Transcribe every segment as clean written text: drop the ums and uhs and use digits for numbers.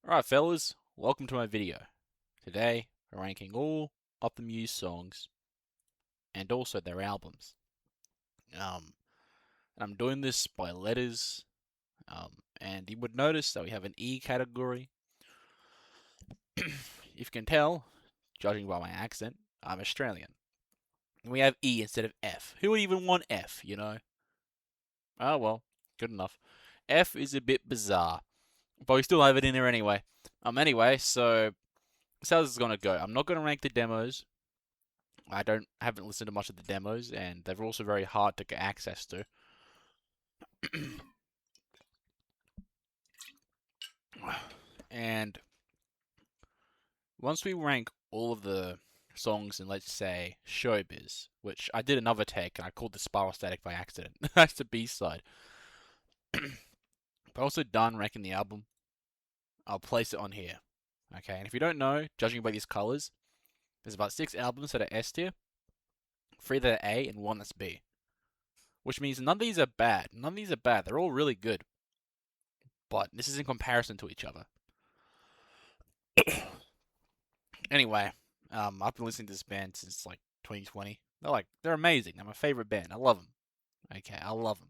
Alright fellas, welcome to my video. Today, we're ranking all of the Muse songs and also their albums. I'm doing this by letters, and you would notice that we have an E category. If you can tell, judging by my accent, I'm Australian. And we have E instead of F. Who would even want F, you know? Oh well, good enough. F is a bit bizarre, but we still have it in there anyway. Anyway, so that's how this is gonna go. I'm not gonna rank the demos. I haven't listened to much of the demos, and they're also very hard to get access to. And once we rank all of the songs in, let's say, Showbiz, which I did another take and I called the Spiral Static by accident. That's the B side. But also done ranking the album, I'll place it on here. Okay, and if you don't know, judging by these colors, there's about 6 albums that are S tier, 3 that are A, and 1 that's B. Which means none of these are bad. None of these are bad. They're all really good. But this is in comparison to each other. Anyway, I've been listening to this band since like 2020. They're amazing. They're my favorite band. I love them. Okay, I love them.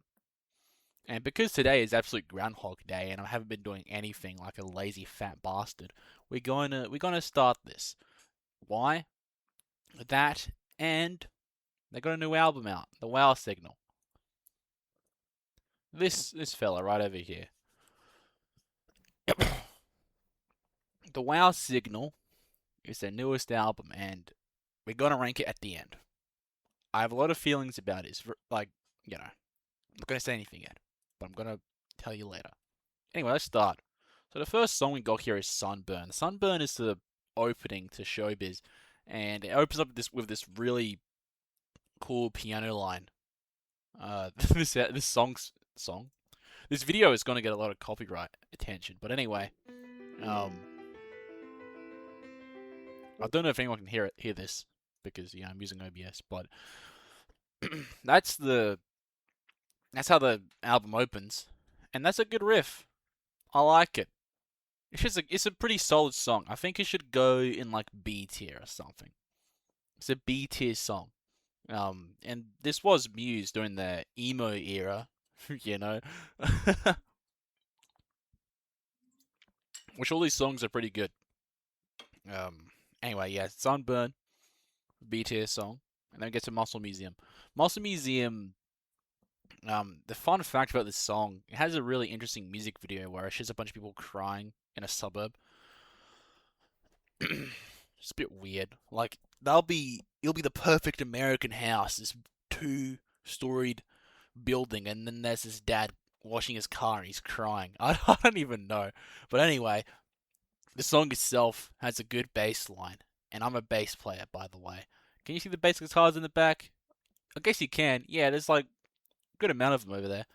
And because today is absolute Groundhog Day, and I haven't been doing anything like a lazy fat bastard, we're gonna start this. Why? That and they got a new album out, The Wow Signal. This fella right over here. The Wow Signal is their newest album, and we're gonna rank it at the end. I have a lot of feelings about it. It's I'm not gonna say anything yet, but I'm gonna tell you later. Anyway, let's start. So the first song we got here is Sunburn. Sunburn is the opening to Showbiz, and it opens up with this really cool piano line. This song. This video is gonna get a lot of copyright attention, but anyway, um, I don't know if anyone can hear this because I'm using OBS, but that's how the album opens, and that's a good riff. I like it. It's a pretty solid song. I think it should go in like B tier or something. It's a B tier song. And this was Muse during the emo era, you know, which all these songs are pretty good. Anyway, yeah, Sunburn, B tier song, and then we get to Muscle Museum. Muscle Museum. The fun fact about this song, it has a really interesting music video where it shows a bunch of people crying in a suburb. It's a bit weird. Like it'll be the perfect American house, this two-storied building, and then there's this dad washing his car and he's crying. I don't even know. But anyway, the song itself has a good bass line, and I'm a bass player, by the way. Can you see the bass guitars in the back? I guess you can. Yeah, there's like a good amount of them over there.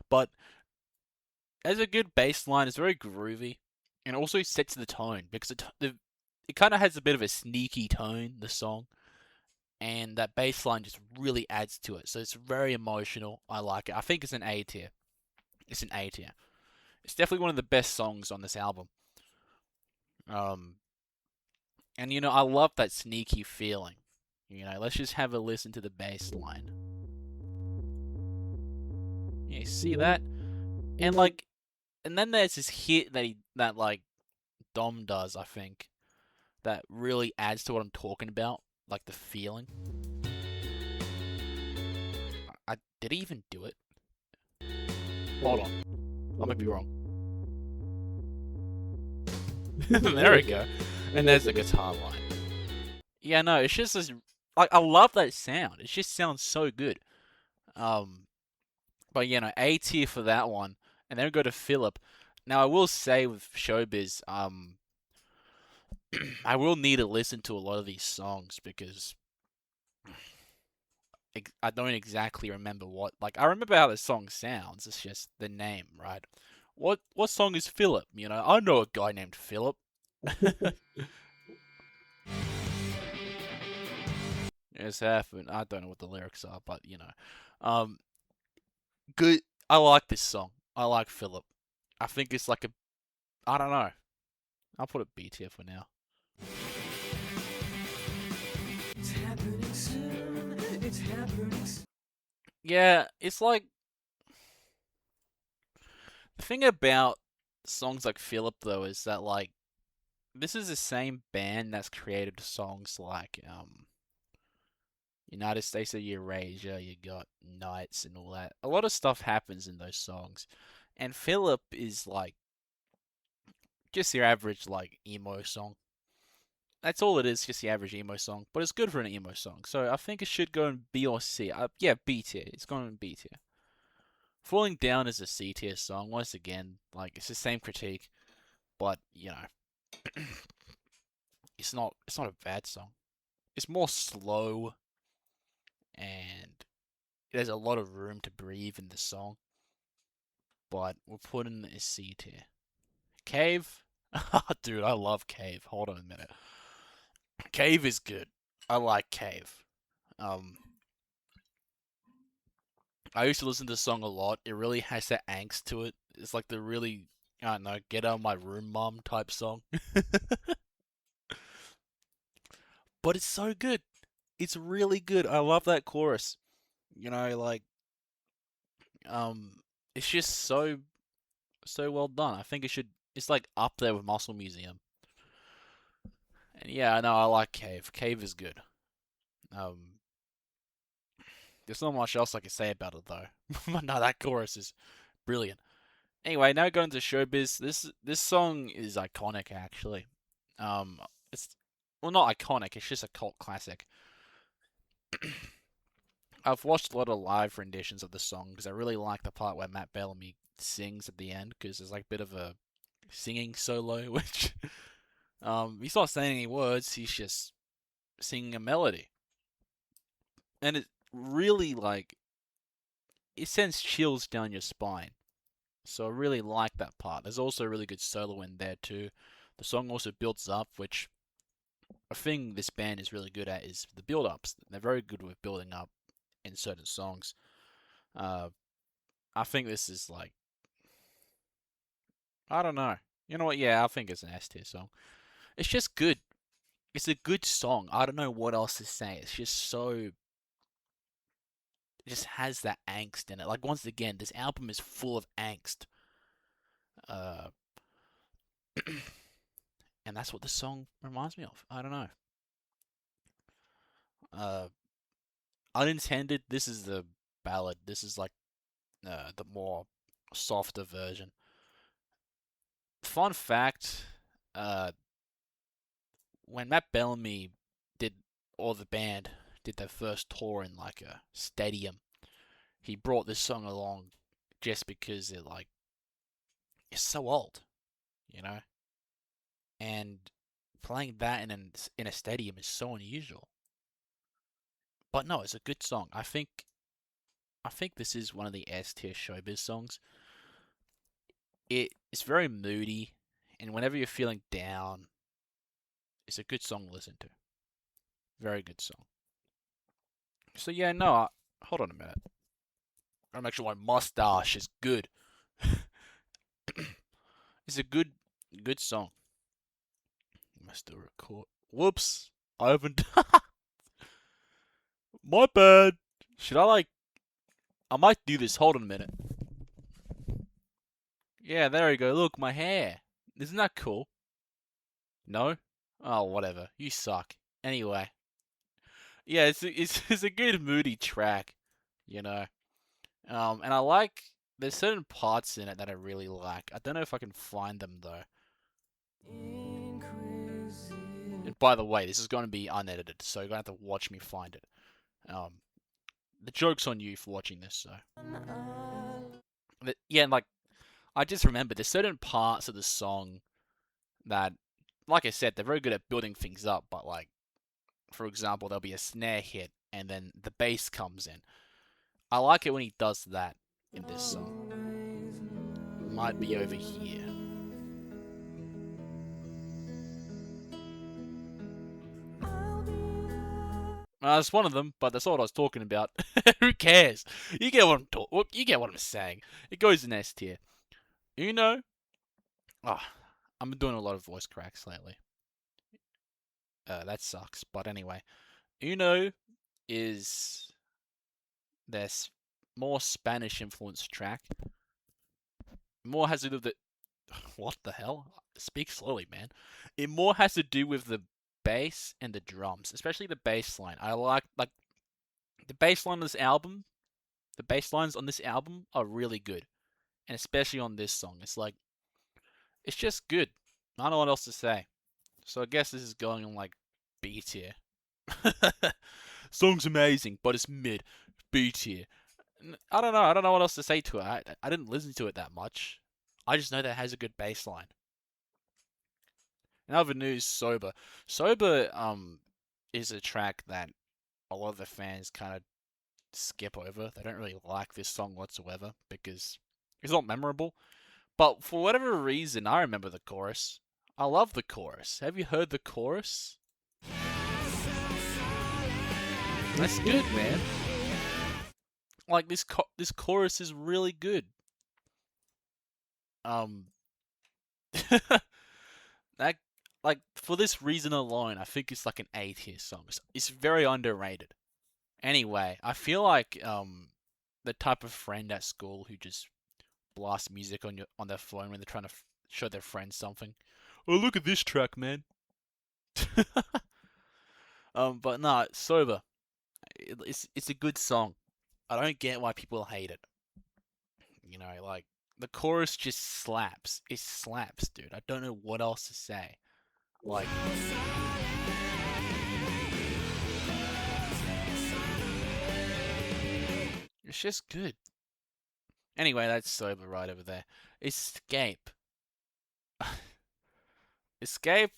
But as a good bass line, it's very groovy, and also sets the tone because it kind of has a bit of a sneaky tone, the song, and that bass line just really adds to it. So it's very emotional. I like it. I think it's an A tier. It's an A tier. It's definitely one of the best songs on this album. Um, and I love that sneaky feeling. Let's just have a listen to the bass line. Yeah, you see that? And then there's this hit that like Dom does, I think, that really adds to what I'm talking about, like the feeling. Did he even do it? Hold on, I might be wrong. There we go. And there's the guitar line. Yeah, no, it's just this. Like, I love that sound. It just sounds so good. But A tier for that one, and then we go to Philip. Now, I will say with Showbiz, I will need to listen to a lot of these songs because I don't exactly remember what. Like, I remember how the song sounds. It's just the name, right? What song is Philip? I know a guy named Philip. It's happened. I don't know what the lyrics are, but um, good. I like this song. I like Philip. I think it's like I don't know. I'll put it B tier for now. It's happening soon. It's happening soon. Yeah, it's like the thing about songs like Philip though is that like this is the same band that's created songs like United States of Eurasia, you got Nights and all that. A lot of stuff happens in those songs. And Philip is like just your average like emo song. That's all it is, just the average emo song. But it's good for an emo song. So I think it should go in B or C. Yeah, B tier. It's going in B tier. Falling Down is a C tier song. Once again, like it's the same critique, but you know, it's not a bad song. It's more slow and there's a lot of room to breathe in the song. But we'll put in a C tier. Cave, dude, I love Cave. Hold on a minute. Cave is good. I like Cave. Um, I used to listen to the song a lot. It really has that angst to it. It's like the really, I don't know, get out of my room, mom type song. But it's so good. It's really good. I love that chorus. You know, like, um, it's just so well done. I think it should. It's like up there with Muscle Museum. And yeah, no, I like Cave. Cave is good. Um, there's not much else I can say about it though. But no, that chorus is brilliant. Anyway, now going to showbiz. This song is iconic actually. It's well not iconic. It's just a cult classic. I've watched a lot of live renditions of the song because I really like the part where Matt Bellamy sings at the end because there's like a bit of a singing solo, which he's not saying any words. He's just singing a melody, and it really like it sends chills down your spine. So I really like that part. There's also a really good solo in there too. The song also builds up, which a thing this band is really good at is the build ups. They're very good with building up in certain songs. Uh, I think this is like I don't know. You know what? Yeah, I think it's an S tier song. It's just good. It's a good song. I don't know what else to say. It's just so. It just has that angst in it. Like once again, this album is full of angst. Uh, and that's what the song reminds me of. I don't know. Uh, Unintended. This is the ballad. This is like the more softer version. Fun fact: uh, when Matt Bellamy did, or the band did their first tour in like a stadium, he brought this song along just because it like it's so old, you know, and playing that in a stadium is so unusual. But no, it's a good song. I think this is one of the S tier showbiz songs. It's very moody, and whenever you're feeling down, it's a good song to listen to. Very good song. So yeah, no, hold on a minute. Gotta make sure my mustache is good. It's a good song. Am I still record? Whoops, I haven't. My bad. Should I like? I might do this. Hold on a minute. Yeah, there we go. Look, my hair. Isn't that cool? No? Oh, whatever. You suck. Anyway, yeah, it's a good moody track, you know. And I like there's certain parts in it that I really like. I don't know if I can find them though. And by the way, this is going to be unedited, so you're gonna have to watch me find it. Um, the joke's on you for watching this. So, yeah, and like I just remember there's certain parts of the song that, like I said, they're very good at building things up. But like, for example, there'll be a snare hit and then the bass comes in. I like it when he does that in this song. Might be over here. That's one of them, but that's all I was talking about. Who cares? You get what I'm you get what I'm saying. It goes in S tier. You know, oh, I'm doing a lot of voice cracks lately. That sucks. But anyway, Uno is this more Spanish influenced track. More has to do with the what the hell? Speak slowly, man. It more has to do with the bass and the drums, especially the bass line. I like the bass line of this album. The bass lines on this album are really good, and especially on this song. It's just good. I don't know what else to say. So I guess this is going on like B tier. Song's amazing, but it's mid. B tier. I don't know. I don't know what else to say to it. I didn't listen to it that much. I just know that it has a good bass line. In other news, Sober. Sober is a track that a lot of the fans kind of skip over. They don't really like this song whatsoever because it's not memorable. But for whatever reason, I remember the chorus. I love the chorus. Have you heard the chorus? That's good, man. Like this chorus is really good. Um, that like for this reason alone, I think it's like an A tier song. It's very underrated. Anyway, I feel like the type of friend at school who just blasts music on their phone when they're trying to show their friends something. Oh, look at this track, man. But nah, Sober. It's a good song. I don't get why people hate it. You know, like the chorus just slaps. It slaps, dude. I don't know what else to say. Like it's just good. Anyway, that's Sober right over there. Escape. Escape.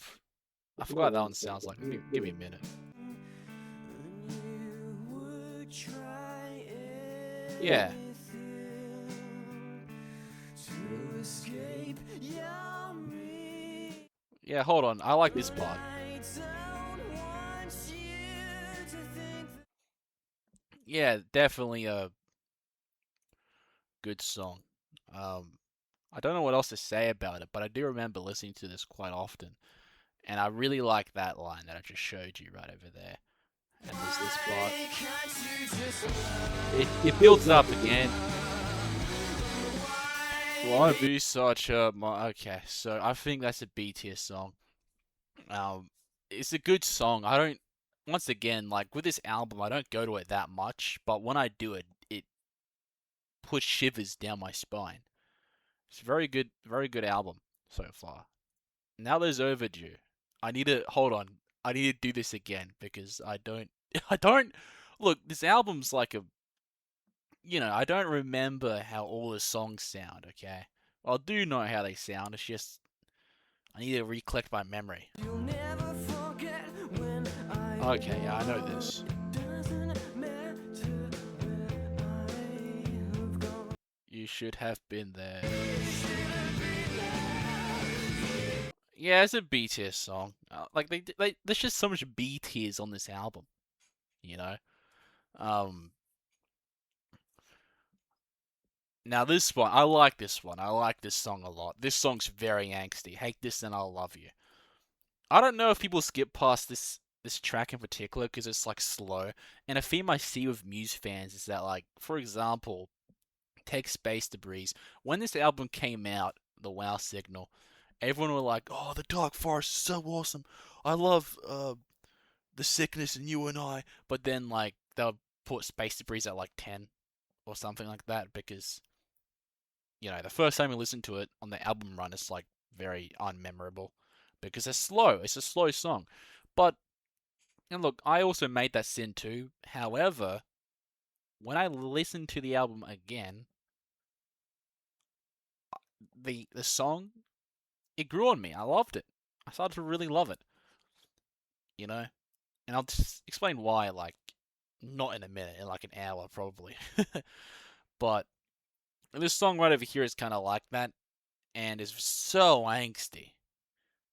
I forgot what that one sounds like. Give me a minute. Yeah. Yeah, hold on. I like this part. Yeah, definitely a good song. Um, I don't know what else to say about it, but I do remember listening to this quite often, and I really like that line that I just showed you right over there. And there's this part. It builds up again. Why be such a okay? So I think that's a B tier song. Um, it's a good song. I don't. Once again, like with this album, I don't go to it that much, but when I do it, it puts shivers down my spine. It's a very good album so far. Now there's Overdue. I need to hold on. I need to do this again because I don't. I don't look. This album's like a. I don't remember how all the songs sound. Okay, well, I do know how they sound. It's just I need to recollect my memory. Okay, yeah, I know this. You should have been there. Yeah, it's a B tier song. Like there's just so much B tiers on this album. You know. Um. Now this one, I like this one. I like this song a lot. This song's very angsty. Hate this and I'll love you. I don't know if people skip past this track in particular because it's like slow. And a theme I see with Muse fans is that like, for example, take Space Debris. When this album came out, the Wow Signal, everyone were like, "Oh, the Dark Forest is so awesome. I love the Sickness and You and I." But then like they'll put Space Debris at like 10 or something like that because the first time you listen to it on the album run, it's like very unmemorable because it's slow. It's a slow song. But and look, I also made that sin too. However, when I listened to the album again, the song it grew on me. I loved it. I started to really love it. You know, and I'll just explain why. Like, not in a minute, in like an hour probably. But this song right over here is kind of like that, and is so angsty.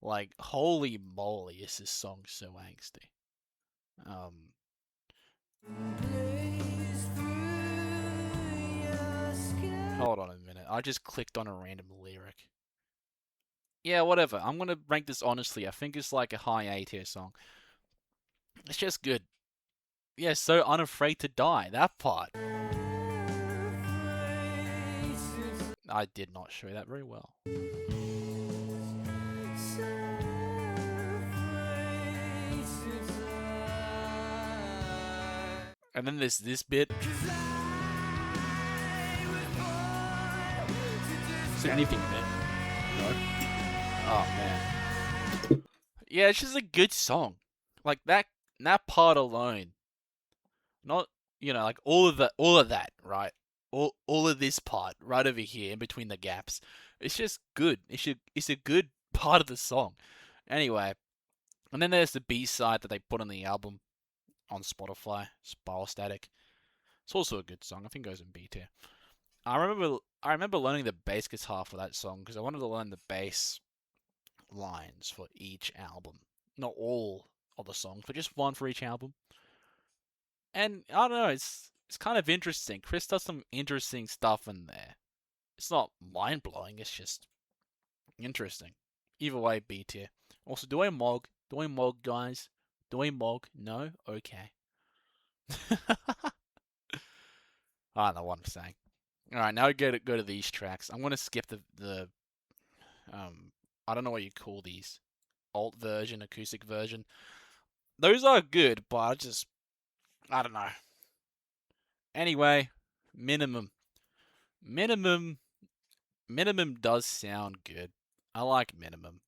Like, holy moly, is this song so angsty? Um, Hold on a minute. I just clicked on a random lyric. Yeah, whatever. I'm gonna rank this honestly. I think it's like a high A tier song. It's just good. Yeah, so unafraid to die. That part. I did not show that very well. And then there's this bit. Is there anything in it? No. Oh man. Yeah, it's just a good song. Like that part alone. Not like all of that, right? All of this part right over here in between the gaps. It's just good. It's a good part of the song. Anyway, and then there's the B side that they put on the album on Spotify, Spiral Static. It's also a good song. I think it goes in B tier. I remember learning the bass guitar for that song because I wanted to learn the bass lines for each album. Not all of the songs, but just one for each album. And I don't know, it's kind of interesting. Chris does some interesting stuff in there. It's not mind blowing, it's just interesting. Either way, B tier. Also, do I mog? Do I mog, guys? Do I mog? No? Okay. I don't know what I'm saying. Alright, now we go to these tracks. I'm gonna skip the I don't know what you call these. Alt version, acoustic version. Those are good, but I don't know. Anyway, minimum. Minimum Minimum does sound good. I like minimum.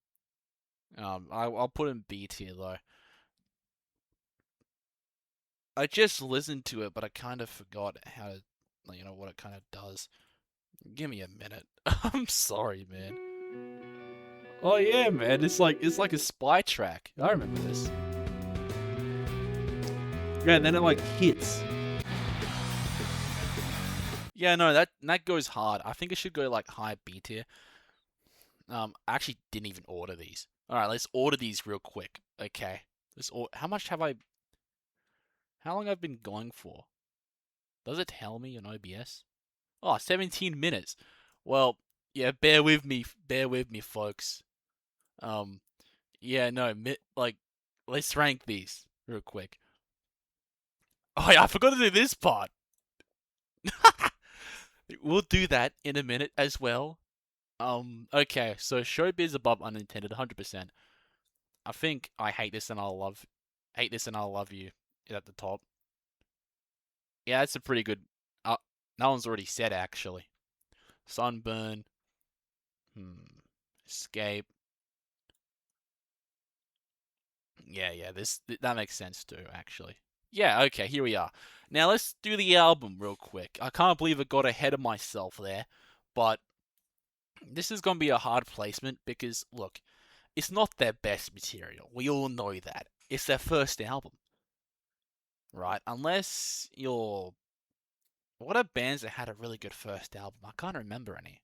I'll put in B tier though. I just listened to it, but I kind of forgot how to, what it kind of does. Give me a minute. I'm sorry, man. Oh yeah, man. It's like a spy track. I remember this. Yeah, and then it like hits. Yeah, no, that goes hard. I think it should go like high B tier. I actually didn't even order these. All right, let's order these real quick. Okay. How much have I? How long I've been going for? Does it tell me on OBS? Oh, 17 minutes. Well, yeah, bear with me, folks. Um, yeah, no, let's rank these real quick. Oh yeah, I forgot to do this part. We'll do that in a minute as well. Okay, so Showbiz above Unintended, 100%. I think I hate this and I'll love you is at the top. Yeah, that's a pretty good. That one's already said actually. Sunburn. Hmm. Escape. Yeah. That makes sense too, actually. Yeah. Okay. Here we are. Now let's do the album real quick. I can't believe I got ahead of myself there, but this is gonna be a hard placement because look, it's not their best material. We all know that. It's their first album, right? Unless you're what are bands that had a really good first album? I can't remember any.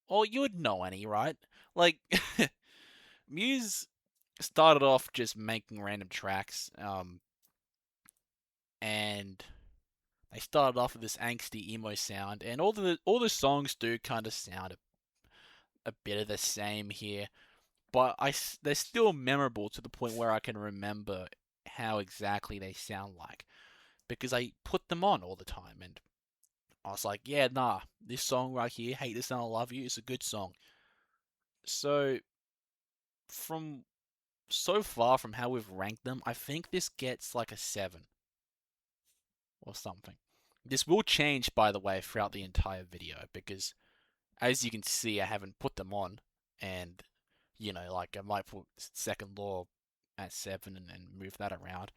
Or you would know any, right? Like Muse started off just making random tracks, and they started off with this angsty emo sound, and all the songs do kind of sound a bit of the same here, but they're still memorable to the point where I can remember how exactly they sound like because I put them on all the time, and I was like, yeah, nah, this song right here, "Hate This and I Love You," is a good song. So from so far from how we've ranked them, I think this gets like a 7 or something. This will change, by the way, throughout the entire video because, as you can see, I haven't put them on, and like I might put Second Law at 7 and move that around,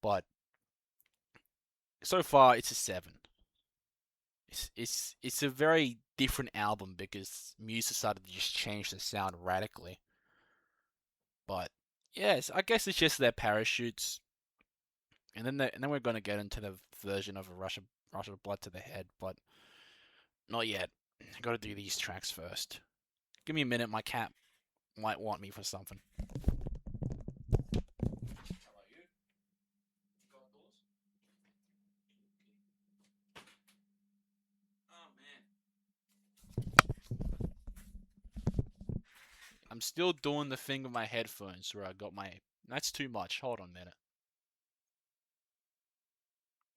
but so far it's a 7. It's a very different album because Muse decided to just change the sound radically, but yes, I guess it's just their parachutes. And then we're going to get into the version of a Rush of Blood to the Head, but not yet. I got to do these tracks first. Give me a minute. My cat might want me for something. How about you? You got those? Oh man. still doing the thing with my headphones where I got my. That's too much. Hold on a minute.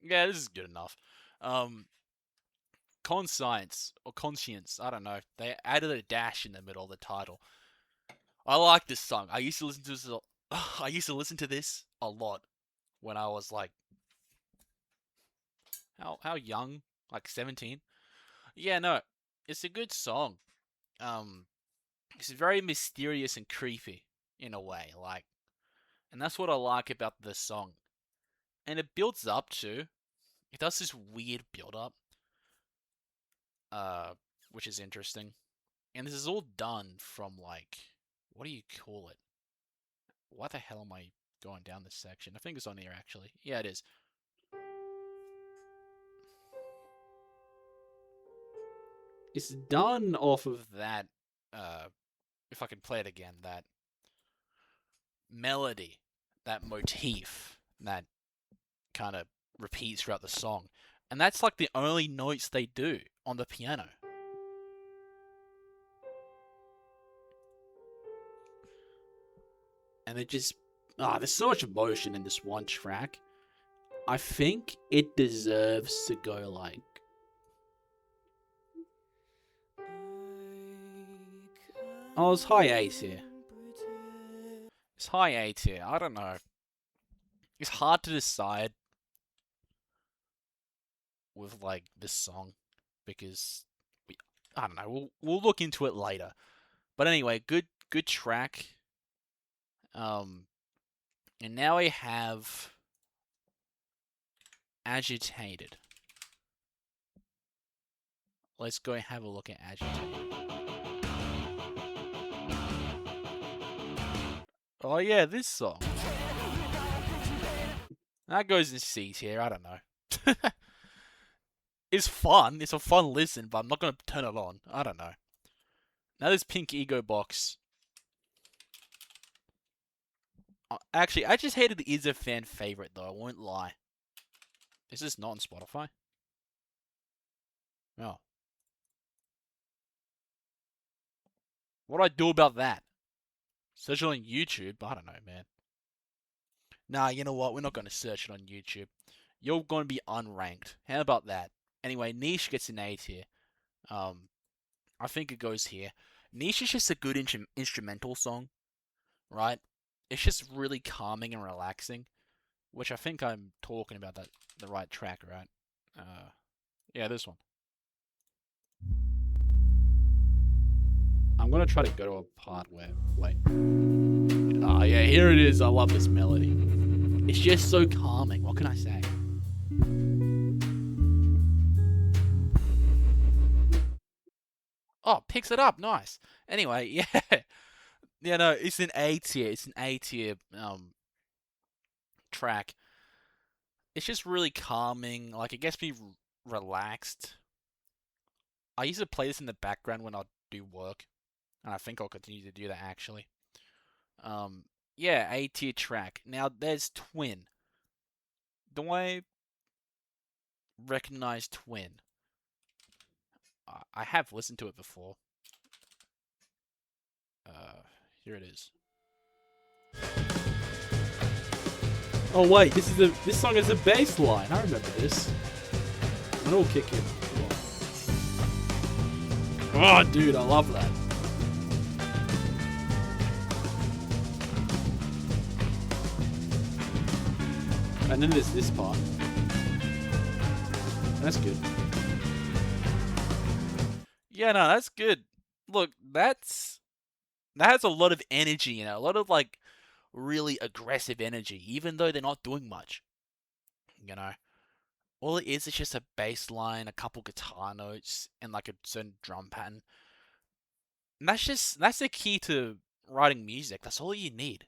Yeah, this is good enough. Um, Conscience or conscience, I don't know. They added a dash in the middle of the title. I like this song. I used to listen to this. I used to listen to this a lot when I was like how young, like 17. Yeah, no, it's a good song. Um, it's very mysterious and creepy in a way, like, and that's what I like about this song. And it builds up too. It does this weird build up, uh, which is interesting. And this is all done from like, what do you call it? What the hell am I going down this section? I think it's on here actually. Yeah, it is. It's done off of that. If I can play it again, that melody, that motif, that kind of repeats throughout the song, and that's like the only notes they do on the piano. And it just there's so much emotion in this one track. I think it deserves to go like. Oh, it's high A's here. It's high A tier. I don't know. It's hard to decide with like this song because I don't know. We'll look into it later. But anyway, good track. Um, and now we have agitated. Let's go and have a look at agitated. Oh yeah, this song. That goes in C tier. I don't know. It's fun. It's a fun listen, but I'm not gonna turn it on. I don't know. Now this Pink Ego Box. Actually, I just hated is a fan favorite though. I won't lie. Is this not on Spotify? Oh, what do I do about that? Search it on YouTube? I don't know, man. Nah, you know what? We're not going to search it on YouTube. You're going to be unranked. How about that? Anyway, Niche gets an A tier. Um, I think it goes here. Niche is just a good instrumental song, right? It's just really calming and relaxing, which I think I'm talking about the right track, right? Yeah, this one. I'm gonna try to go to a part where wait. Ah, yeah, here it is. I love this melody. It's just so calming. What can I say? Oh, picks it up. Nice. Anyway, yeah. Yeah, no, it's an A tier. It's an A tier track. It's just really calming. Like it gets me relaxed. I used to play this in the background when I do work, and I think I'll continue to do that actually. Um, yeah, A tier track. Now there's Twin. Do I recognize Twin? I have listened to it before. Here it is. Oh wait, this song is a bass line. I remember this. It will kick in. Oh, dude, I love that. And then there's this part. That's good. Yeah, no, that's good. Look, that has a lot of energy in it. A lot of like really aggressive energy, even though they're not doing much. You know, all it is just a bass line, a couple guitar notes, and like a certain drum pattern. And that's the key to writing music. That's all you need.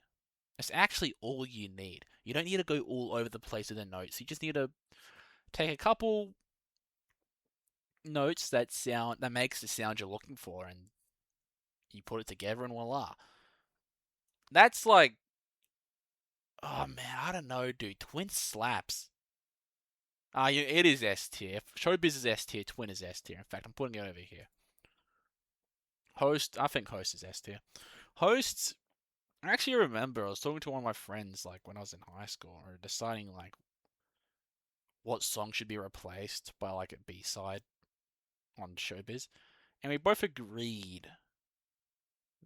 That's actually all you need. You don't need to go all over the place with the notes. You just need to take a couple notes that makes the sound you're looking for, and you put it together, and voila. That's like, oh man, I don't know, dude. Twin slaps. Yeah, it is S tier. Showbiz is S tier. Twin is S tier. In fact, I'm putting it over here. Host, I think Host is S tier. Hosts. I actually remember I was talking to one of my friends like when I was in high school, or deciding like what song should be replaced by like a B side on Showbiz, and we both agreed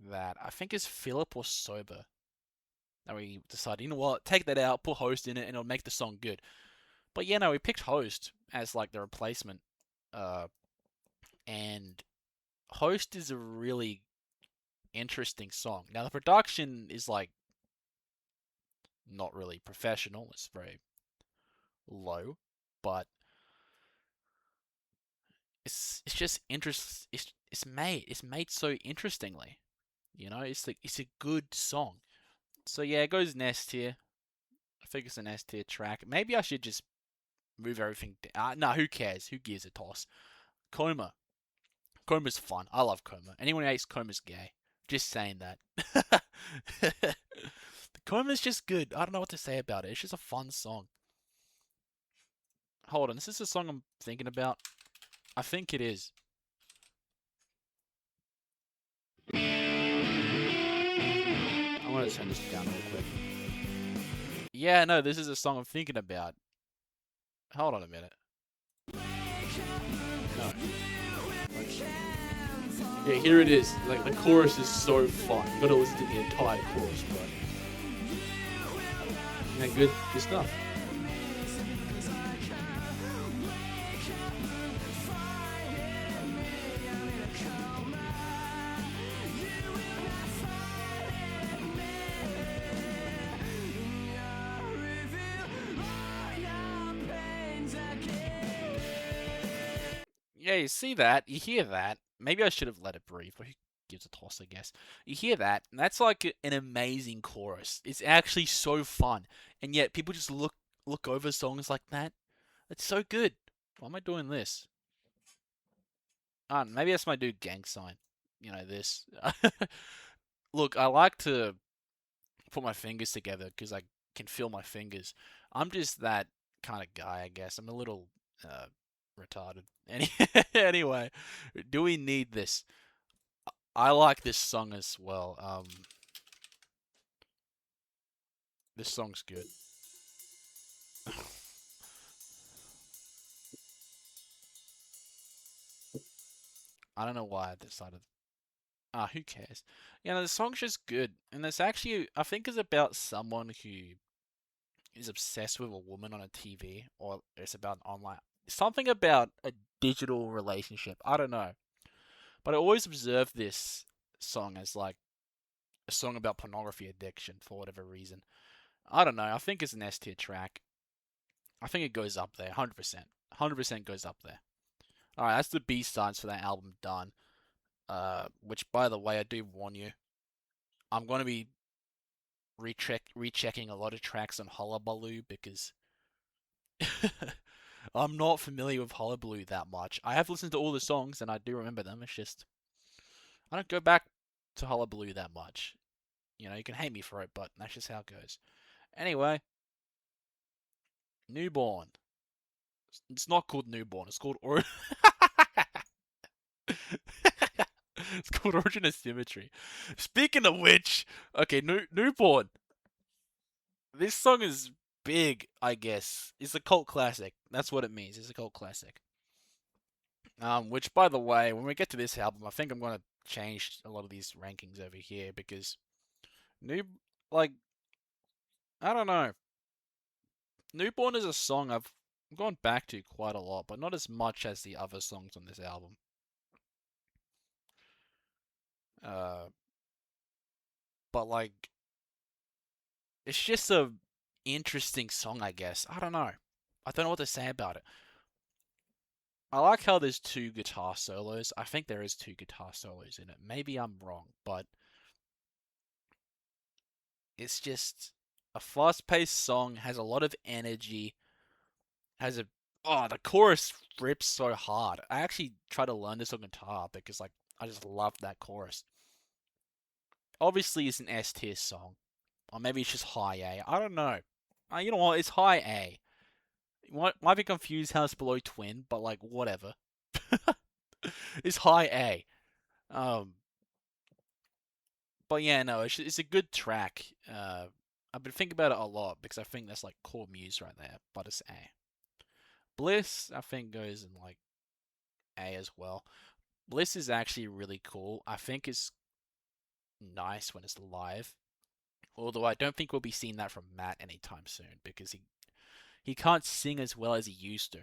that I think it's Philip or Sober. That we decided, you know what, take that out, put Host in it, and it'll make the song good. But yeah, no, we picked Host as like the replacement. Uh, and Host is a really interesting song. Now the production is like not really professional. It's very low, but it's just interest. It's made so interestingly. You know, it's a good song. So yeah, it goes Nest here. I think it's an S tier track. Maybe I should just move everything down. No, who cares? Who gives a toss? Coma. Coma's fun. I love Coma. Anyone who hates Coma's gay. Just saying that. Coma's just good. I don't know what to say about it. It's just a fun song. Hold on, is this a song I'm thinking about? I think it is. I want to turn this down real quick. Yeah, no, this is a song I'm thinking about. Hold on a minute. No. Yeah, here it is. Like the chorus is so fun. You gotta listen to the entire chorus, but yeah, good stuff. Yeah, you see that, you hear that. Maybe I should have let it breathe, but who gives a toss, I guess. You hear that, and that's like an amazing chorus. It's actually so fun, and yet people just look over songs like that. It's so good. Why am I doing this? Maybe that's my dude gang sign. You know this. Look, I like to put my fingers together because I can feel my fingers. I'm just that kind of guy, I guess. I'm a little retarded. Anyway, do we need this? I like this song as well. This song's good. I don't know why I decided. Who cares? You know, the song's just good, and it's actually I think it's about someone who is obsessed with a woman on a TV, or it's about online something about a digital relationship. I don't know, but I always observed this song as like a song about pornography addiction for whatever reason. I don't know. I think it's an S tier track. I think it goes up there, 100%. 100% goes up there. All right, that's the B sides for that album done. Which by the way, I do warn you, I'm gonna be rechecking a lot of tracks on Hullabaloo because I'm not familiar with Hullabaloo that much. I have listened to all the songs and I do remember them. It's just I don't go back to Hullabaloo that much. You know, you can hate me for it, but that's just how it goes. Anyway, Newborn. It's not called Newborn. It's called it's called Origin of Symmetry. Speaking of which, okay, Newborn. This song is big, I guess. It's a cult classic. That's what it means. It's a cult classic. Which, by the way, when we get to this album, I think I'm gonna change a lot of these rankings over here because new, like, I don't know. Newborn is a song I've gone back to quite a lot, but not as much as the other songs on this album. Uh, but like, it's just a interesting song, I guess. I don't know. I don't know what to say about it. I like how there's two guitar solos. I think there is two guitar solos in it. Maybe I'm wrong, but it's just a fast-paced song, has a lot of energy, has a the chorus rips so hard. I actually tried to learn this on guitar because like I just love that chorus. Obviously, it's an S tier song, or maybe it's just high A. I don't know. You know what? It's high A. You might be confused how it's below Twin, but like whatever. It's high A. Um, But yeah, no, it's a good track. I've been thinking about it a lot because I think that's like core Muse right there. But it's A. Bliss, I think goes in like A as well. Bliss is actually really cool. I think it's nice when it's live. Although I don't think we'll be seeing that from Matt anytime soon because he can't sing as well as he used to.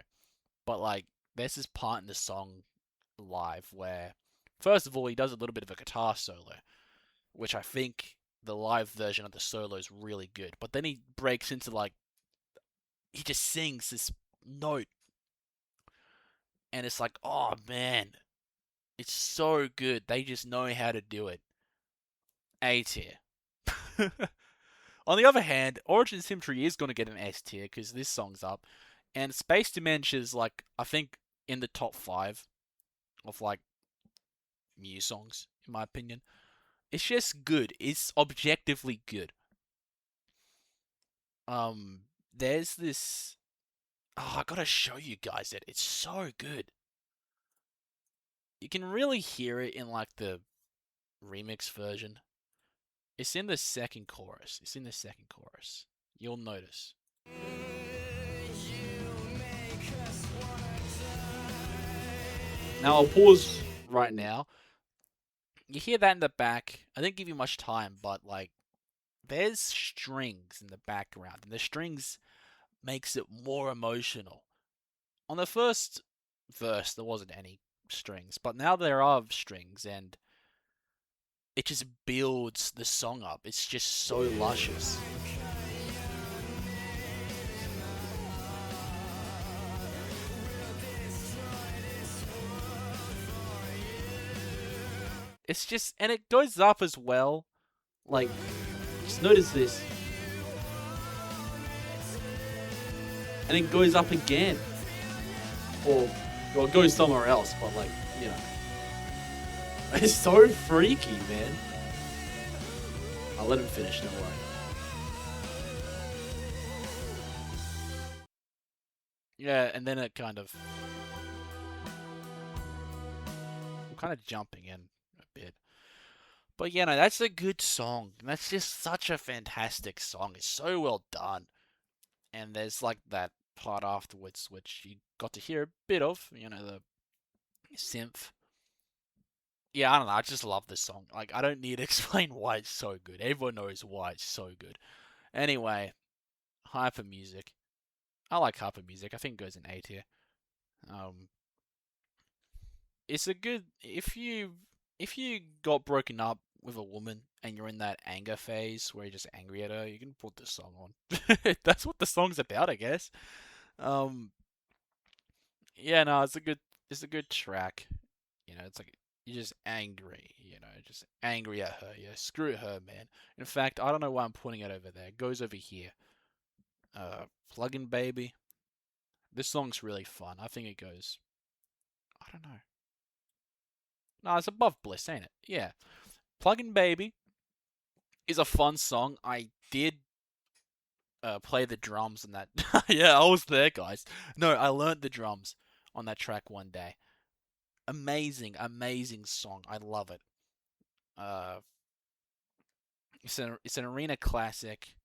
But like there's this part in the song live where first of all he does a little bit of a guitar solo, which I think the live version of the solo is really good. But then he breaks into like he just sings this note and it's like, oh man, it's so good. They just know how to do it. A tier. On the other hand, Origin Symmetry is going to get an S tier because this song's up. And Space Dementia's like, I think, in the top 5 of like Muse songs, in my opinion. It's just good. It's objectively good. Um, there's this. Oh, I gotta show you guys it. It's so good. You can really hear it in like the remix version. It's in the second chorus. It's in the second chorus. You'll notice. Now I'll pause right now. You hear that in the back. I didn't give you much time, but like there's strings in the background, and the strings makes it more emotional. On the first verse, there wasn't any strings, but now there are strings, and it just builds the song up. It's just so luscious. It's just, and it goes up as well. Like, just notice this. And it goes up again. Or, well, it goes somewhere else, but like, you know. It's so freaky, man. I'll let him finish, don't worry. Yeah, and then it kind of. I'm kind of jumping in a bit. But yeah, no, that's a good song. That's just such a fantastic song. It's so well done. And there's like that part afterwards, which you got to hear a bit of, you know, the synth. Yeah, I don't know. I just love this song. Like, I don't need to explain why it's so good. Everyone knows why it's so good. Anyway, hyper music. I like hyper music. I think it goes in A tier. Um, it's a good if you got broken up with a woman and you're in that anger phase where you're just angry at her, you can put this song on. That's what the song's about, I guess. Um, yeah, no, it's a good track. You know, it's like you're just angry. You know, just angry at her. Yeah, screw her, man. In fact, I don't know why I'm putting it over there. It goes over here. Plugin Baby. This song's really fun. I think it goes. I don't know. No, it's above Bliss, ain't it? Yeah. Plugin Baby is a fun song. I did play the drums on that. Yeah, I was there, guys. No, I learned the drums on that track one day. Amazing, amazing song. I love it. Uh, it's an arena classic.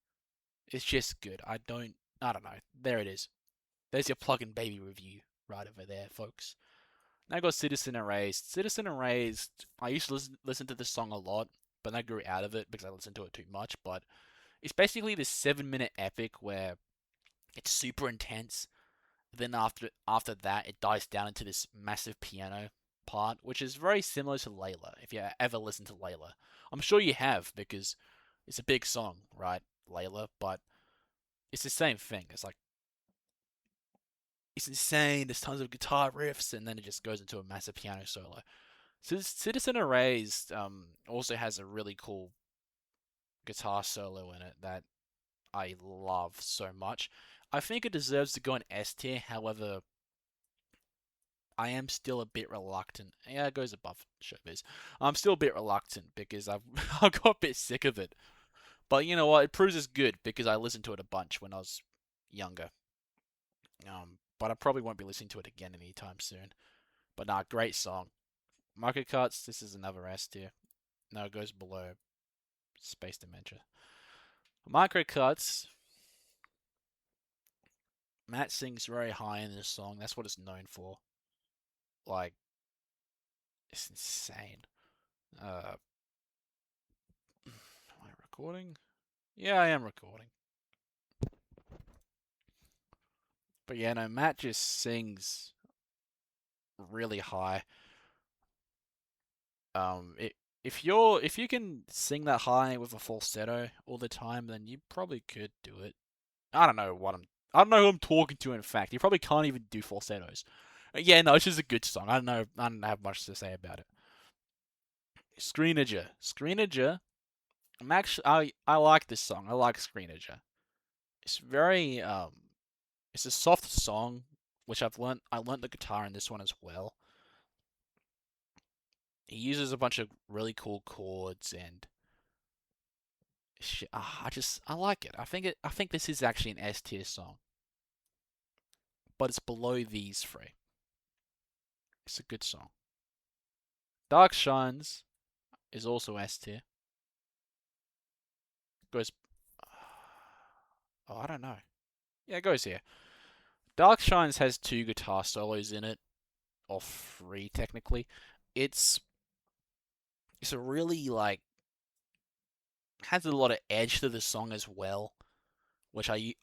It's just good. I don't know. There it is. There's your plug-in baby review right over there, folks. Now I got Citizen Erased. Citizen Erased. I used to listen to this song a lot, but I grew out of it because I listened to it too much. But it's basically this 7-minute epic where it's super intense. Then after that, it dies down into this massive piano part, which is very similar to Layla. If you ever listen to Layla, I'm sure you have because it's a big song, right? Layla, but it's the same thing. It's like it's insane. There's tons of guitar riffs, and then it just goes into a massive piano solo. So Citizen Erased also has a really cool guitar solo in it that I love so much. I think it deserves to go in S tier. However, I am still a bit reluctant. Yeah, it goes above Showbiz. I'm still a bit reluctant because I've I got a bit sick of it. But you know what? It proves it's good because I listened to it a bunch when I was younger. But I probably won't be listening to it again anytime soon. But nah, great song. Market Cuts. This is another S tier. No, it goes below Space Dementia. Microcuts. Matt sings very high in this song. That's what it's known for. Like, it's insane. Uh, am I recording? Yeah, I am recording. But yeah, no, Matt just sings really high. If you can sing that high with a falsetto all the time, then you probably could do it. I don't know who I'm talking to. In fact, you probably can't even do falsettos. Yeah, no, it's just a good song. I don't know. I don't have much to say about it. Screenager, Screenager. I like this song. I like Screenager. It's very it's a soft song, which I learned the guitar in this one as well. He uses a bunch of really cool chords and I like it. I think this is actually an S tier song, but it's below these three. It's a good song. Dark Shines is also S tier. Goes I don't know. Yeah, it goes here. Dark Shines has two guitar solos in it, or three technically. It's it's a really like has a lot of edge to the song as well, which I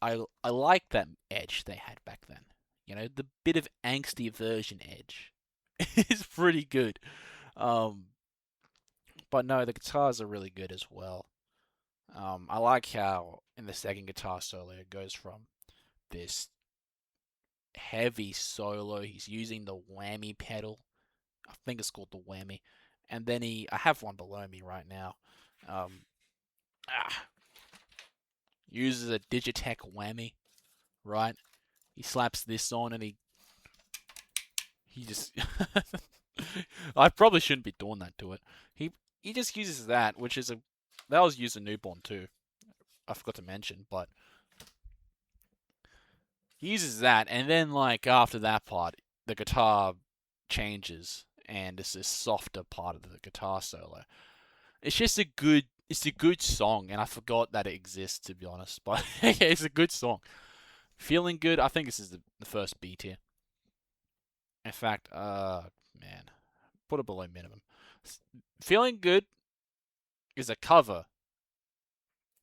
like that edge they had back then. You know, the bit of angsty version edge is pretty good. Um, but no, the guitars are really good as well. I like how in the second guitar solo it goes from this heavy solo. He's using the whammy pedal. I think it's called the whammy. And then I have one below me right now. Um, ah, uses a Digitech whammy, right? He slaps this on and he just I probably shouldn't be doing that to it. He just uses that, which is a that was used in Newborn too. I forgot to mention, but he uses that, and then like after that part, the guitar changes, and it's this softer part of the guitar solo. It's a good song, and I forgot that it exists to be honest. But yeah, it's a good song. Feeling good. I think this is the first B tier. In fact, man, put it below minimum. Feeling good is a cover.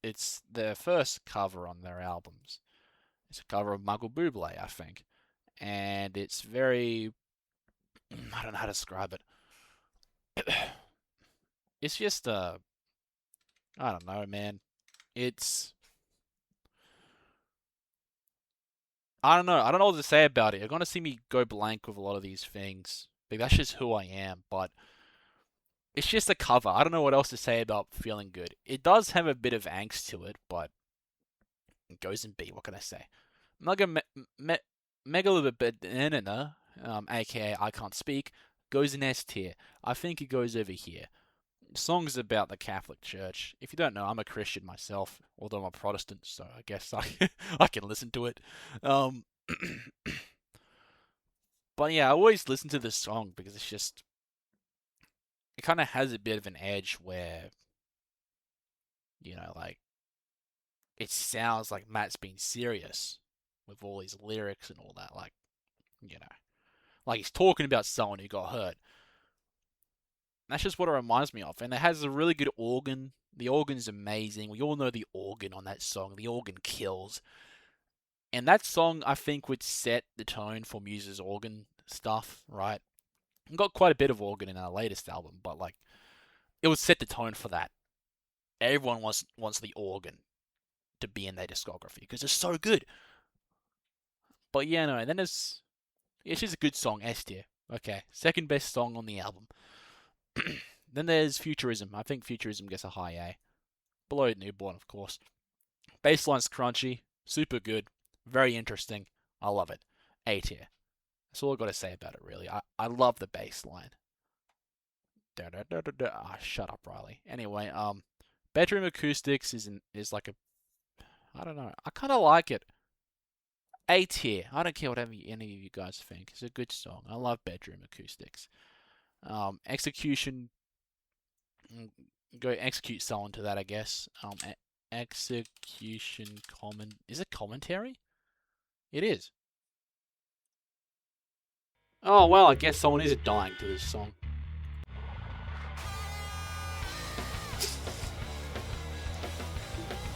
It's their first cover on their albums. It's a cover of Michael Bublé, I think, and it's very I don't know how to describe it. It's just I don't know, man. It's I don't know. I don't know what to say about it. You're gonna see me go blank with a lot of these things. But that's just who I am. But it's just a cover. I don't know what else to say about Feeling Good. It does have a bit of angst to it, but it goes in B. What can I say? Mega me, Megalobit, aka I Can't Speak, goes in S tier. I think it goes over here. Songs about the Catholic Church. If you don't know, I'm a Christian myself, although I'm a Protestant, so I guess I can listen to it. Um, but yeah, I always listen to this song because it's just it kind of has a bit of an edge where like it sounds like Matt's being serious with all his lyrics and all that, like you know, like he's talking about someone who got hurt. That's just what it reminds me of, and it has a really good organ. The organ's amazing. We all know the organ on that song. The organ kills. And that song, I think, would set the tone for Muse's organ stuff, right? We got quite a bit of organ in our latest album, but like, it would set the tone for that. Everyone wants the organ to be in their discography because it's so good. But yeah, no, and then it's just a good song, S tier. Okay, second best song on the album. Then there's Futurism. I think Futurism gets a high A. Below Newborn, of course. Bassline's crunchy, super good, very interesting. I love it. A tier. That's all I got to say about it, really. I love the bass line. Shut up, Riley. Anyway, bedroom acoustics is like a I don't know. I kind of like it. A tier. I don't care what any of you guys think. It's a good song. I love bedroom acoustics. Execution. Go execute someone to that, I guess. Execution comment. Is it commentary? It is. Oh well, I guess someone is dying to this song.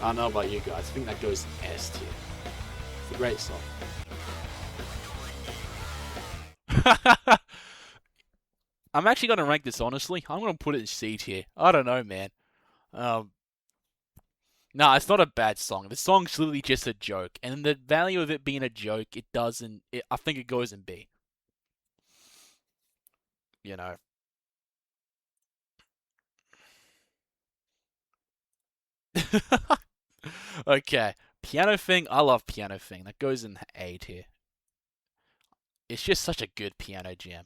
I don't know about you guys. I think that goes S tier. It's a great song. I'm actually gonna rank this honestly. I'm gonna put it in C tier. I don't know, man. Um, no, it's not a bad song. The song's literally just a joke, and the value of it being a joke, it doesn't. I think it goes in B. You know. Okay, piano thing. I love piano thing. That goes in A tier. It's just such a good piano jam.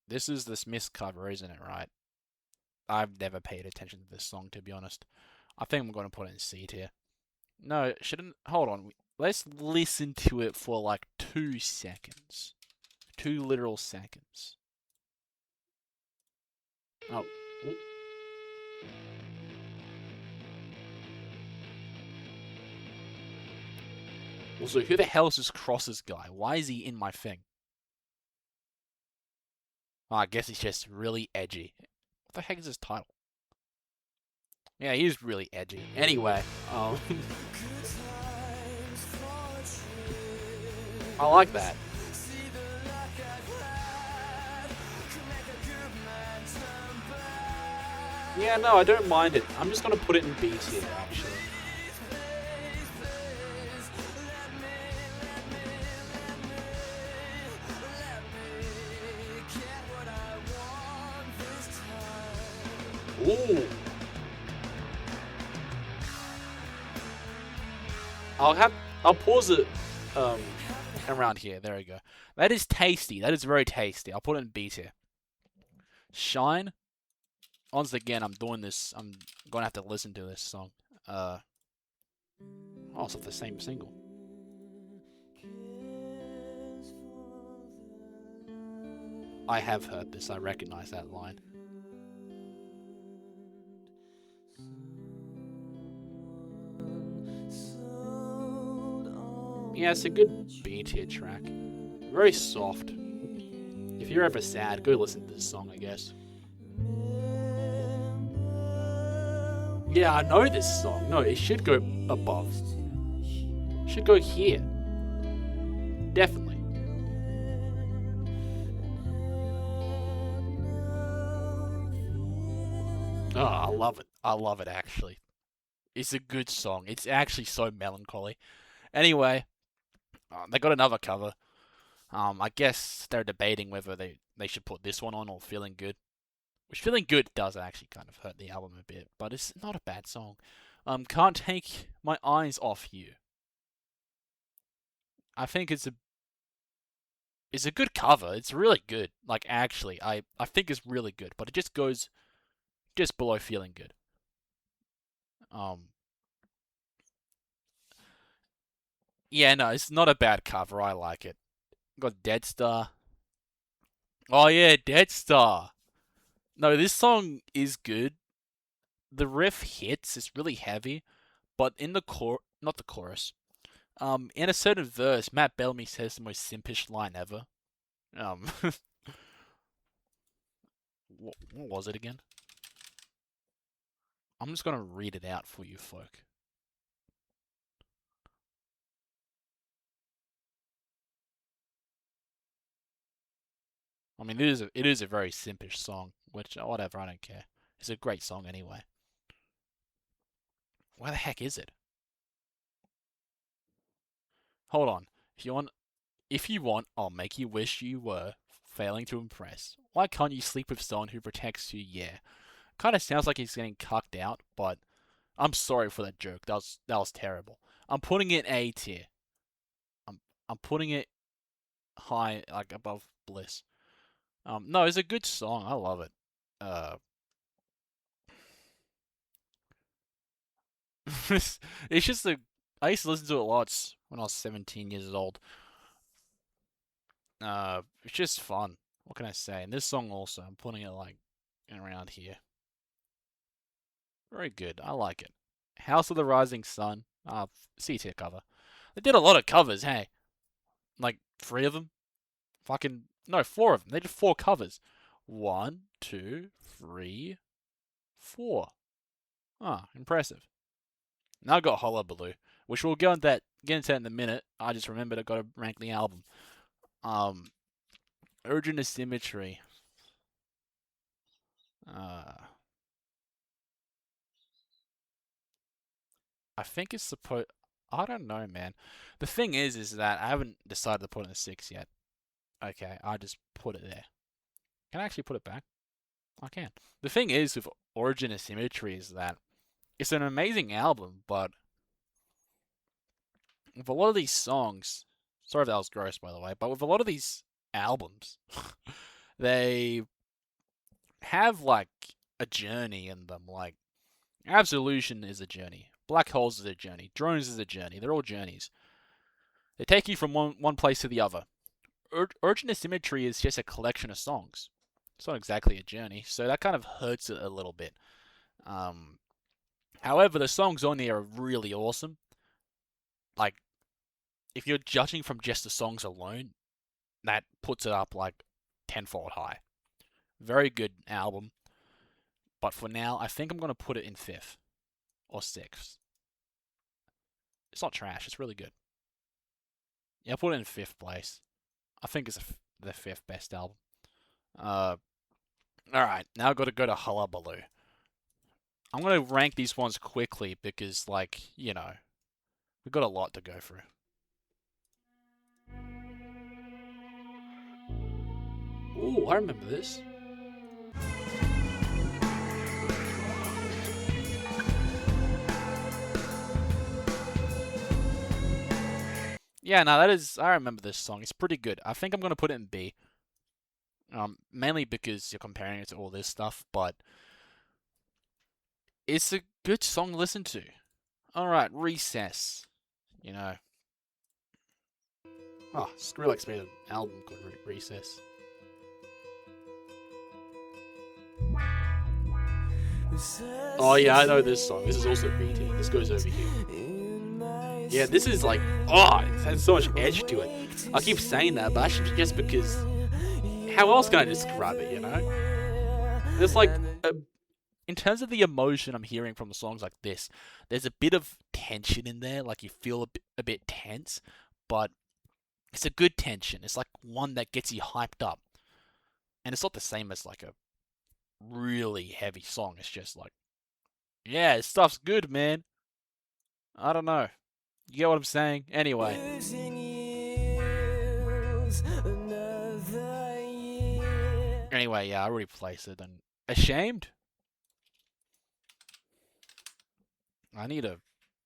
This is the Smiths cover, isn't it? Right? I've never paid attention to this song, to be honest. I think I'm going to put it in C tier. No, shouldn't. Hold on. Let's listen to it for like 2 seconds. 2 literal seconds. Oh. Also, who the hell is this Crosses guy? Why is he in my thing? Oh, I guess he's just really edgy. What the heck is his title? Yeah, he's really edgy. Anyway, I like that. Yeah, no, I don't mind it. I'm just gonna put it in B tier, actually. Ooh. I'll pause it around here. There we go. That is tasty. That is very tasty. I'll put it in B tier. Shine. Once again, I'm doing this. I'm gonna have to listen to this song. Also the same single. I have heard this. I recognize that line. Yeah, it's a good B tier track. Very soft. If you're ever sad, go listen to this song, I guess. Yeah, I know this song. No, it should go above. Should go here. Definitely. Oh, I love it. I love it, actually. It's a good song. It's actually so melancholy. Anyway, they got another cover. I guess they're debating whether they should put this one on or Feeling Good. Which Feeling Good does actually kind of hurt the album a bit, but it's not a bad song. Can't Take My Eyes Off You. I think it's a good cover. It's really good. Like actually, I think it's really good, but it just goes just below Feeling Good. Um, yeah, no, it's not a bad cover. I like it. Got Dead Star. Oh yeah, Dead Star. No, this song is good. The riff hits. It's really heavy, but in the not the chorus. In a certain verse, Matt Bellamy says the most simpish line ever. What was it again? I'm just gonna read it out for you folk. I mean, it is a very simpish song, which whatever, I don't care. It's a great song anyway. Where the heck is it? Hold on. If you want, I'll make you wish you were failing to impress. Why can't you sleep with someone who protects you? Yeah, kind of sounds like he's getting cucked out, but I'm sorry for that joke. That was terrible. I'm putting it A tier. I'm putting it high, like above Bliss. No, it's a good song. I love it. Uh, it's just a. I used to listen to it lots when I was 17 years old. It's just fun. what can I say? And this song also, I'm putting it like around here. Very good. I like it. House of the Rising Sun. C tier cover. They did a lot of covers, hey. Like 3 of them. Fucking no, 4 of them. They did 4 covers. 1, 2, 3, 4. Ah, impressive. Now I got Hullabaloo, which we'll get into that in a minute. I just remembered I got to rank the album. Um, Urgent Asymmetry. Uh, I think it's supposed. I don't know, man. The thing is that I haven't decided to put it in a 6 yet. Okay, I just put it there. Can I actually put it back? I can. The thing is with Origin of Symmetry is that it's an amazing album, but with a lot of these songs, sorry if that was gross by the way, but with a lot of these albums, they have like a journey in them. Like Absolution is a journey, Black Holes is a journey, Drones is a journey. They're all journeys. They take you from one place to the other. Urgent Asymmetry is just a collection of songs. It's not exactly a journey, so that kind of hurts it a little bit. Um, However, the songs on there are really awesome. Like, if you're judging from just the songs alone, that puts it up like tenfold high. Very good album, but for now, I think I'm gonna put it in 5th or 6th. It's not trash. It's really good. Yeah, I'll put it in 5th place. I think it's the 5th best album. Uh, all right, now I've got to go to Hullabaloo. I'm gonna rank these ones quickly because, like, we've got a lot to go through. Ooh, I remember this. Yeah, no, that is. I remember this song. It's pretty good. I think I'm gonna put it in B. Mainly because you're comparing it to all this stuff, but it's a good song to listen to. All right, Recess. You know. Oh, Skrillex made an album called Recess. Oh yeah, I know this song. This is also BT. This goes over here. Yeah, this is like, it has so much edge to it. I keep saying that, but actually just because, how else can I describe it, There's like, in terms of the emotion I'm hearing from the songs like this, there's a bit of tension in there, like you feel a bit tense, but it's a good tension. It's like one that gets you hyped up. And it's not the same as like a really heavy song. It's just like, yeah, this stuff's good, man. I don't know. You get what I'm saying? Anyway. Anyway, yeah, I already placed it. And Ashamed? I need to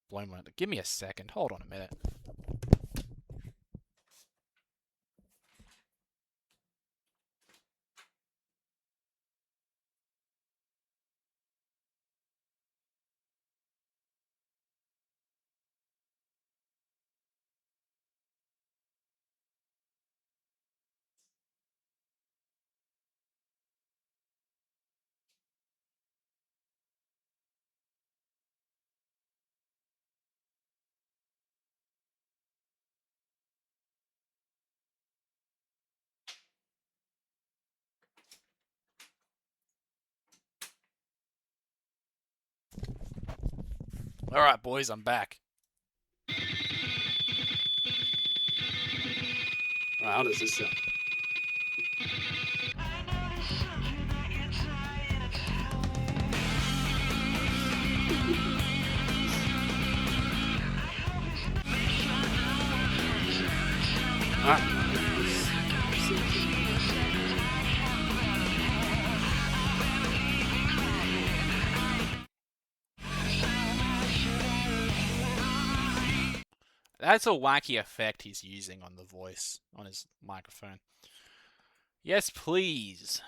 blow my... Give me a second. Hold on a minute. Alright, boys, I'm back. Alright, how does this sound? Alright. That's a wacky effect he's using on the voice, on his microphone. Yes, please.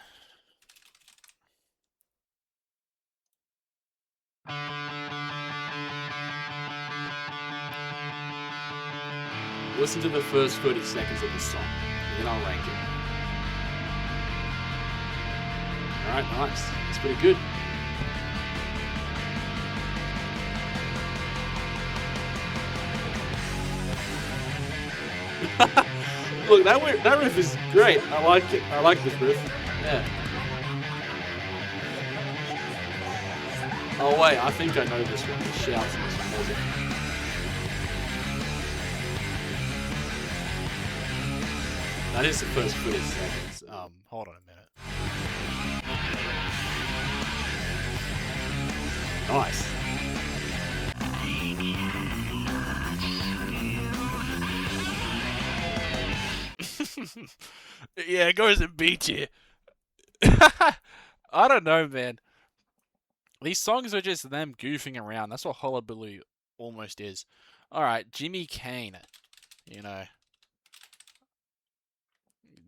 Listen to the first 30 seconds of the song, and then I'll rank it. Alright, nice. That's pretty good. Look, that riff is great. I like it. I like this riff. Yeah. Oh wait, I think I know this one. The shouts in this one, was it? That is the first 30 seconds. Hold on a minute. Nice. Yeah, it goes and beats you. I don't know, man. These songs are just them goofing around. That's what Hullabaloo almost is. Alright, Jimmy Kane. You know.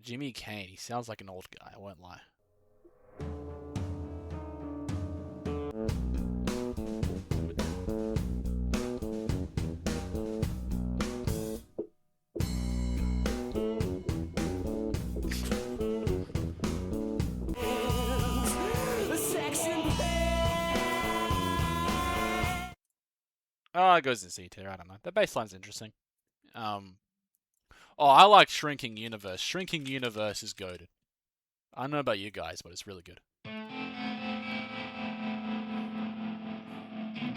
Jimmy Kane. He sounds like an old guy, I won't lie. Oh, it goes in C tier. I don't know. The bass line's interesting. Oh, I like Shrinking Universe. Shrinking Universe is goated. I don't know about you guys, but it's really good. I'm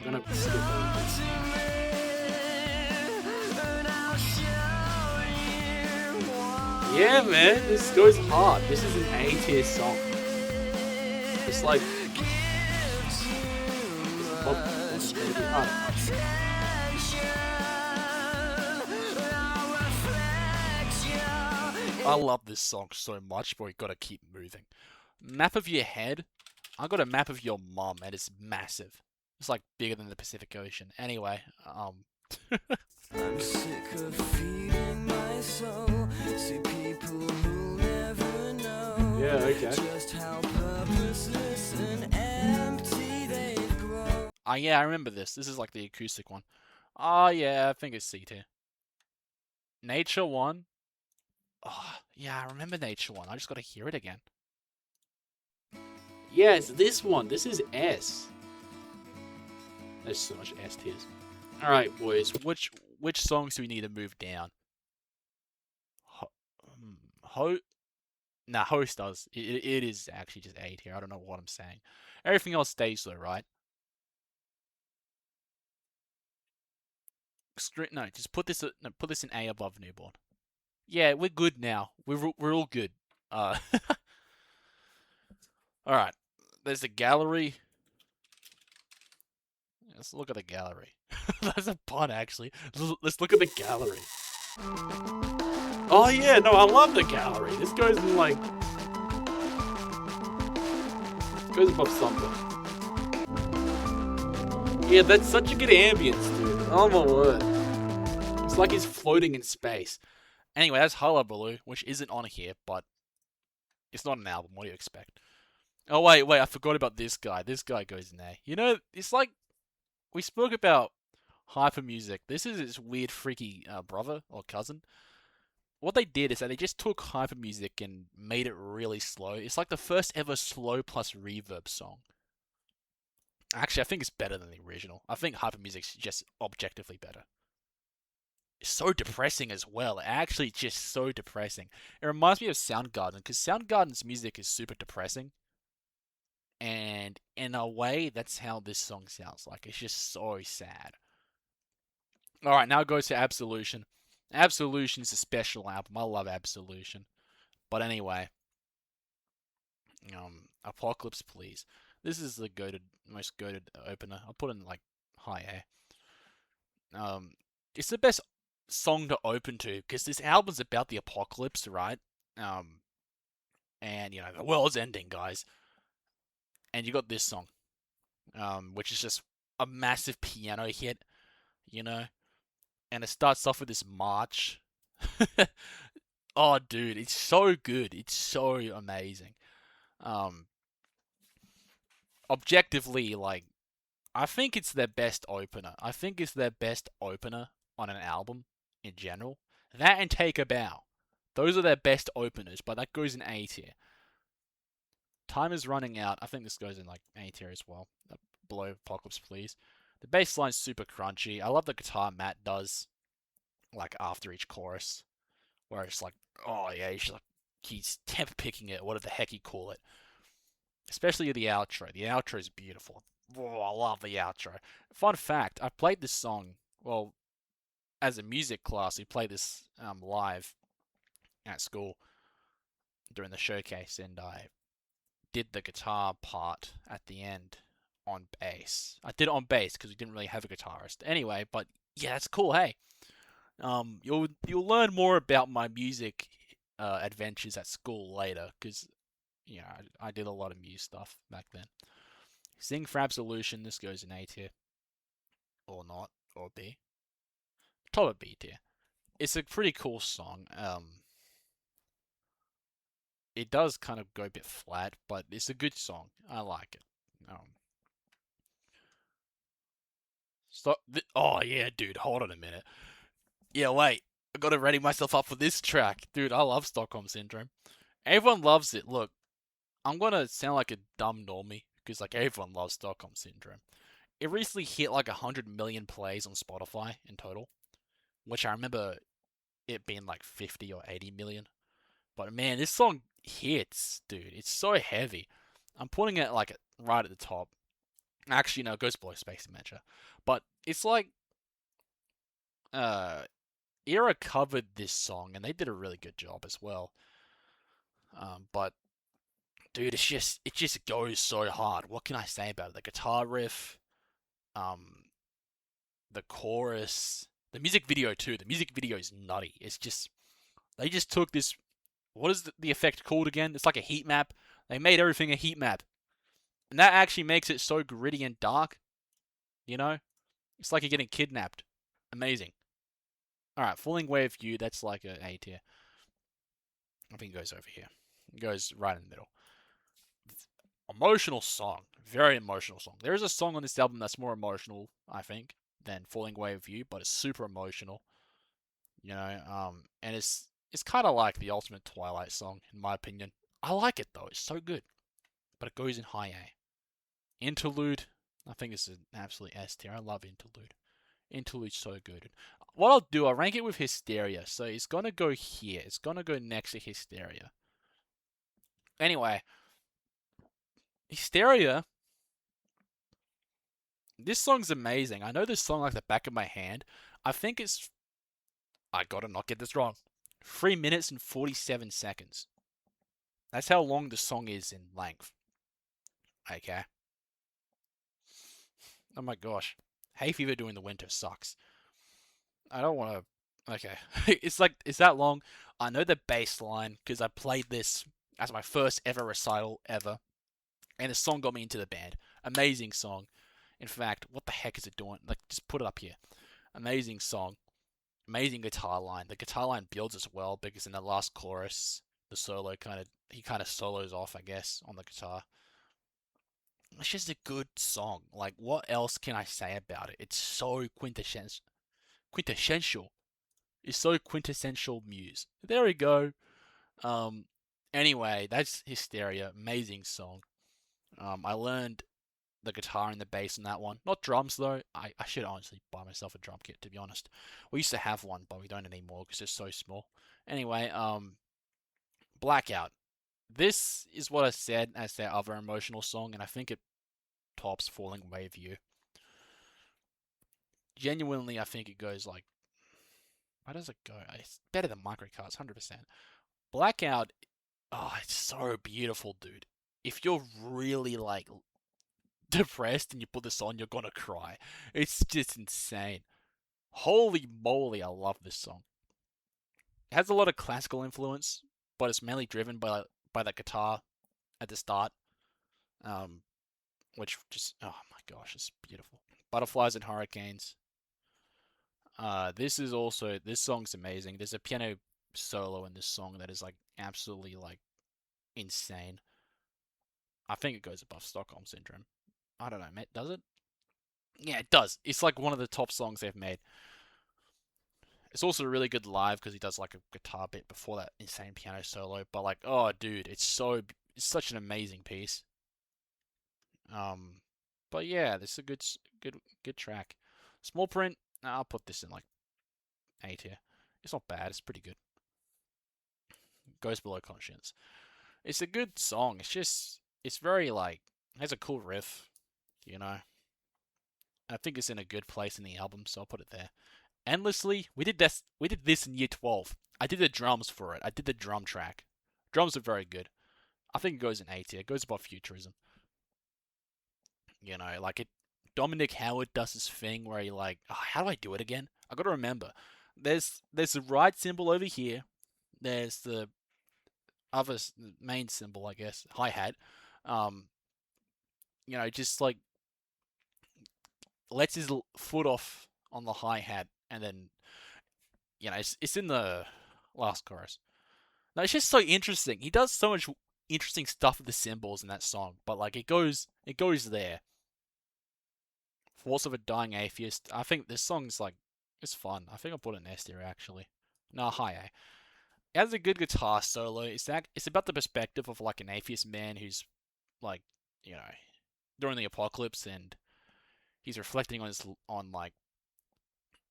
gonna skip over this. Yeah, man, this goes hard. This is an A tier song. It's like. I love this song so much, but we gotta keep moving. Map of your head. I got a map of your mom, and it's massive. It's like bigger than the Pacific Ocean. Anyway, I'm sick of feeding my soul to people who never know. Yeah, okay. Just how purposeless and empty they've grown. yeah, I remember this. This is like the acoustic one. Oh, yeah, I think it's C tier. Nature 1. Oh, yeah, I remember Nature 1. I just gotta hear it again. Yeah, it's this one. This is S. There's so much S tiers. Alright, boys. Which songs do we need to move down? Host does. It is actually just 8 here. I don't know what I'm saying. Everything else stays though, right? No, just put this in A above Newborn. Yeah, we're good now. We're all good. All right. There's the gallery. Let's look at the gallery. That's a pun, actually. Let's look at the gallery. Oh yeah, no, I love the gallery. This goes in like goes above something. Yeah, that's such a good ambience, dude. Oh my word. It's like he's floating in space. Anyway, that's Hullabaloo, which isn't on here, but it's not an album. What do you expect? Oh wait, I forgot about this guy. This guy goes in there. You know, it's like we spoke about hyper music. This is his weird, freaky brother or cousin. What they did is that they just took hyper music and made it really slow. It's like the first ever slow plus reverb song. Actually, I think it's better than the original. I think hyper music's just objectively better. It's so depressing as well. Actually, just so depressing. It reminds me of Soundgarden, because Soundgarden's music is super depressing. And in a way, that's how this song sounds like. It's just so sad. Alright, now it goes to Absolution. Absolution is a special album. I love Absolution. But anyway. Apocalypse, please. This is the most goated opener. I'll put in like high A. It's the best song to open to, because this album's about the apocalypse, right? And the world's ending, guys. And you got this song, which is just a massive piano hit, and it starts off with this march. Oh, dude, it's so good. It's so amazing. Objectively, like, I think it's their best opener. I think it's their best opener on an album in general. That and Take a Bow. Those are their best openers, but that goes in A tier. Time is running out. I think this goes in like A tier as well. Below Apocalypse, please. The bass line's super crunchy. I love the guitar Matt does, like after each chorus, where it's like, oh yeah, he's temp picking it, whatever the heck you call it. Especially the outro. The outro is beautiful. Oh, I love the outro. Fun fact: I played this song. Well, as a music class, we played this live at school during the showcase, and I did the guitar part at the end on bass. I did it on bass because we didn't really have a guitarist. Anyway, but yeah, that's cool. Hey, you'll learn more about my music adventures at school later because I did a lot of Muse stuff back then. Sing for Absolution. This goes in A tier or not or B. Top of B tier. It's a pretty cool song. It does kind of go a bit flat, but it's a good song. I like it. Stop. Oh yeah, dude. Hold on a minute. Yeah, wait. I gotta ready myself up for this track, dude. I love Stockholm Syndrome. Everyone loves it. Look, I'm gonna sound like a dumb normie because like everyone loves Stockholm Syndrome. It recently hit like 100 million plays on Spotify in total, which I remember it being like 50 or 80 million. But man, this song hits, dude. It's so heavy. I'm putting it like right at the top. Actually, no, it goes below Space Dementia. But it's like uh Era covered this song and they did a really good job as well. But dude, it just goes so hard. What can I say about it? The guitar riff, um, the chorus, the music video too. The music video is nutty. It's just they just took this. What is the effect called again? It's like a heat map. They made everything a heat map, and that actually makes it so gritty and dark. You know, it's like you're getting kidnapped. Amazing. All right, Falling Wave View. That's like an A tier. I think it goes over here. It goes right in the middle. Emotional song. Very emotional song. There is a song on this album that's more emotional, I think, than Falling Wave View, but it's super emotional. And it's kind of like the ultimate Twilight song, in my opinion. I like it though, it's so good. But it goes in high A. Interlude, I think this is an absolute S tier. I love Interlude. Interlude's so good. What I'll do, I'll rank it with Hysteria. So it's gonna go here. It's gonna go next to Hysteria. Anyway, Hysteria. This song's amazing. I know this song like the back of my hand. I think it's. I gotta not get this wrong. 3 minutes and 47 seconds. That's how long the song is in length. Okay. Oh my gosh. Hay Fever doing the winter sucks. I don't want to. Okay. It's that long. I know the bass line because I played this as my first ever recital ever. And the song got me into the band. Amazing song. In fact, what the heck is it doing? Like, just put it up here. Amazing song. Amazing guitar line. The guitar line builds as well because in the last chorus, the solo he kind of solos off, I guess, on the guitar. It's just a good song. Like, what else can I say about it? It's so quintessential. Quintessential. It's so quintessential Muse. There we go. Um. Anyway, that's Hysteria. Amazing song. I learned the guitar and the bass in that one. Not drums though. I should honestly buy myself a drum kit to be honest. We used to have one, but we don't anymore because it's so small. Anyway, Blackout. This is what I said as their other emotional song, and I think it tops Falling Away View. Genuinely, I think it goes like. Where does it go? It's better than Microcards, 100%. Blackout. Oh, it's so beautiful, dude. If you're really like depressed and you put this on, you're gonna cry. It's just insane. Holy moly, I love this song. It has a lot of classical influence, but it's mainly driven by that guitar at the start. Um, which just oh my gosh, it's beautiful. Butterflies and Hurricanes. This song's amazing. There's a piano solo in this song that is like absolutely like insane. I think it goes above Stockholm Syndrome. I don't know, mate. Does it? Yeah, it does. It's like one of the top songs they've made. It's also really good live because he does like a guitar bit before that insane piano solo. But like, oh, dude, it's it's such an amazing piece. Um, but yeah, this is a good track. Small print. I'll put this in like A tier. It's not bad. It's pretty good. Goes below conscience. It's a good song. It's very like has a cool riff. You know, I think it's in a good place in the album, so I'll put it there. Endlessly, we did this. We did this in year 12. I did the drums for it. I did the drum track. Drums are very good. I think it goes in A tier. It goes above Futurism. You know, like it. Dominic Howard does this thing where he like, oh, how do I do it again? I got to remember. There's the right symbol over here. There's the other main symbol, I guess, hi hat. Um, just like lets his foot off on the hi hat, and then it's in the last chorus. No, it's just so interesting. He does so much interesting stuff with the symbols in that song, but like it goes there. Force of a Dying Atheist. I think this song's like it's fun. I think I'll put it in S tier actually. No, high A. It has a good guitar solo. It's about the perspective of like an atheist man who's like, you know, during the apocalypse and he's reflecting on like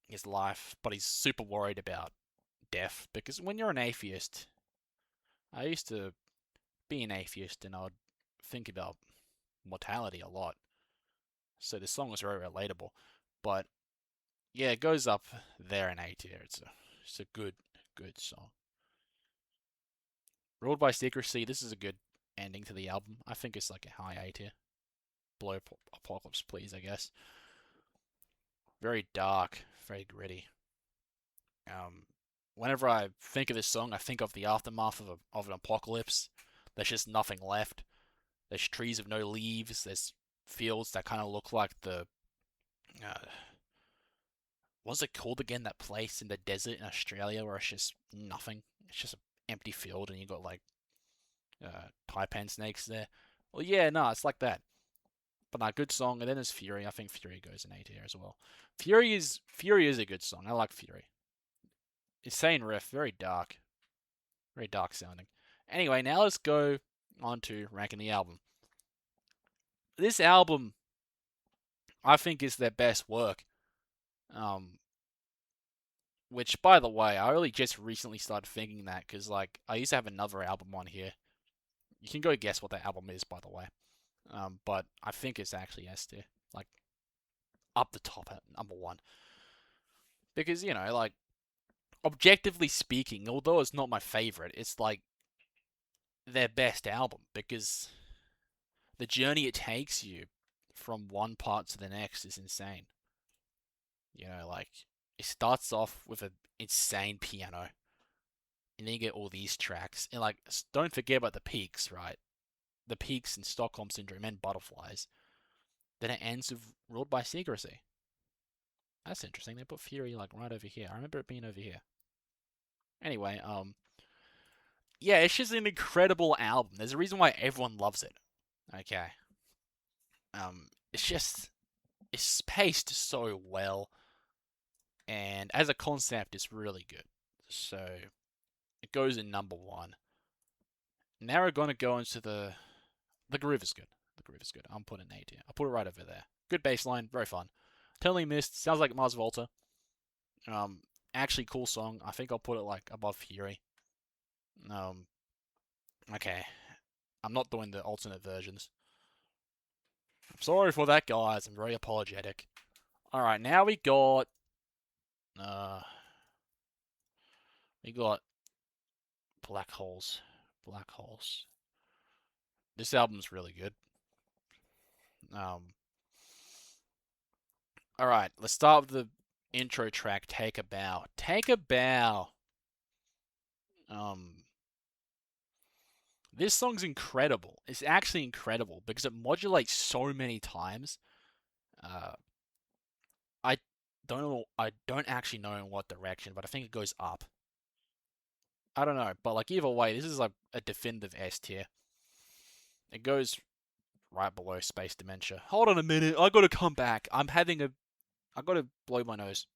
his life, but he's super worried about death because when you're an atheist, I used to be an atheist and I'd think about mortality a lot. So this song was very relatable. But yeah, it goes up there in A tier. It's a good song. Ruled by Secrecy, this is a good ending to the album. I think it's like a high A tier. Below Apocalypse, please, I guess. Very dark, very gritty. Um, Whenever I think of this song, I think of the aftermath of an apocalypse. There's just nothing left. There's trees with no leaves. There's fields that kind of look like the what's it called again? That place in the desert in Australia where it's just nothing. It's just an empty field, and you got like taipan snakes there. Well, yeah, no, it's like that. But a good song, and then there's Fury. I think Fury goes in A tier as well. Fury is a good song. I like Fury. Insane riff, very dark sounding. Anyway, now let's go on to ranking the album. This album, I think, is their best work. Which, by the way, I only just recently started thinking that because, like, I used to have another album on here. You can go guess what that album is, by the way. But I think it's actually S tier, like up the top at number one. Because like objectively speaking, although it's not my favorite, it's like their best album because the journey it takes you from one part to the next is insane. Like it starts off with an insane piano, and then you get all these tracks, and like don't forget about the peaks, right? The peaks in Stockholm Syndrome and Butterflies. Then it ends with Ruled by Secrecy. That's interesting. They put Fury like right over here. I remember it being over here. Anyway, yeah, it's just an incredible album. There's a reason why everyone loves it. Okay. It's paced so well, and as a concept, it's really good. So it goes in number one. Now we're gonna go into the groove is good. The groove is good. I'm putting an A tier. I'll put it right over there. Good bass line, very fun. Totally Missed sounds like Mars Volta. Actually cool song. I think I'll put it like above Fury. Um, okay. I'm not doing the alternate versions. I'm sorry for that, guys. I'm very apologetic. All right, now uh we got Black Holes. Black Holes. This album's really good. Um, all right, let's start with the intro track. Take a Bow. Take a Bow. Um, this song's incredible. It's actually incredible because it modulates so many times. Uh, I don't know. I don't actually know in what direction, but I think it goes up. I don't know, but like either way, this is like a definitive S tier. It goes right below Space Dementia. Hold on a minute, I gotta come back. I gotta blow my nose.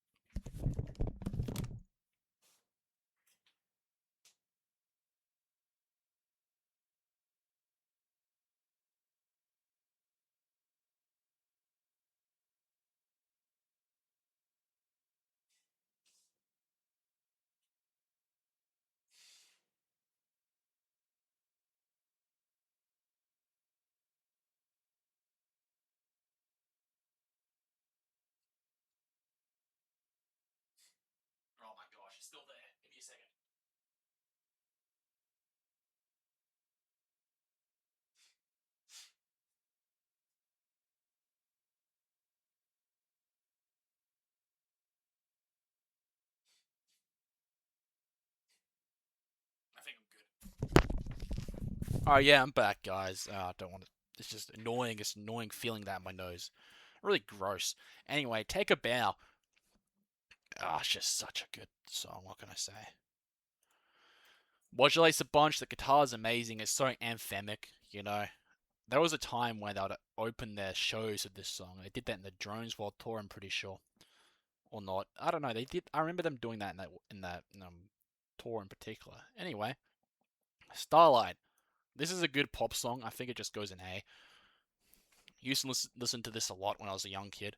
Oh yeah, I'm back, guys. I don't want to. It's just annoying. It's annoying feeling that in my nose. Really gross. Anyway, take a bow. Ah, it's just such a good song. What can I say? Modulates a bunch. The guitar is amazing. It's so anthemic. There was a time when they would open their shows with this song. They did that in the Drones World Tour. I'm pretty sure, or not. I don't know. They did. I remember them doing that in that tour in particular. Anyway, Starlight. This is a good pop song. I think it just goes in A. Used to listen to this a lot when I was a young kid.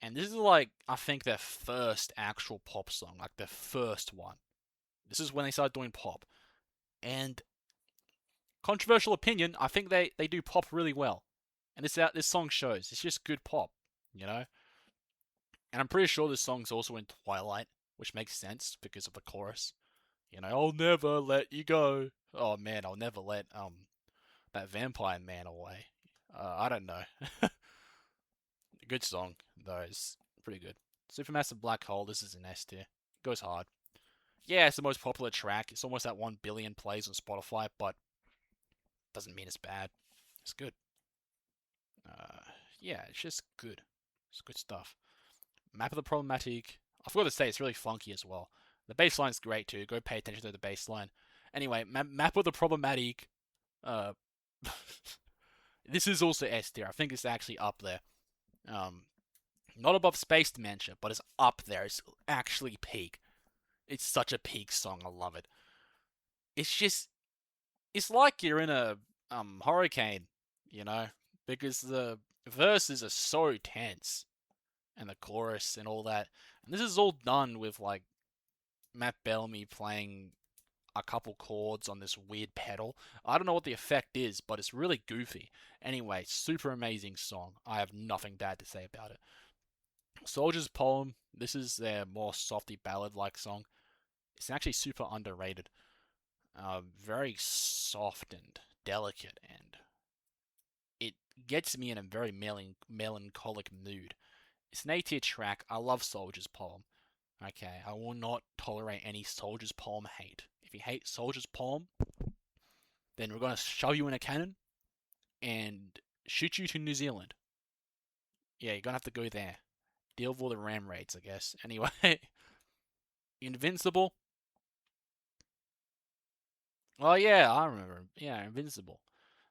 And this is like, I think their first actual pop song, like their first one. This is when they started doing pop. And controversial opinion, I think they do pop really well. And this song shows. It's just good pop, you know? And I'm pretty sure this song's also in Twilight, which makes sense because of the chorus. I'll never let you go. Oh man, I'll never let that vampire man away. I don't know. Good song, though. It's pretty good. Supermassive Black Hole, this is an S tier. It goes hard. Yeah, it's the most popular track. It's almost at 1 billion plays on Spotify, but doesn't mean it's bad. It's good. Uh, yeah, it's just good. It's good stuff. Map of the Problematic. I forgot to say, it's really funky as well. The bass line's great too. Go pay attention to the bass line. Anyway, Map of the Problematic. Uh, this is also S tier. I think it's actually up there. Um, Not above Space Dementia, but it's up there. It's actually peak. It's such a peak song. I love it. It's like you're in a hurricane, you know, because the verses are so tense and the chorus and all that. And this is all done with like Matt Bellamy playing a couple chords on this weird pedal. I don't know what the effect is, but it's really goofy. Anyway, super amazing song. I have nothing bad to say about it. Soldier's Poem. This is their more softy ballad-like song. It's actually super underrated. Very soft and delicate, and it gets me in a very melancholic mood. It's an A-tier track. I love Soldier's Poem. Okay, I will not tolerate any Soldier's Poem hate. If you hate Soldier's Poem, then we're gonna shove you in a cannon and shoot you to New Zealand. Yeah, you're gonna have to go there. Deal with all the ram raids, I guess. Anyway, Invincible. Oh yeah, I remember. Yeah, Invincible.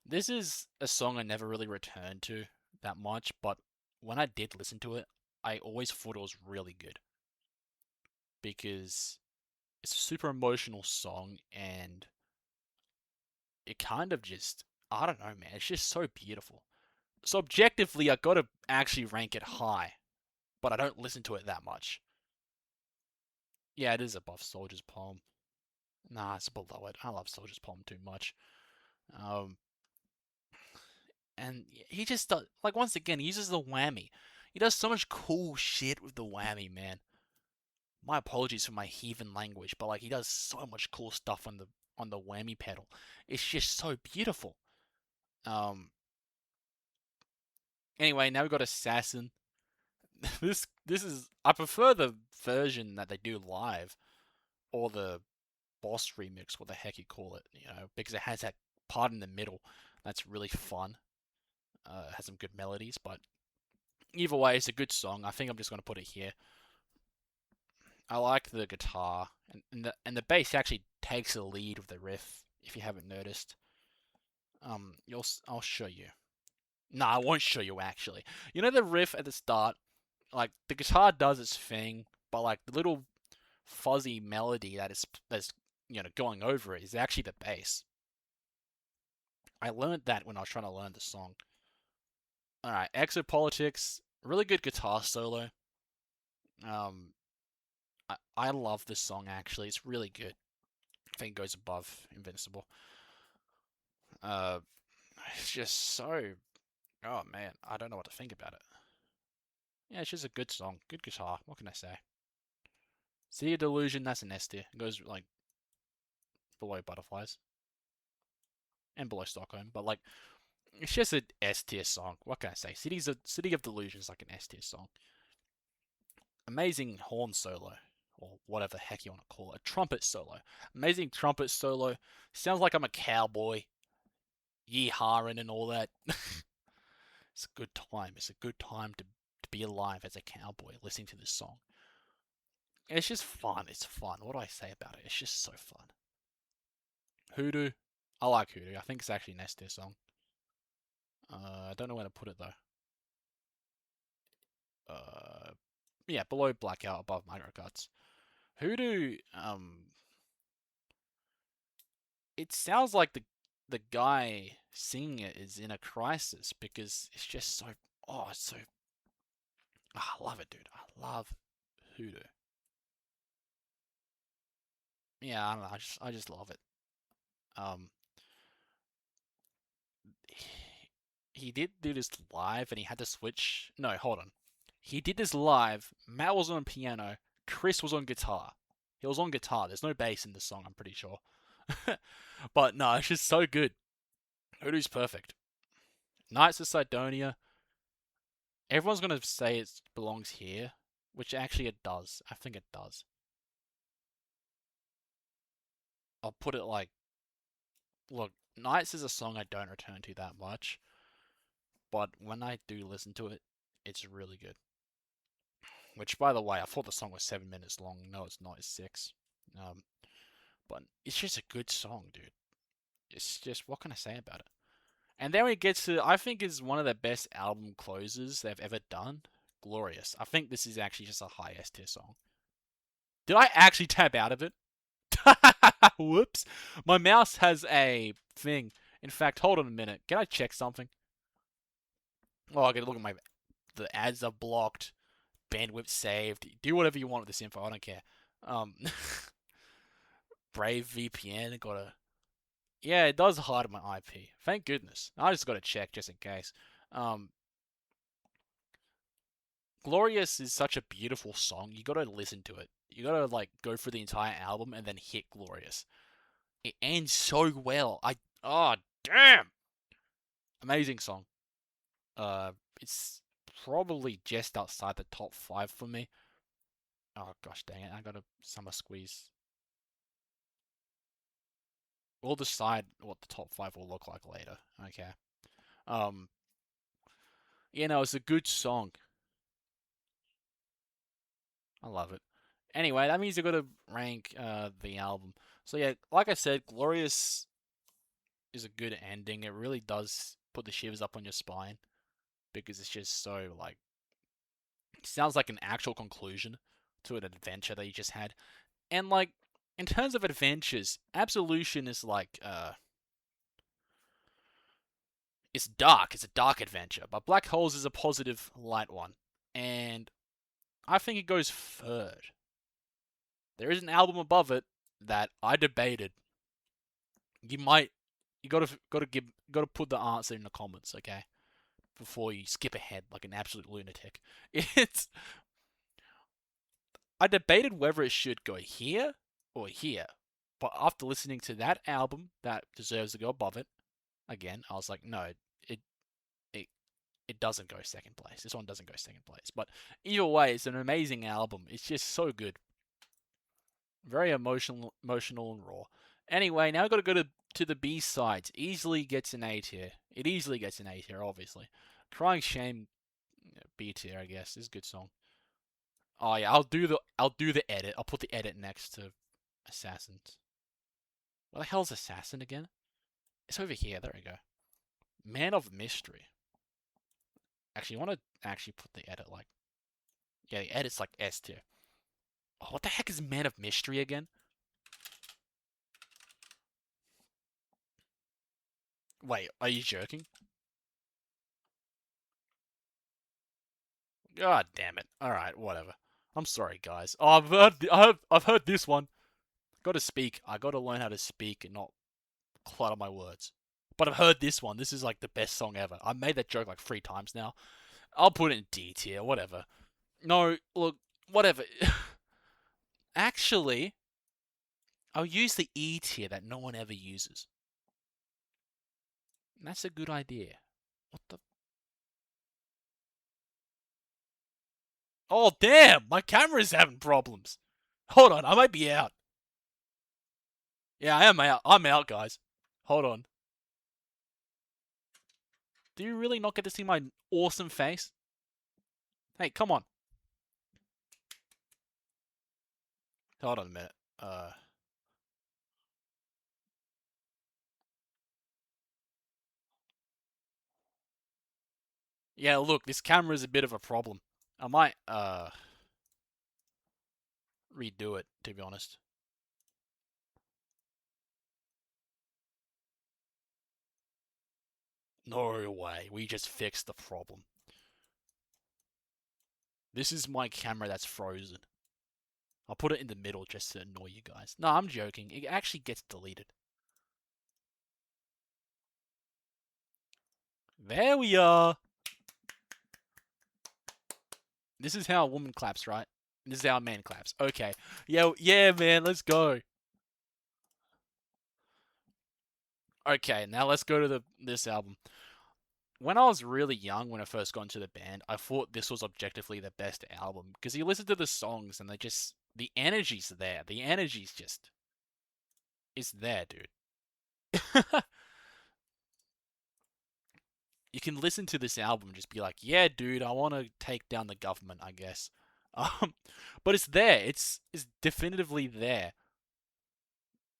This is a song I never really returned to that much, but when I did listen to it, I always thought it was really good because it's a super emotional song and it kind of just, I don't know, man, it's just so beautiful. So objectively, I gotta actually rank it high, but I don't listen to it that much. Yeah, it is above Soldier's Poem. Nah, it's below it. I love Soldier's Poem too much. Um, and he just does, like, once again, he uses the whammy. He does so much cool shit with the whammy, man. My apologies for my heathen language, but like he does so much cool stuff on the whammy pedal. It's just so beautiful. Um. Anyway, now we've got Assassin. This is, I prefer the version that they do live or the boss remix, what the heck you call it, because it has that part in the middle that's really fun. It has some good melodies, but either way, it's a good song. I think I'm just gonna put it here. I like the guitar and the bass actually takes the lead with the riff. If you haven't noticed, I'll show you. No, I won't show you actually. You know the riff at the start, like the guitar does its thing, but like the little fuzzy melody that's going over it is actually the bass. I learned that when I was trying to learn the song. All right, Exopolitics, really good guitar solo. Um, I love this song actually. It's really good. I think it goes above Invincible. Uh, it's just so. Oh man, I don't know what to think about it. Yeah, it's just a good song, good guitar. What can I say? City of Delusion, that's an S tier. It goes like below Butterflies and below Stockholm, but like it's just an S tier song. What can I say? City of Delusion is like an S tier song. Amazing horn solo, or whatever the heck you want to call it. A trumpet solo. Amazing trumpet solo. Sounds like I'm a cowboy. yeehaw and all that. It's a good time. It's a good time to be alive as a cowboy listening to this song. It's just fun. It's fun. What do I say about it? It's just so fun. Hoodoo. I like Hoodoo. I think it's actually an S tier song. I don't know where to put it though. Uh, yeah, below Blackout, above Microcuts. Hoodoo. It sounds like the guy singing it is in a crisis because it's just so. Oh, it's so. I love it, dude. I love Hoodoo. Yeah, I don't know. I just love it. Um, he did do this live, and he had to switch. No, hold on. He did this live. Matt was on piano. Chris was on guitar. He was on guitar. There's no bass in this song. I'm pretty sure. But no, it's just so good. Hoodoo's perfect. Knights of Sidonia. Everyone's gonna say it belongs here, which actually it does. I think it does. I'll put it like, look, Knights is a song I don't return to that much, but when I do listen to it, it's really good. Which, by the way, I thought the song was 7 minutes long. No, it's not. It's 6. Um, but it's just a good song, dude. It's just, what can I say about it? And then we get to, I think is one of the best album closes they've ever done. Glorious. I think this is actually just a high S tier song. Did I actually tap out of it? Whoops. My mouse has a thing. In fact, hold on a minute. Can I check something? Oh, I gotta look at my. The ads are blocked. Bandwidth saved. Do whatever you want with this info. I don't care. Um, Brave VPN. Gotta. Yeah, it does hide my IP. Thank goodness. I just gotta check just in case. Um, Glorious is such a beautiful song. You gotta listen to it. You gotta like go through the entire album and then hit Glorious. It ends so well. Oh damn, amazing song. It's probably just outside the top 5 for me. Oh gosh dang it, I got a summer squeeze. We'll decide what the top 5 will look like later. Okay. Um, it's a good song. I love it. Anyway, that means you've got to rank the album. So yeah, like I said, Glorious is a good ending. It really does put the shivers up on your spine because it's just so like it sounds like an actual conclusion to an adventure that you just had. And like in terms of adventures, Absolution is like it's dark. It's a dark adventure, but Black Holes is a positive light one. And I think it goes third. There is an album above it that I debated. You gotta put the answer in the comments, okay? Before you skip ahead like an absolute lunatic. It's I debated whether it should go here or here. But after listening to that album that deserves to go above it, again, I was like, no, it it it doesn't go second place. This one doesn't go second place. But either way, it's an amazing album. It's just so good. Very emotional and raw. Anyway, now I've got to go to the B sides. Easily gets an A tier. It easily gets an A tier, obviously. Crying Shame, B tier, I guess. Is a good song. Oh yeah, I'll do the edit. I'll put the edit next to Assassins. What the hell is Assassin again? It's over here. There we go. Man of Mystery. Actually, I want to actually put the edit like. Yeah, the edit's like S tier. Oh, what the heck is Man of Mystery again? Wait, are you joking? God damn it. Alright, whatever. I'm sorry, guys. Oh, I've heard this one. Gotta speak. I gotta learn how to speak and not clutter my words. But I've heard this one. This is like the best song ever. I've made that joke like 3 times now. I'll put it in D tier, whatever. No, look, whatever. Actually, I'll use the E tier that no one ever uses. And that's a good idea. What the? Oh, damn! My camera's having problems. Hold on, I might be out. Yeah, I am out. I'm out, guys. Hold on. Do you really not get to see my awesome face? Hey, come on. Hold on a minute. Yeah, look, this camera is a bit of a problem. I might, redo it, to be honest. No way, we just fixed the problem. This is my camera that's frozen. I'll put it in the middle just to annoy you guys. No, I'm joking. It actually gets deleted. There we are. This is how a woman claps, right? This is how a man claps. Okay. Yeah, man, let's go. Okay, now let's go to this album. When I was really young, when I first got into the band, I thought this was objectively the best album because you listen to the songs and the energy's there. The energy's just is there, dude. You can listen to this album and just be like, yeah, dude, I want to take down the government, I guess. Um, but it's there. It's definitively there.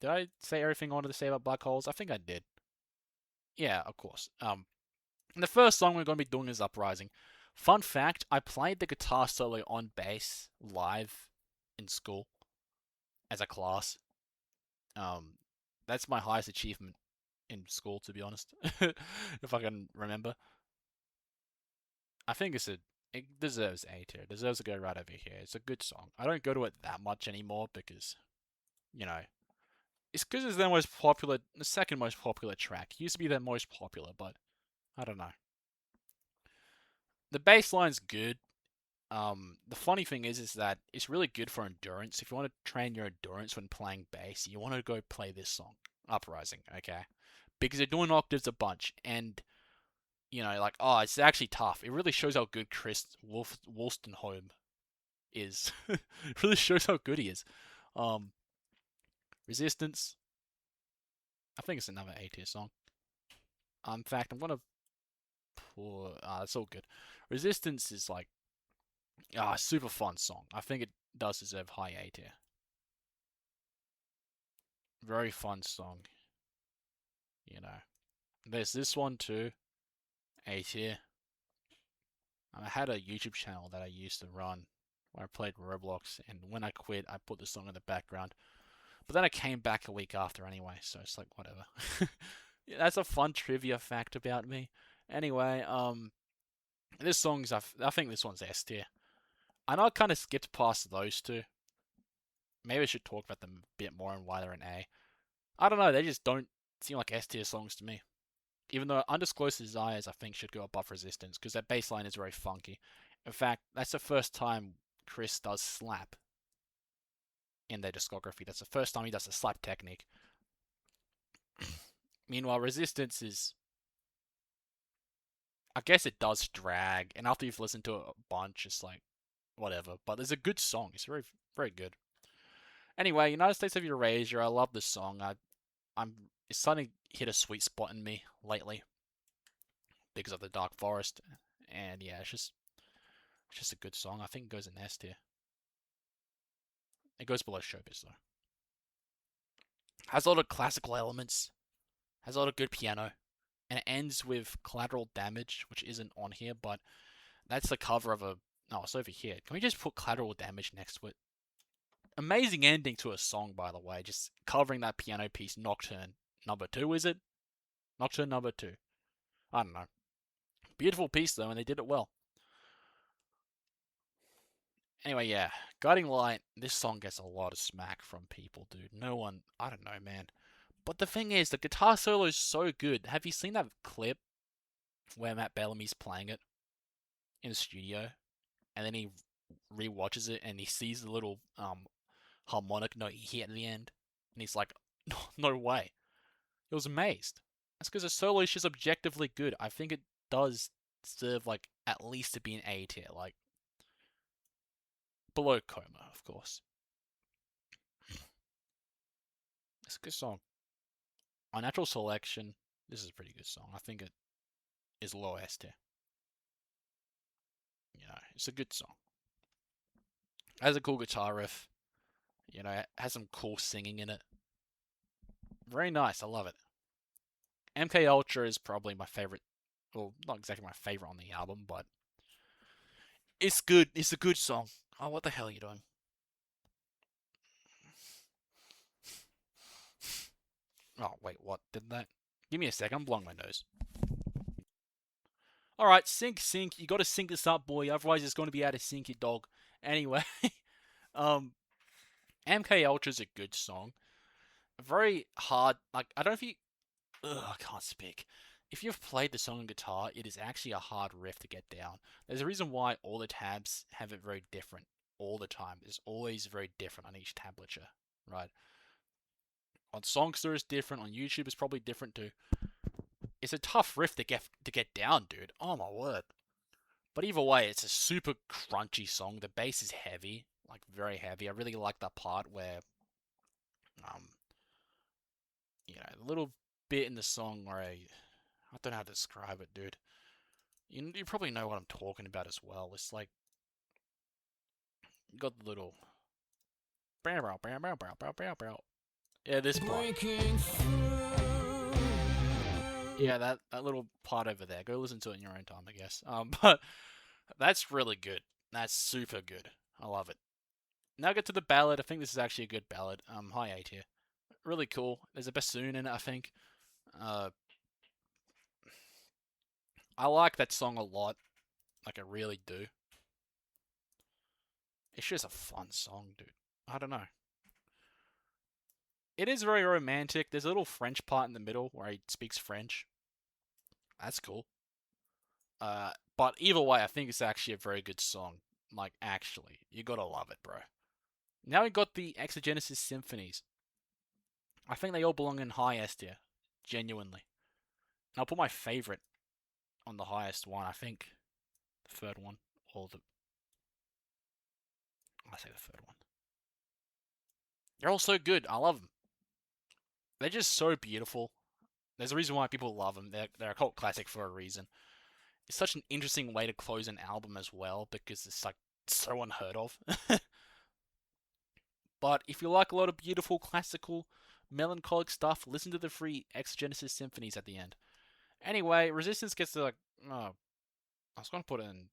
Did I say everything I wanted to say about black holes? I think I did. Yeah, of course. And the first song we're going to be doing is Uprising. Fun fact, I played the guitar solo on bass live in school as a class. Um, that's my highest achievement in school, to be honest, if I can remember. I think it deserves A tier. It deserves to go right over here. It's a good song. I don't go to it that much anymore because, you know, it's because it's the second most popular track. It used to be the most popular, but I don't know. The bass line's good. The funny thing is that it's really good for endurance. If you want to train your endurance when playing bass, you want to go play this song, Uprising, okay? Because they're doing octaves a bunch, and like, oh, it's actually tough. It really shows how good Chris Wolstenholme is. It really shows how good he is. Um, Resistance, I think it's another A tier song. In fact, I'm gonna pull. It's all good. Resistance is like, super fun song. I think it does deserve high A tier. Very fun song. There's this one too, A tier. I had a YouTube channel that I used to run where I played Roblox, and when I quit, I put the song in the background. But then I came back a week after anyway, so it's like whatever. Yeah, that's a fun trivia fact about me. Anyway, I think this one's S tier. I know I kind of skipped past those two. Maybe I should talk about them a bit more and why they're an A. I don't know, they just don't seem like S tier songs to me. Even though Undisclosed Desires, I think, should go above Resistance because that bass line is very funky. In fact, that's the first time Chris does slap in their discography. That's the first time he does a slap technique. Meanwhile, Resistance is, I guess it does drag, and after you've listened to it a bunch, it's like, whatever. But there's a good song. It's very, very good. Anyway, United States of Eurasia, I love this song. It's starting to hit a sweet spot in me lately because of the Dark Forest, and yeah, it's just a good song. I think it goes in S tier. It goes below Showbiz though. Has a lot of classical elements. Has a lot of good piano, and it ends with Collateral Damage, which isn't on here, but that's the cover of a. No, it's over here. Can we just put Collateral Damage next to it? Amazing ending to a song, by the way. Just covering that piano piece, Nocturne number 2, is it? Nocturne number 2. I don't know. Beautiful piece though, and they did it well. Anyway, yeah, Guiding Light. This song gets a lot of smack from people, dude. No one, I don't know, man. But the thing is, the guitar solo is so good. Have you seen that clip where Matt Bellamy's playing it in the studio, and then he re-watches it and he sees the little harmonic note he hit at the end, and he's like, "No way!" He was amazed. That's because the solo is just objectively good. I think it does serve like at least to be an A tier, like below Coma, of course. It's a good song. Unnatural Selection. This is a pretty good song. I think is low S tier. You know, it's a good song. Has a cool guitar riff. You know, it has some cool singing in it. Very nice. I love it. MK Ultra is probably my favorite. Well, not exactly my favorite on the album, but it's good. It's a good song. Oh, what the hell are you doing? Oh, wait, what? Did that? Give me a second. I'm blowing my nose. Alright, sync. You gotta sync this up, boy. Otherwise, it's gonna be out of sync, you dog. Anyway, um, MK Ultra's a good song. Very hard. Like, I don't know if you. Ugh, I can't speak. If you've played the song on guitar, it is actually a hard riff to get down. There's a reason why all the tabs have it very different all the time. It's always very different on each tablature, right? On Songster it's different. On YouTube it's probably different too. It's a tough riff to get down, dude. Oh my word. But either way, it's a super crunchy song. The bass is heavy, like very heavy. I really like that part where, you know, a little bit in the song where I don't know how to describe it, dude. You probably know what I'm talking about as well. It's like you got the little yeah, this part. Yeah, that little part over there. Go listen to it in your own time, I guess. But that's really good. That's super good. I love it. Now get to the ballad. I think this is actually a good ballad. High A tier. Really cool. There's a bassoon in it, I think. I like that song a lot. Like, I really do. It's just a fun song, dude. I don't know. It is very romantic. There's a little French part in the middle where he speaks French. That's cool. But either way, I think it's actually a very good song. Like, actually. You gotta love it, bro. Now we got the Exogenesis Symphonies. I think they all belong in high S tier. Genuinely. And I'll put my favorite on the highest one. I think the third one. Or the... I say the third one. They're all so good. I love them. They're just so beautiful. There's a reason why people love them. They're a cult classic for a reason. It's such an interesting way to close an album as well, because it's like so unheard of. But if you like a lot of beautiful, classical, melancholic stuff, listen to the free Exogenesis Symphonies at the end. Anyway, Resistance gets to like... Oh, I was going to put it in...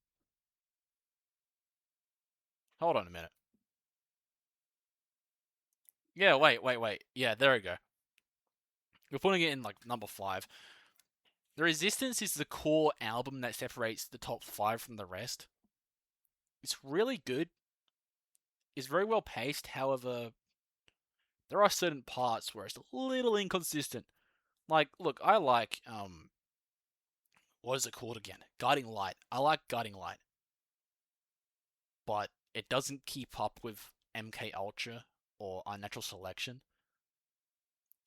Hold on a minute. Yeah, wait. Yeah, there we go. We're putting it in like number 5. The Resistance is the core album that separates the top 5 from the rest. It's really good. It's very well paced, however, there are certain parts where it's a little inconsistent. Like, look, I like, what is it called again? Guiding Light. I like Guiding Light. But it doesn't keep up with MK Ultra or Unnatural Selection.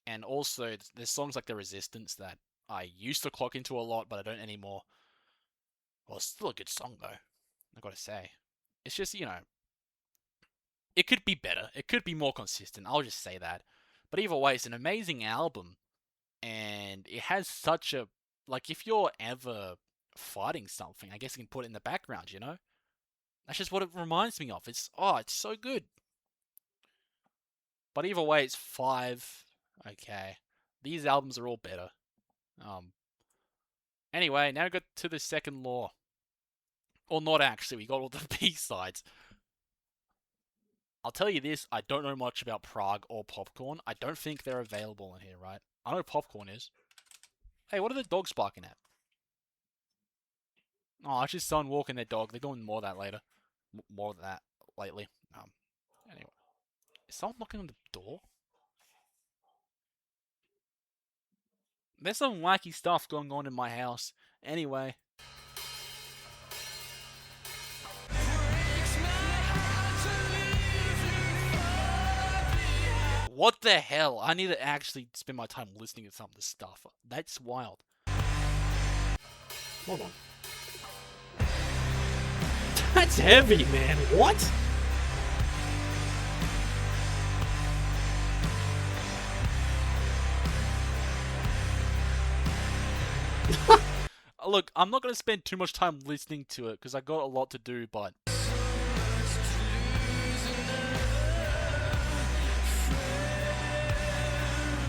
And also, there's songs like The Resistance that I used to clock into a lot, but I don't anymore. Well, it's still a good song, though. I gotta say. It's just, you know, it could be better. It could be more consistent. I'll just say that. But either way, it's an amazing album. And it has such a... Like, if you're ever fighting something, I guess you can put it in the background, you know? That's just what it reminds me of. It's so good. But either way, it's 5. Okay. These albums are all better. Anyway, now we got to the second law. Or not actually, we got all the B-sides. I'll tell you this, I don't know much about Prague or Popcorn. I don't think they're available in here, right? I know Popcorn is. Hey, what are the dogs barking at? Oh, it's just someone walking their dog. They're doing more of that later. More of that lately. Anyway. Is someone knocking on the door? There's some wacky stuff going on in my house. Anyway. What the hell? I need to actually spend my time listening to some of this stuff. That's wild. Hold on. That's heavy, man. What? look, I'm not gonna spend too much time listening to it because I got a lot to do. But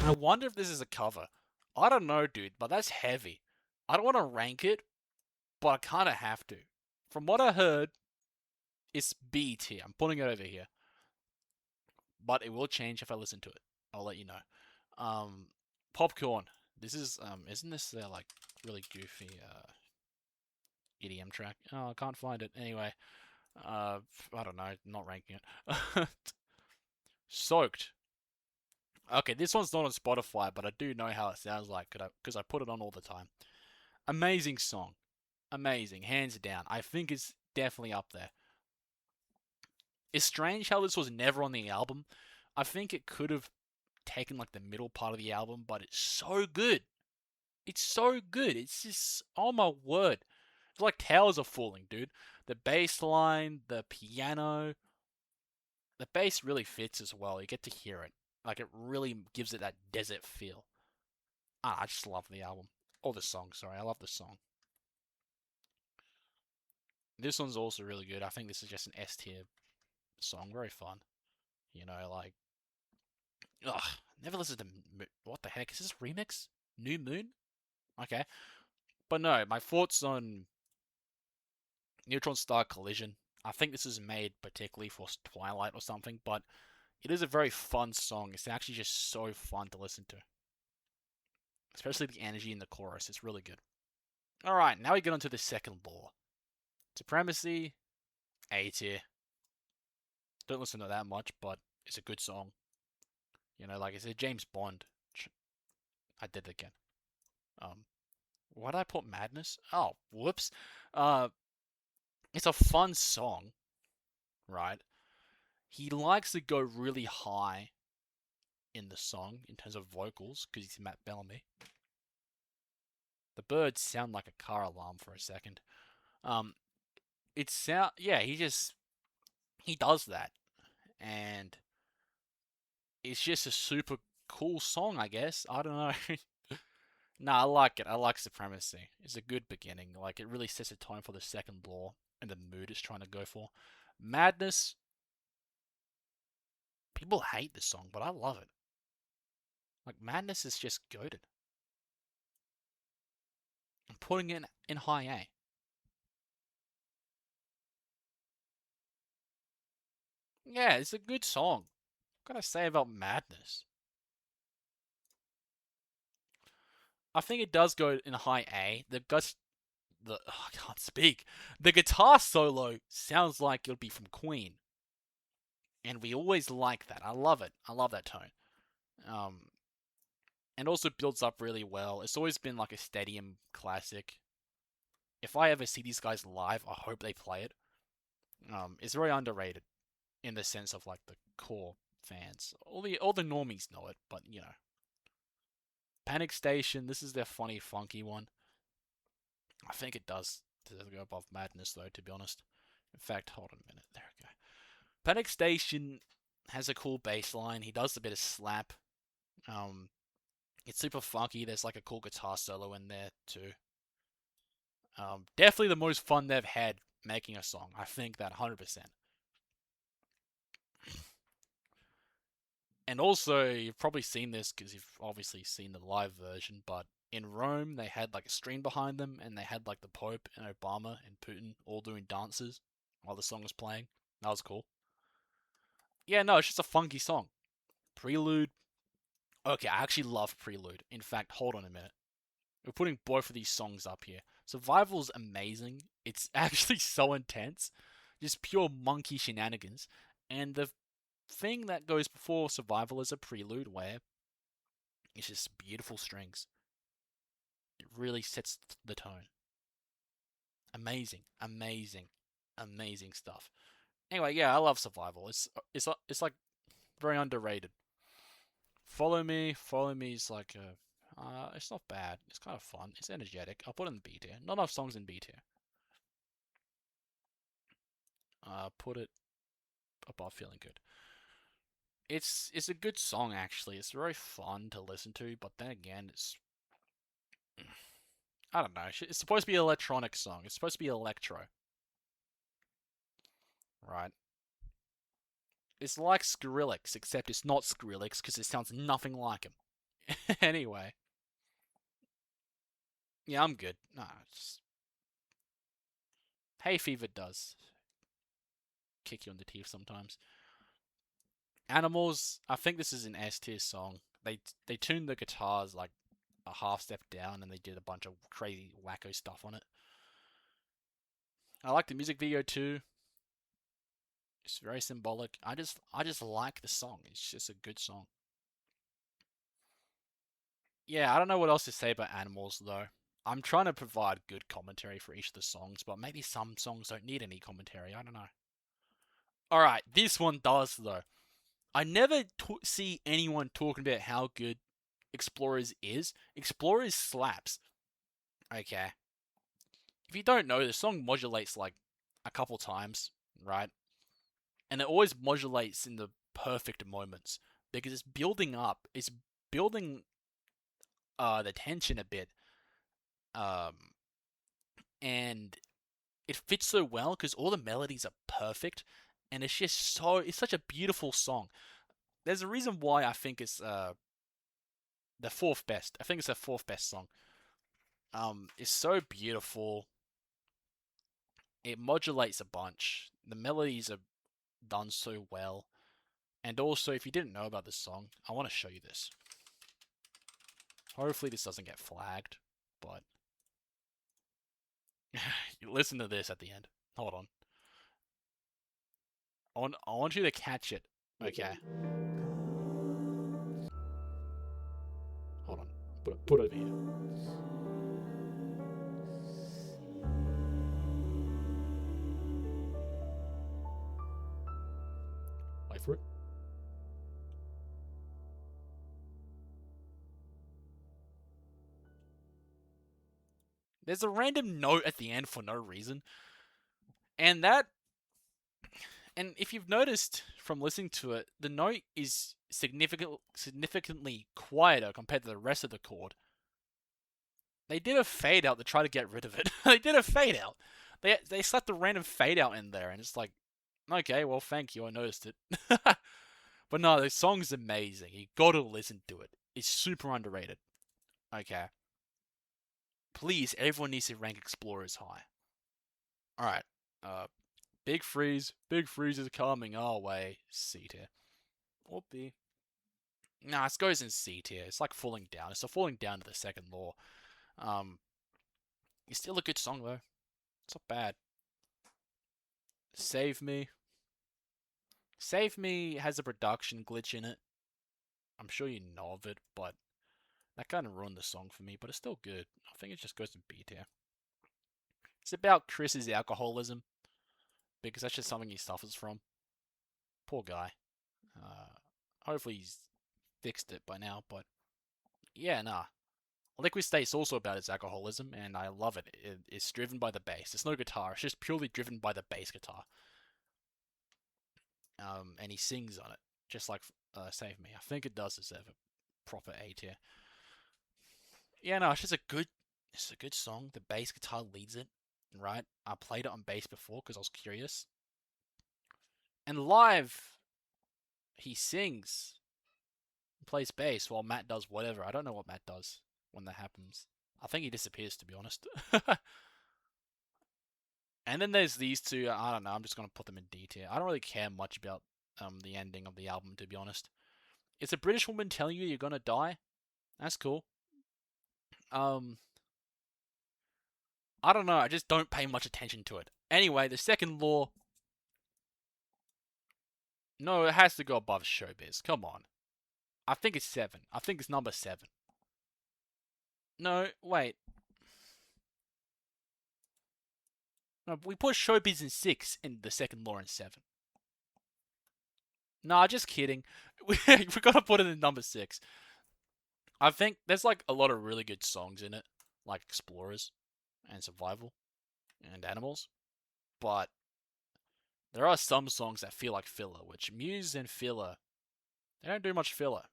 I wonder if this is a cover. I don't know, dude, but that's heavy. I don't want to rank it, but I kind of have to. From what I heard, it's B tier. I'm putting it over here, but it will change if I listen to it. I'll let you know. Popcorn. This is isn't this their like really goofy EDM track? Oh, I can't find it. Anyway, I don't know. Not ranking it. Soaked. Okay, this one's not on Spotify, but I do know how it sounds like because I put it on all the time. Amazing song. Amazing, hands down. I think it's definitely up there. It's strange how this was never on the album. I think it could have taken like the middle part of the album, but it's so good. It's so good. It's just, oh my word. It's like towers are falling, dude. The bass line, the piano, the bass really fits as well. You get to hear it. Like it really gives it that desert feel. I just love the album. Or the song, sorry. I love the song. This one's also really good. I think this is just an S tier song. Very fun. You know, like, ugh, never listened to. What the heck? Is this remix? New Moon? Okay. But no, my thoughts on Neutron Star Collision. I think this is made particularly for Twilight or something, but it is a very fun song. It's actually just so fun to listen to. Especially the energy in the chorus. It's really good. Alright, now we get onto the second law. Supremacy, A tier. Don't listen to that much, but it's a good song. You know, like I said, James Bond. I did it again. Why did I put Madness? Oh, whoops. It's a fun song, right? He likes to go really high in the song in terms of vocals because he's Matt Bellamy. The birds sound like a car alarm for a second. Yeah, he does that, and it's just a super cool song, I guess. I don't know. Nah, I like it. I like Supremacy. It's a good beginning. Like it really sets a tone for the second law and the mood it's trying to go for. Madness. People hate this song, but I love it. Like Madness is just goated. I'm putting it in high A. Yeah, it's a good song. What can I say about Madness? I think it does go in high A. I can't speak. The guitar solo sounds like it'll be from Queen, and we always like that. I love it. I love that tone. Um, and also builds up really well. It's always been like a stadium classic. If I ever see these guys live, I hope they play it. It's very underrated in the sense of like the core fans. All the normies know it, but you know. Panic Station, this is their funny, funky one. I think it does go above Madness though, to be honest. In fact, hold on a minute. There we go. Panic Station has a cool bass line. He does a bit of slap. It's super funky. There's like a cool guitar solo in there too. Definitely the most fun they've had making a song. I think that 100%. And also, you've probably seen this because you've obviously seen the live version, but in Rome, they had like a screen behind them and they had like the Pope and Obama and Putin all doing dances while the song was playing. That was cool. Yeah, no, it's just a funky song. Prelude. Okay, I actually love Prelude. In fact, hold on a minute. We're putting both of these songs up here. Survival's amazing. It's actually so intense. Just pure monkey shenanigans. And the thing that goes before Survival is a prelude where it's just beautiful strings. It really sets the tone. Amazing, amazing, amazing stuff. Anyway, yeah, I love Survival. It's like very underrated. Follow Me is like a it's not bad. It's kind of fun. It's energetic. I'll put it in B tier. Not enough songs in B tier. Put it above Feeling Good. It's a good song actually. It's very fun to listen to, but then again, I don't know. It's supposed to be an electronic song. It's supposed to be electro, right? It's like Skrillex, except it's not Skrillex because it sounds nothing like him. Anyway, yeah, I'm good. Nah, just Hay Fever does kick you in the teeth sometimes. Animals, I think this is an S tier song. They tuned the guitars like a half step down and they did a bunch of crazy wacko stuff on it. I like the music video too. It's very symbolic. I just like the song. It's just a good song. Yeah, I don't know what else to say about Animals though. I'm trying to provide good commentary for each of the songs, but maybe some songs don't need any commentary. I don't know. Alright, this one does though. I never see anyone talking about how good Explorers is. Explorers slaps. Okay. If you don't know, the song modulates like a couple times, right? And it always modulates in the perfect moments because it's building up. It's building the tension a bit. Um, and it fits so well because all the melodies are perfect, and it's just it's such a beautiful song. There's a reason why I think it's the fourth best. I think it's the fourth best song. It's so beautiful. It modulates a bunch. The melodies are done so well. And also, if you didn't know about this song, I want to show you this. Hopefully this doesn't get flagged, but you listen to this at the end. Hold on. I want you to catch it. Okay. Hold on. Put it over here. Wait for it. There's a random note at the end for no reason. And that and if you've noticed from listening to it, the note is significantly quieter compared to the rest of the chord. They did a fade out to try to get rid of it. They did a fade out. They slapped a random fade out in there, and it's like, okay, well, thank you, I noticed it. But no, the song's amazing. You gotta listen to it. It's super underrated. Okay. Please, everyone needs to rank Explorers high. Alright. Uh, Big Freeze. Big Freeze is coming our way. C tier. Or B. Nah, it goes in C tier. It's like falling down. It's a falling down to the second law. Um, it's still a good song though. It's not bad. Save Me. Save Me has a production glitch in it. I'm sure you know of it, but that kind of ruined the song for me, but it's still good. I think it just goes to B tier. It's about Chris's alcoholism, because that's just something he suffers from. Poor guy. Uh, Hopefully he's fixed it by now, but yeah, nah. Liquid State's also about his alcoholism, and I love it. It's driven by the bass. It's no guitar. It's just purely driven by the bass guitar. And he sings on it, just like Save Me. I think it does deserve a proper A tier. Yeah, no, it's a good song. The bass guitar leads it, right? I played it on bass before because I was curious. And live, he sings, plays bass while Matt does whatever. I don't know what Matt does when that happens. I think he disappears, to be honest. And then there's these two. I don't know. I'm just gonna put them in D tier. I don't really care much about the ending of the album, to be honest. It's a British woman telling you you're gonna die. That's cool. Um, I don't know. I just don't pay much attention to it. Anyway, the second law. No, it has to go above Showbiz. Come on. I think it's 7. I think it's number 7. No, wait. No, we put Showbiz in 6 and the second law in 7. Nah, just kidding. We gotta put it in number 6. I think there's like a lot of really good songs in it, like Explorers and Survival and Animals, but there are some songs that feel like filler, which Muse and filler, they don't do much filler.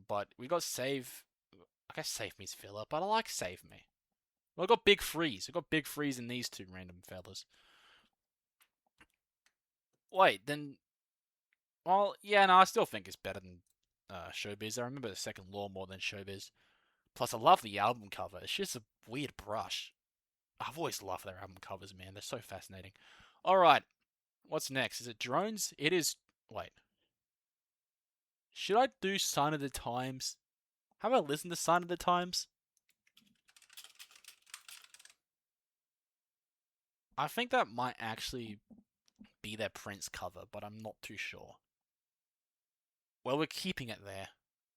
But we got Save. I guess Save Me's filler, but I like Save Me. Well, I got Big Freeze. I got Big Freeze in these two random fellas. Wait, then. Well, yeah, no, I still think it's better than Showbiz. I remember the second law more than Showbiz. Plus, I love the album cover. It's just a weird brush. I've always loved their album covers, man. They're so fascinating. Alright, what's next? Is it Drones? It is. Wait. Should I do Sign of the Times? How about listen to Sign of the Times? I think that might actually be their Prince cover, but I'm not too sure. Well, we're keeping it there.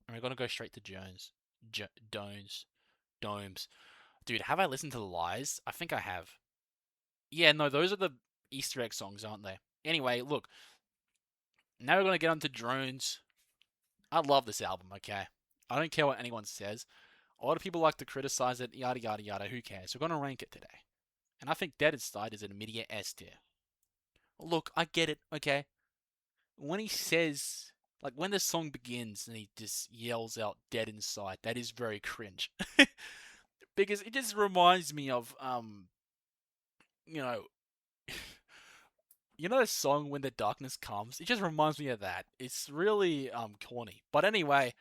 And we're gonna go straight to Jones. Domes. Dude, have I listened to the Lies? I think I have. Yeah, no, those are the Easter egg songs, aren't they? Anyway, look. Now we're gonna get onto Drones. I love this album, okay? I don't care what anyone says. A lot of people like to criticize it, yada yada yada, who cares? We're gonna rank it today. And I think Dead Inside is an immediate S tier. Look, I get it, okay? When he says, like, when the song begins and he just yells out Dead Inside, that is very cringe. Because it just reminds me of, you know, you know the song When the Darkness Comes? It just reminds me of that. It's really, corny. But anyway,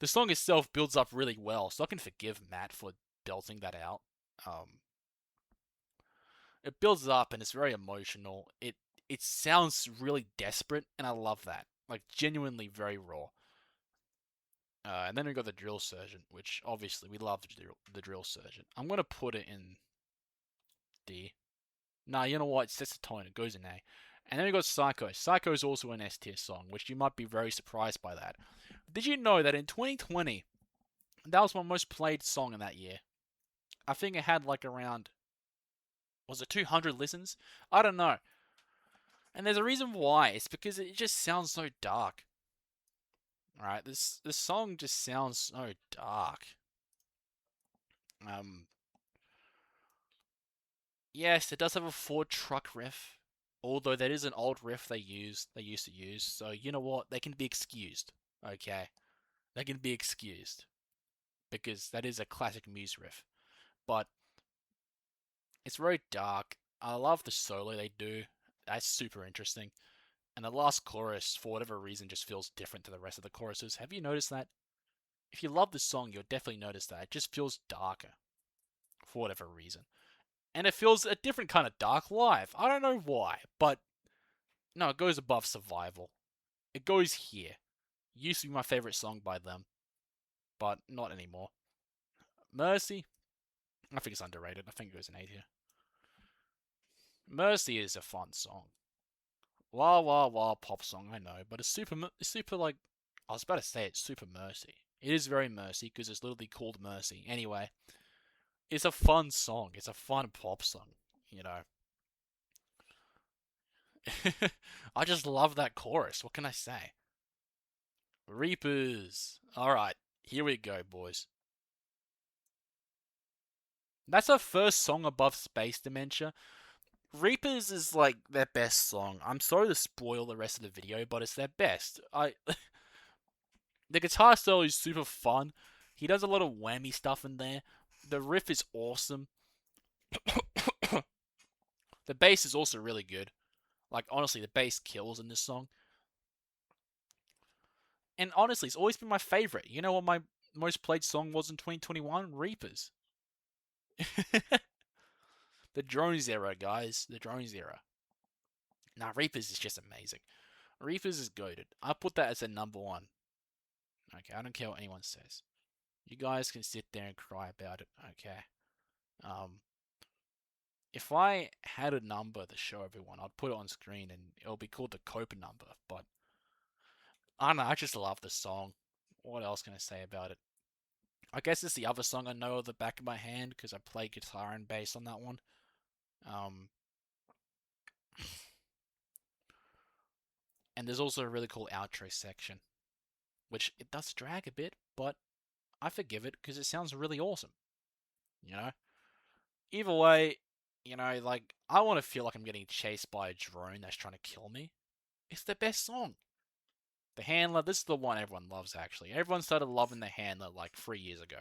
the song itself builds up really well, so I can forgive Matt for belting that out. Um, it builds up and it's very emotional. It sounds really desperate, and I love that. Like genuinely very raw. And then we got the Drill Surgeon, which obviously we love the Drill Surgeon. I'm gonna put it in D. Nah, you know what? It sets the tone. It goes in A. And then we got Psycho. Psycho is also an S tier song, which you might be very surprised by that. Did you know that in 2020, that was my most played song in that year? I think it had like around, was it 200 listens? I don't know. And there's a reason why. It's because it just sounds so dark. Alright, this song just sounds so dark. Um, yes, it does have a Ford truck riff, although that is an old riff they used to use. So you know what? They can be excused. Okay, they can be excused because that is a classic Muse riff. But it's very dark. I love the solo they do. That's super interesting. And the last chorus, for whatever reason, just feels different to the rest of the choruses. Have you noticed that? If you love the song, you'll definitely notice that. It just feels darker, for whatever reason. And it feels a different kind of dark live. I don't know why, but no, it goes above Survival. It goes here. Used to be my favorite song by them, but not anymore. Mercy, I think it's underrated. I think it goes an 8 here. Mercy is a fun song. Wah wah wah pop song, I know, but it's super like, I was about to say it's super Mercy. It is very Mercy because it's literally called Mercy. Anyway, it's a fun song. It's a fun pop song, you know. I just love that chorus. What can I say? Reapers. Alright, here we go, boys. That's our first song above Space Dementia. Reapers is like their best song. I'm sorry to spoil the rest of the video, but it's their best. The guitar solo is super fun. He does a lot of whammy stuff in there. The riff is awesome. The bass is also really good. Like honestly, the bass kills in this song. And honestly, it's always been my favorite. You know what my most played song was in 2021? Reapers. The Drones era, guys. The Drones era. Nah, Reapers is just amazing. Reapers is goaded. I put that as a number one. Okay, I don't care what anyone says. You guys can sit there and cry about it. Okay. Um, if I had a number to show everyone, I'd put it on screen and it'll be called the Copa number. But I don't know. I just love the song. What else can I say about it? I guess it's the other song I know at the back of my hand because I play guitar and bass on that one. Um, and there's also a really cool outro section, which it does drag a bit, but I forgive it because it sounds really awesome. You know? Either way, you know, like, I want to feel like I'm getting chased by a drone that's trying to kill me. It's the best song. The Handler, this is the one everyone loves, actually. Everyone started loving The Handler like 3 years ago.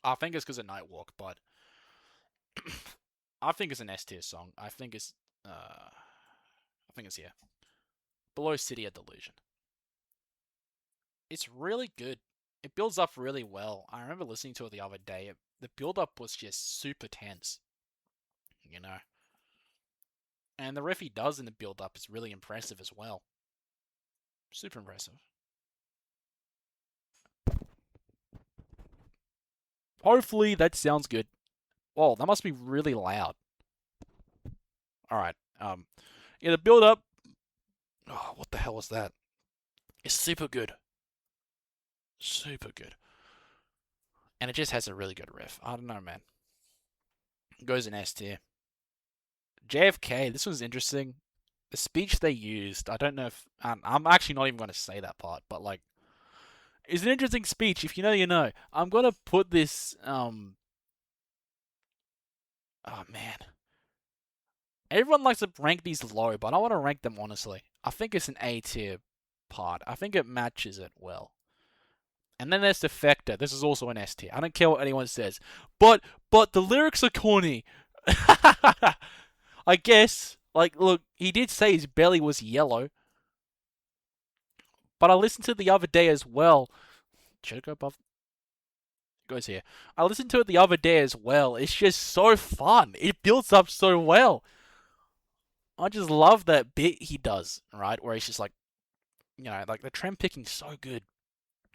I think it's because of Nightwalk, but I think it's an S tier song. I think it's here. Below City of Delusion. It's really good. It builds up really well. I remember listening to it the other day. The build up was just super tense, you know. And the riff he does in the build up is really impressive as well. Super impressive. Hopefully that sounds good. Whoa, that must be really loud. Alright. Yeah, the build up. Oh, what the hell was that? It's super good. Super good. And it just has a really good riff. I don't know, man. It goes in S tier. JFK, this was interesting. The speech they used, I don't know if. I'm actually not even going to say that part, but like. It's an interesting speech. If you know, you know. I'm going to put this. Oh, man. Everyone likes to rank these low, but I want to rank them honestly. I think it's an A tier part. I think it matches it well. And then there's Defector. This is also an S tier. I don't care what anyone says. But the lyrics are corny. I guess. Like, look, he did say his belly was yellow. But I listened to it the other day as well. Should it go above? It goes here. I listened to it the other day as well. It's just so fun. It builds up so well. I just love that bit he does, right? Where he's just like, you know, like the trend picking's so good.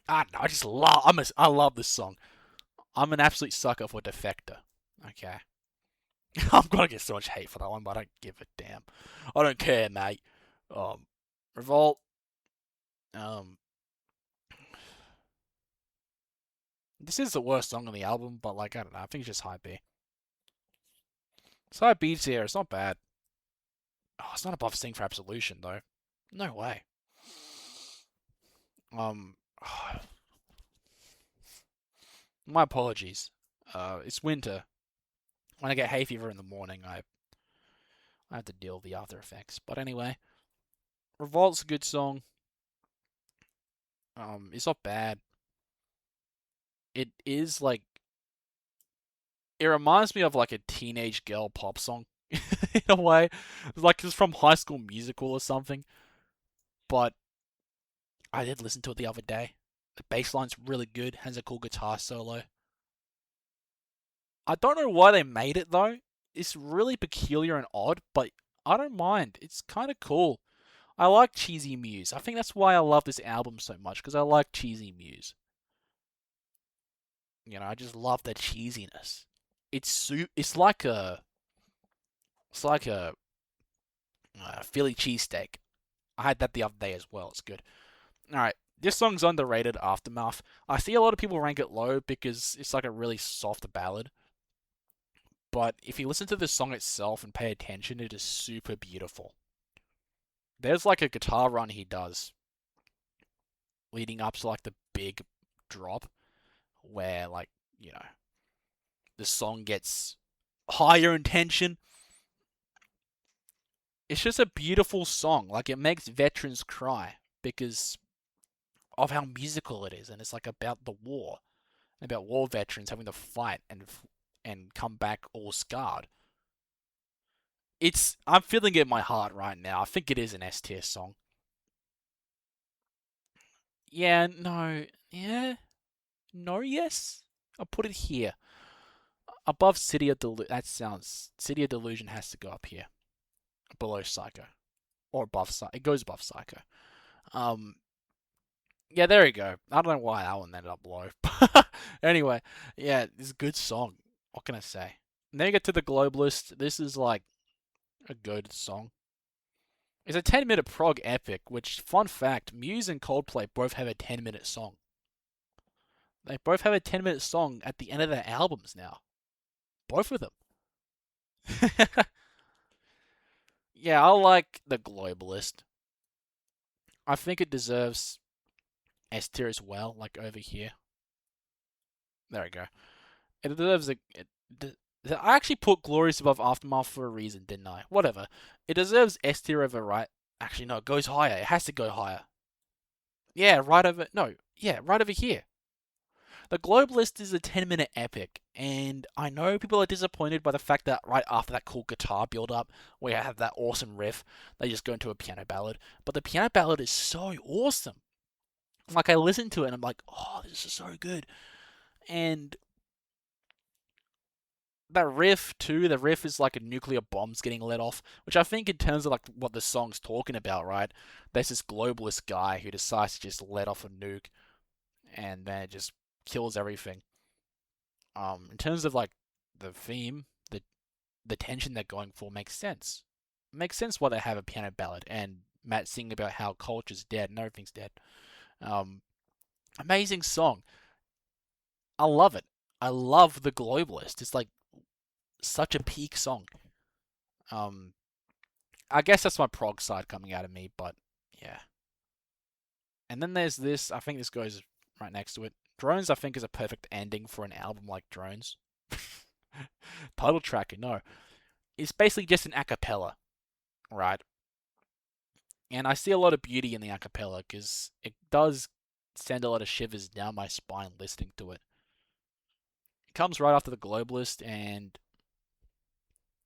I don't know. I just love. I love this song. I'm an absolute sucker for Defector. Okay. I'm gonna get so much hate for that one, but I don't give a damn. I don't care, mate. Revolt. Um, this is the worst song on the album, but like I don't know. I think it's just high B. It's high B tier. It's not bad. Oh, it's not above Sing for Absolution though. No way. Um, my apologies. It's winter. When I get hay fever in the morning, I have to deal with the after effects. But anyway, Revolt's a good song. It's not bad. It is like it reminds me of like a teenage girl pop song in a way. Like it's from High School Musical or something. But I did listen to it the other day. The bass line's really good, has a cool guitar solo. I don't know why they made it though. It's really peculiar and odd, but I don't mind. It's kind of cool. I like cheesy Muse. I think that's why I love this album so much because I like cheesy Muse. You know, I just love the cheesiness. It's like a Philly cheesesteak. I had that the other day as well. It's good. All right, this song's underrated. Aftermath. I see a lot of people rank it low because it's like a really soft ballad. But if you listen to the song itself and pay attention, it is super beautiful. There's like a guitar run he does leading up to like the big drop where like, you know, the song gets higher in tension. It's just a beautiful song. Like it makes veterans cry because of how musical it is, and it's like about the war, about war veterans having to fight and come back all scarred. I'm feeling it in my heart right now. I think it is an S tier song. Yeah, no, yeah, no, yes. I'll put it here. Above City of Delusion. That sounds. City of Delusion has to go up here. Below Psycho. Or above Psycho. It goes above Psycho. Um, yeah, there you go. I don't know why that one ended up low. Anyway, yeah, it's a good song. What can I say? And then you get to The Globalist. This is like a good song. It's a 10-minute prog epic, which, fun fact, Muse and Coldplay both have a 10-minute song. They both have a 10-minute song at the end of their albums now. Both of them. Yeah, I like The Globalist. I think it deserves S tier as well, like over here. There we go. It deserves I actually put Glorious above Aftermath for a reason, didn't I? Whatever. It deserves S tier over right. Actually, no, it goes higher. It has to go higher. Yeah, right over. No, yeah, right over here. The Globalist is a 10-minute epic, and I know people are disappointed by the fact that right after that cool guitar build up, where you have that awesome riff, they just go into a piano ballad. But the piano ballad is so awesome. Like, I listen to it and I'm like, oh, this is so good. And that riff too, the riff is like a nuclear bomb's getting let off, which I think in terms of like what the song's talking about, right? There's this globalist guy who decides to just let off a nuke and then it just kills everything. In terms of like the theme, the tension they're going for makes sense. It makes sense why they have a piano ballad and Matt singing about how culture's dead and everything's dead. Um, Amazing song. I love it. I love the globalist. It's like such a peak song. Um, I guess that's my prog side coming out of me, but yeah. And then there's this. I think this goes right next to it. Drones, I think, is a perfect ending for an album like Drones. Title track, no. It's basically just an a cappella, right? And I see a lot of beauty in the a cappella because it does send a lot of shivers down my spine listening to it. It comes right after the Globalist, and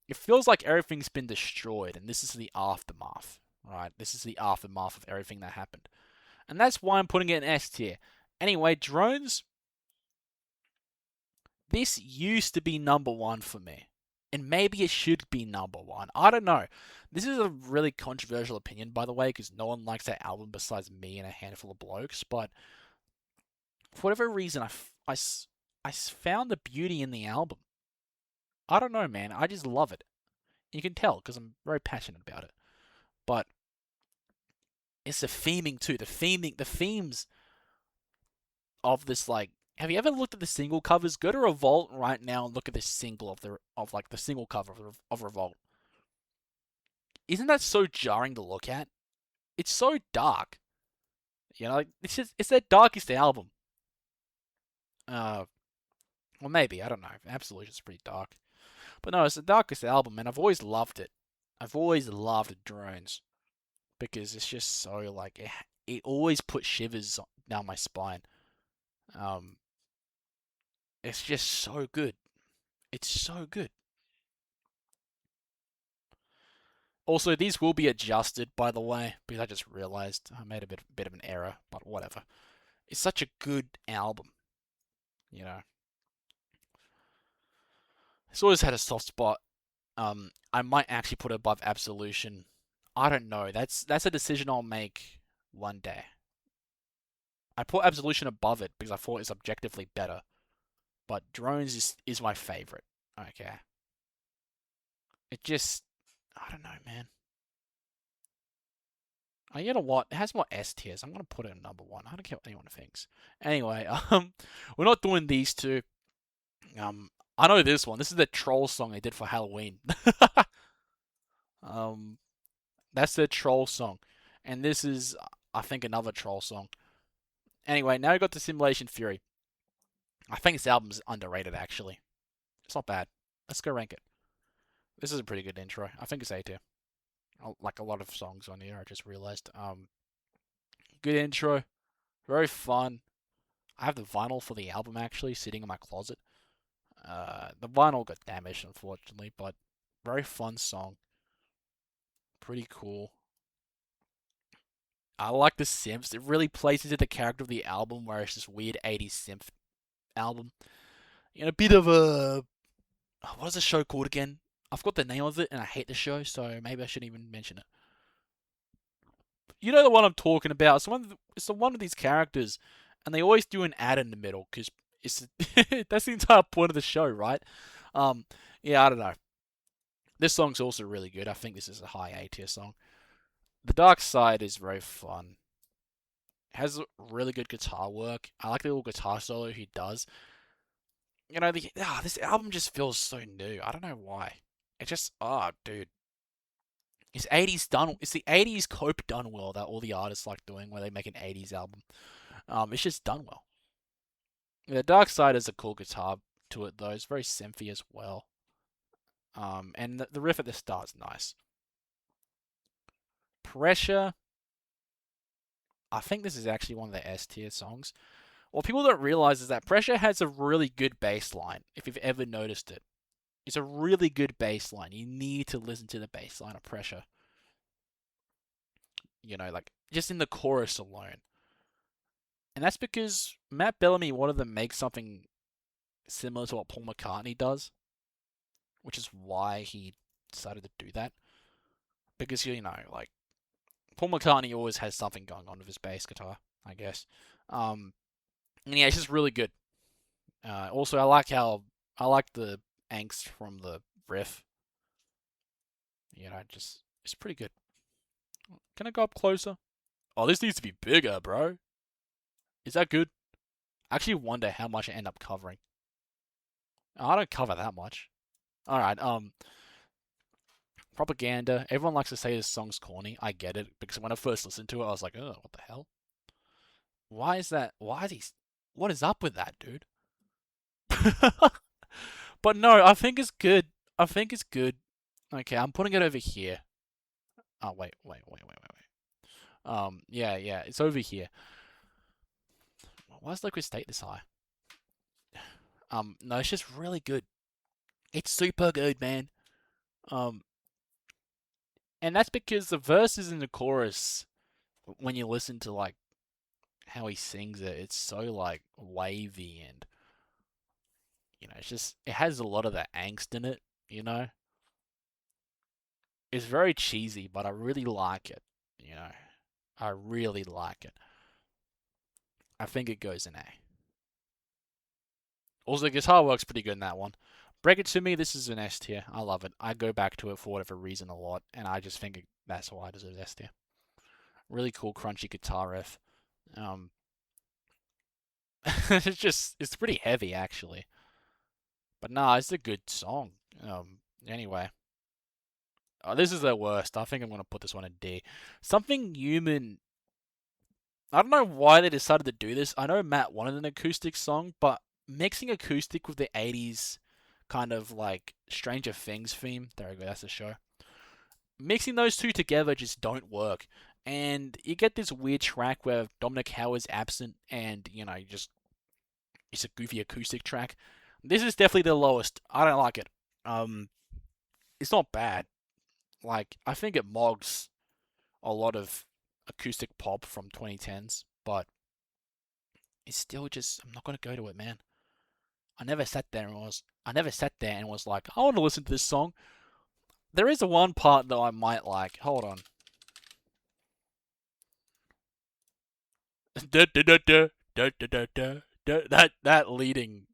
it feels like everything's been destroyed, and this is the aftermath, right? This is the aftermath of everything that happened. And that's why I'm putting it in S tier. Anyway, Drones, this used to be number one for me. And maybe it should be number one. I don't know. This is a really controversial opinion, by the way, because no one likes that album besides me and a handful of blokes. But for whatever reason, I found the beauty in the album. I don't know, man. I just love it. You can tell because I'm very passionate about it. But it's the theming too. The themes of this, like, have you ever looked at the single covers? Go to Revolt right now and look at this single of like the single cover of Revolt. Isn't that so jarring to look at? It's so dark. You know, like it's their darkest album. Uh, well, maybe I don't know. Absolution's pretty dark, but no, it's the darkest album, and I've always loved it. I've always loved Drones because it's just so like it always puts shivers down my spine. Um, it's just so good. It's so good. Also, these will be adjusted, by the way, because I just realized I made a bit of an error, but whatever. It's such a good album, you know. It's always had a soft spot. I might actually put it above Absolution. I don't know. That's a decision I'll make one day. I put Absolution above it because I thought it's objectively better, but Drones is my favorite. Okay. It just, I don't know, man. You know what? It has more S tiers. I'm gonna put it in number one. I don't care what anyone thinks. Anyway, we're not doing these two. I know this one. This is the troll song they did for Halloween. um, that's their troll song, and this is, I think, another troll song. Anyway, now we got the Simulation Fury. I think this album's underrated. Actually, it's not bad. Let's go rank it. This is a pretty good intro. I think it's A tier. Like a lot of songs on here, I just realized. Good intro, very fun. I have the vinyl for the album actually sitting in my closet. The vinyl got damaged unfortunately, but very fun song. Pretty cool. I like the synths. It really plays into the character of the album, where it's this weird 80s synth album. You know, a bit of a, what is the show called again? I've got the name of it, and I hate the show, so maybe I shouldn't even mention it. You know the one I'm talking about. It's the one of these characters, and they always do an ad in the middle because it's that's the entire point of the show, right? Um, yeah, I don't know. This song's also really good. I think this is a high A tier song. The Dark Side is very fun. It has really good guitar work. I like the little guitar solo he does. You know, this album just feels so new. I don't know why. It just, dude. It's 80s done. It's the 80s cope done well that all the artists like doing, where they make an 80s album. It's just done well. The Dark Side has a cool guitar to it though. It's very synthy as well. And the riff at the start's nice. Pressure. I think this is actually one of the S tier songs. What people don't realize is that Pressure has a really good bass line, if you've ever noticed it. It's a really good bass line. You need to listen to the bass line of Pressure. Like, just in the chorus alone. And that's because Matt Bellamy wanted to make something similar to what Paul McCartney does, which is why he decided to do that. Because, like, Paul McCartney always has something going on with his bass guitar, I guess. And yeah, it's just really good. Also, I like the angst from the riff. It's pretty good. Can I go up closer? Oh, this needs to be bigger, bro. Is that good? I actually wonder how much I end up covering. I don't cover that much. Alright, Propaganda. Everyone likes to say this song's corny. I get it, because when I first listened to it, I was like, oh, what the hell? Why is that? What is up with that, dude? But no, I think it's good. I think it's good. Okay, I'm putting it over here. Oh, wait. Yeah, it's over here. Why is Liquid State this high? No, it's just really good. It's super good, man. And that's because the verses in the chorus, when you listen to like how he sings it, it's so like wavy and it has a lot of that angst in it. It's very cheesy, but I really like it. I really like it. I think it goes in A. Also, the guitar works pretty good in that one. Break It To Me, this is an S tier. I love it. I go back to it for whatever reason a lot, and I just think that's why it deserves S tier. Really cool, crunchy guitar riff. It's pretty heavy, actually. But nah, it's a good song. Anyway. Oh, this is the worst. I think I'm going to put this one in D. Something Human. I don't know why they decided to do this. I know Matt wanted an acoustic song, but mixing acoustic with the 80s kind of like Stranger Things theme. There we go, that's the show. Mixing those two together just don't work. And you get this weird track where Dominic Howard's absent and, it's a goofy acoustic track. This is definitely the lowest. I don't like it. It's not bad. Like, I think it mogs a lot of acoustic pop from 2010s, but it's still just, I'm not going to go to it, man. I never sat there and was like, I want to listen to this song. There is one part that I might like. Hold on. That leading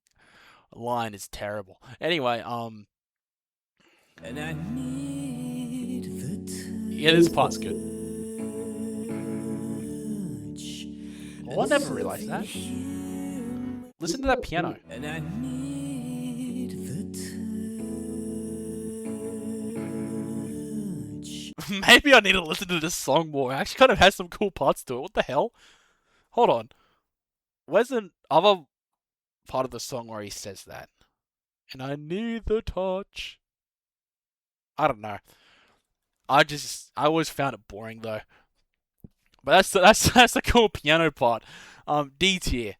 line is terrible. Anyway, And I need the yeah, this part's good. Oh, I never realized that. Listen to that piano. And I need the touch. Maybe I need to listen to this song more. It actually kind of has some cool parts to it. What the hell? Hold on. Where's the other part of the song where he says that? And I need the touch. I don't know. I always found it boring though. But that's the cool piano part. D tier.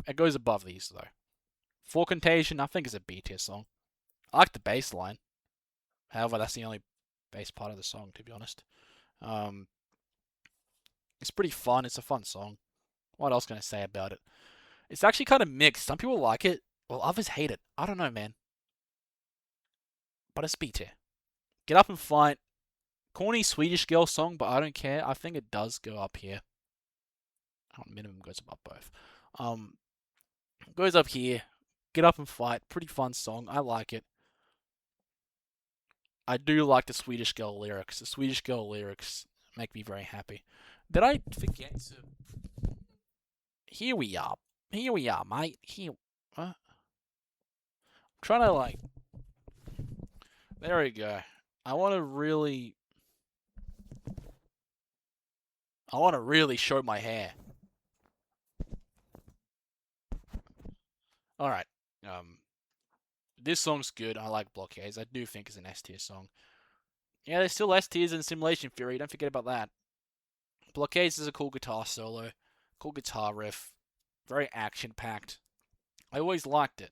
It goes above these though. For Contagion, I think is a B tier song. I like the bass line. However, that's the only bass part of the song, to be honest. It's pretty fun. It's a fun song. What else can I say about it? It's actually kind of mixed. Some people like it, while others hate it. I don't know, man. But it's B tier. Get Up and Fight. Corny Swedish girl song, but I don't care. I think it does go up here. Minimum goes above both. Goes up here. Get Up and Fight. Pretty fun song. I like it. I do like the Swedish girl lyrics. The Swedish girl lyrics make me very happy. Did I forget to... Here we are. Here we are, mate. Here... I'm trying to, like... There we go. I want to really show my hair. Alright. This song's good. I like Blockades. I do think it's an S tier song. Yeah, there's still S tiers in Simulation Theory. Don't forget about that. Blockades is a cool guitar solo. Cool guitar riff. Very action packed. I always liked it.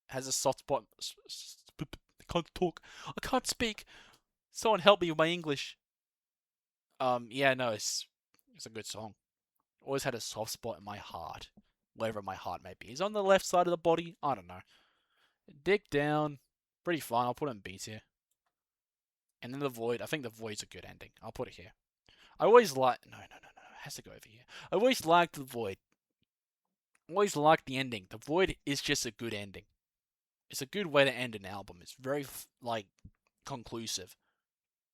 Has a soft spot. I can't talk. I can't speak. Someone help me with my English. Yeah, no, it's a good song. Always had a soft spot in my heart, wherever my heart may be. Is it on the left side of the body? I don't know. Dig down, pretty fun. I'll put it in B tier. And then the void. I think the void's a good ending. I'll put it here. I always like. No, no, no, no. It has to go over here. I always liked the void. Always liked the ending. The void is just a good ending. It's a good way to end an album. It's very like conclusive,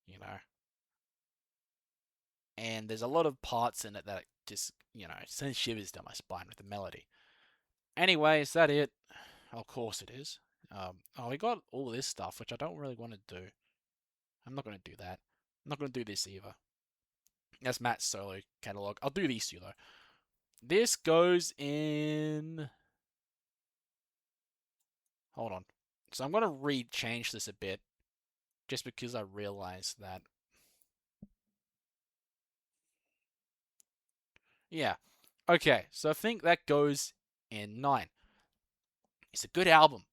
you know. And there's a lot of parts in it that just send shivers down my spine with the melody. Anyway, is that it? Of course it is. Oh, we got all this stuff, which I don't really want to do. I'm not going to do that. I'm not going to do this either. That's Matt's solo catalog. I'll do these two though. This goes in. Hold on. So I'm going to change this a bit, just because I realized that. Yeah. Okay, so I think that goes in 9. It's a good album.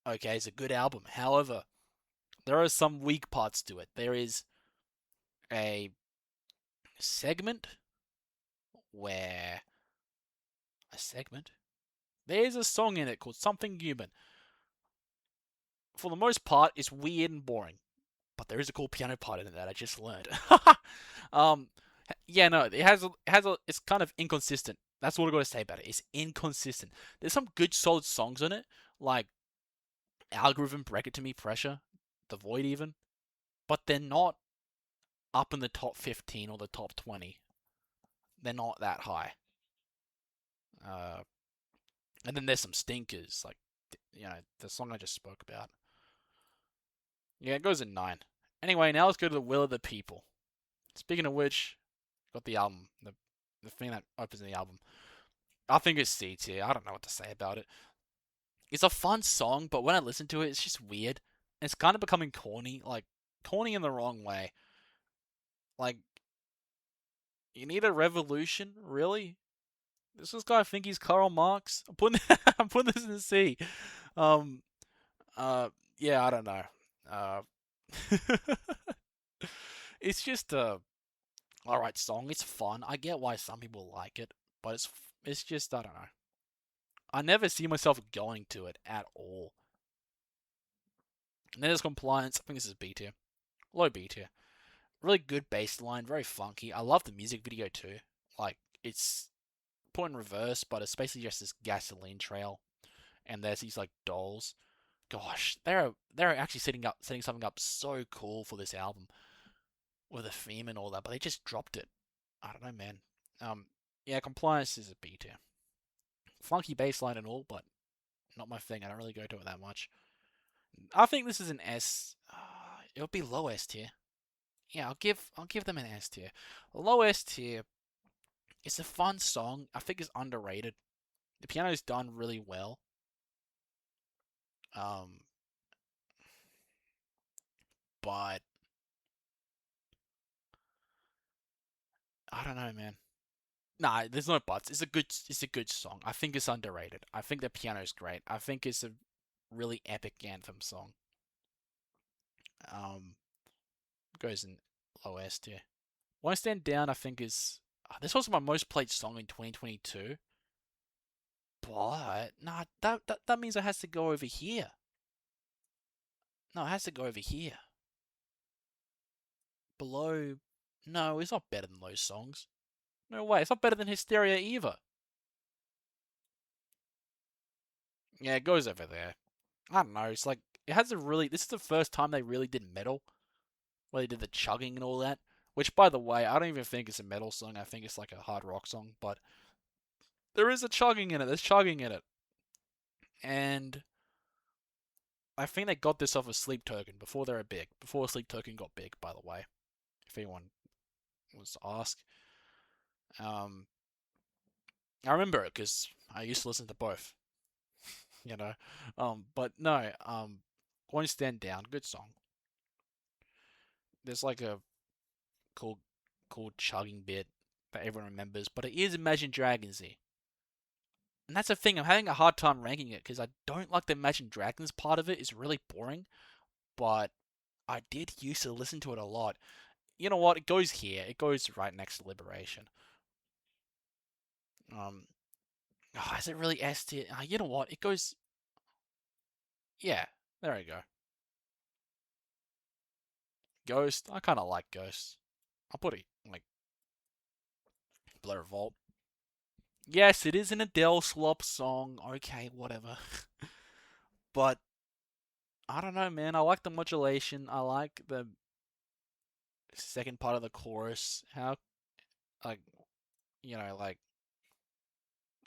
Okay, it's a good album. However, there are some weak parts to it. There is a segment where. A segment? There's a song in it called Something Human. For the most part, it's weird and boring. But there is a cool piano part in it that I just learned. um, yeah, no, it's kind of inconsistent. That's what I gotta say about it. It's inconsistent. There's some good, solid songs on it, like Algorithm, Break It to Me, Pressure, The Void, even, but they're not up in the top 15 or the top 20. They're not that high. Uh, and then there's some stinkers, like the song I just spoke about. Yeah, it goes in 9. Anyway, now let's go to the Will of the People. Speaking of which, got the album, the thing that opens the album. I think it's C tier. I don't know what to say about it. It's a fun song, but when I listen to it, it's just weird. It's kind of becoming corny, like corny in the wrong way. Like, you need a revolution, really? Does this guy think he's Karl Marx? I'm putting this in C. Um, yeah, I don't know. Uh, it's just a alright song. It's fun. I get why some people like it, but it's just I don't know. I never see myself going to it at all. And then there's Compliance. I think this is B tier. Low B tier. Really good bass line, very funky. I love the music video too. Like, it's put in reverse, but it's basically just this gasoline trail. And there's these like dolls. Gosh, they're actually setting something up so cool for this album with a theme and all that, but they just dropped it. I don't know, man. Yeah, Compliance is a B tier. Funky bassline and all, but not my thing. I don't really go to it that much. I think this is an S. It would be low S tier. Yeah, I'll give them an S tier. Low S tier. It's a fun song. I think it's underrated. The piano's done really well. Um, but I don't know, man. Nah, there's no buts. It's a good song. I think it's underrated. I think the piano's great. I think it's a really epic anthem song. Um, goes in low S tier. One Stand Down, I think is this was my most played song in 2022. But nah, that means it has to go over here. No, it has to go over here. Below. No, it's not better than those songs. No way. It's not better than Hysteria either. Yeah, it goes over there. I don't know. It's like it has a really. This is the first time they really did metal, where they did the chugging and all that. Which, by the way, I don't even think it's a metal song. I think it's like a hard rock song. But there is a chugging in it. There's chugging in it, and I think they got this off of Sleep Token before they were big. Before Sleep Token got big, by the way. If anyone wants to ask. Um, I remember it because I used to listen to both. you know. But no. Going Stand Down, good song. There's like a cool, cool chugging bit that everyone remembers, but it is Imagine Dragonsy. And that's the thing, I'm having a hard time ranking it because I don't like the Imagine Dragons part of it. It's really boring, but I did used to listen to it a lot. You know what? It goes here. It goes right next to Liberation. Um, is it really S tier? You know what? It goes. Yeah, there we go. Ghost. I kind of like Ghost. I'll put it like Blur Revolt. Yes, it is an Adele slop song. Okay, whatever. But I don't know, man. I like the modulation. I like the second part of the chorus. How, like, like,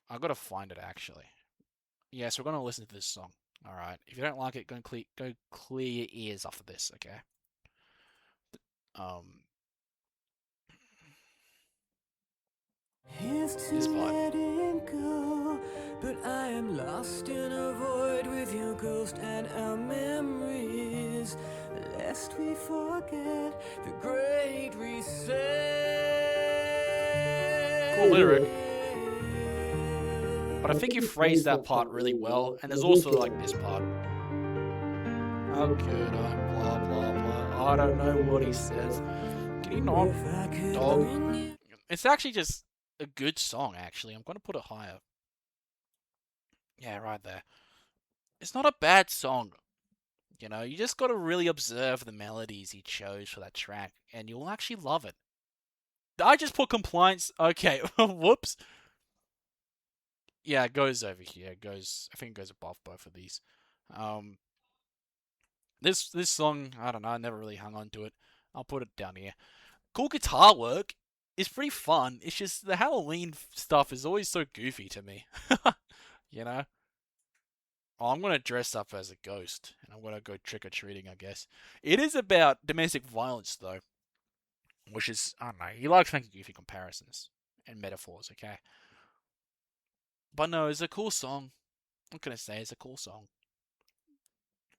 I gotta find it actually. Yes, we're gonna listen to this song. All right. If you don't like it, go clear your ears off of this. Okay. Um, Here's to this part. letting go, but I am lost in a void with your ghost and our memories, lest we forget the great reset. Cool lyric. But I think you phrased that part really well. And there's also like this part. How could I? Blah blah blah. I don't know what he says. Can you not? If I could Dog. bring you It's actually just a good song. Actually, I'm gonna put it higher. Yeah, right there. It's not a bad song. You just gotta really observe the melodies he chose for that track, and you'll actually love it. I just put compliance. Okay, whoops. Yeah, it goes over here. It goes. I think it goes above both of these. Um, this song, I don't know. I never really hung on to it. I'll put it down here. Cool guitar work. It's pretty fun. It's just the Halloween stuff is always so goofy to me. you know. Oh, I'm gonna dress up as a ghost and I'm gonna go trick or treating. I guess it is about domestic violence though, which is I don't know. He likes making goofy comparisons and metaphors. Okay, but no, it's a cool song. What can I say? It's a cool song.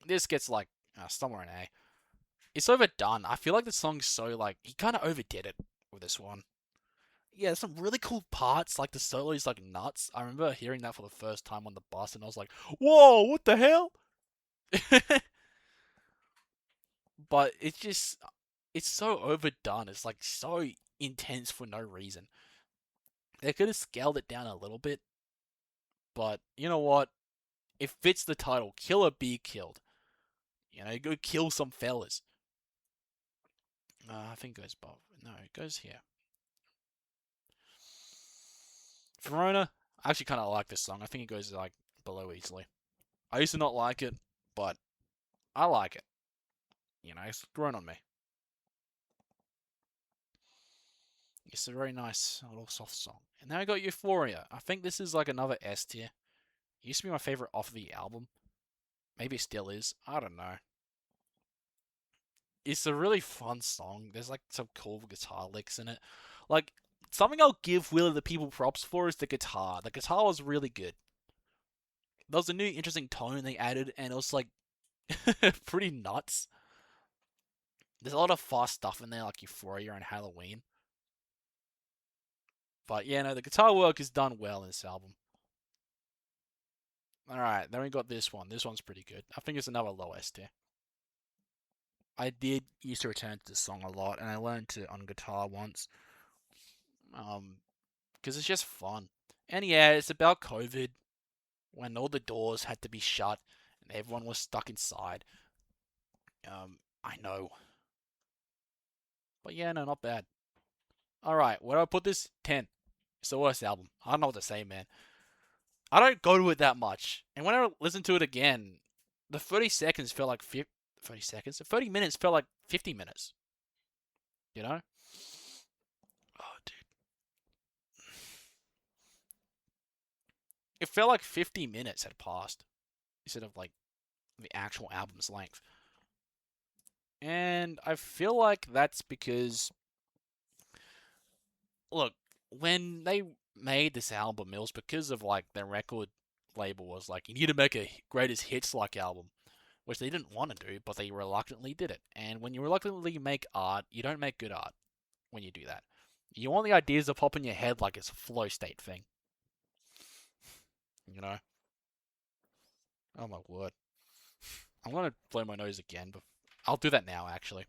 This gets like somewhere in A. It's overdone. I feel like the song's so like he kind of overdid it with this one. Yeah, there's some really cool parts. Like the solo is like nuts. I remember hearing that for the first time on the bus, and I was like, "Whoa, what the hell?" But it's so overdone. It's like so intense for no reason. They could have scaled it down a little bit, but you know what? It fits the title. Kill or be killed. Go kill some fellas. I think it goes above. No, it goes here. Verona. I actually kind of like this song. I think it goes like below easily. I used to not like it, but I like it. It's grown on me. It's a very nice little soft song. And now I got Euphoria. I think this is like another S tier. It used to be my favorite off the album. Maybe it still is. I don't know. It's a really fun song. There's like some cool guitar licks in it. Like something I'll give Will of the People props for is the guitar. The guitar was really good. There was a new interesting tone they added, and it was like pretty nuts. There's a lot of fast stuff in there, like Euphoria and Halloween. But yeah, no, the guitar work is done well in this album. Alright, then we got this one. This one's pretty good. I think it's another low S tier. I did used to return to this song a lot, and I learned to on guitar once. Because it's just fun. And yeah, it's about COVID, when all the doors had to be shut and everyone was stuck inside. I know. But yeah, no, not bad. Alright, where do I put this? 10. It's the worst album. I don't know what to say, man. I don't go to it that much. And when I listen to it again, the 30 seconds felt like 30 seconds? The 30 minutes felt like 50 minutes. You know? Oh, dude. It felt like 50 minutes had passed instead of like the actual album's length. And I feel like that's because, look, when they made this album, it was because of like their record label was like, you need to make a greatest hits like album, which they didn't want to do, but they reluctantly did it. And when you reluctantly make art, you don't make good art when you do that. You want the ideas to pop in your head like it's a flow state thing. You know? Oh my word. I'm gonna blow my nose again, but I'll do that now, actually.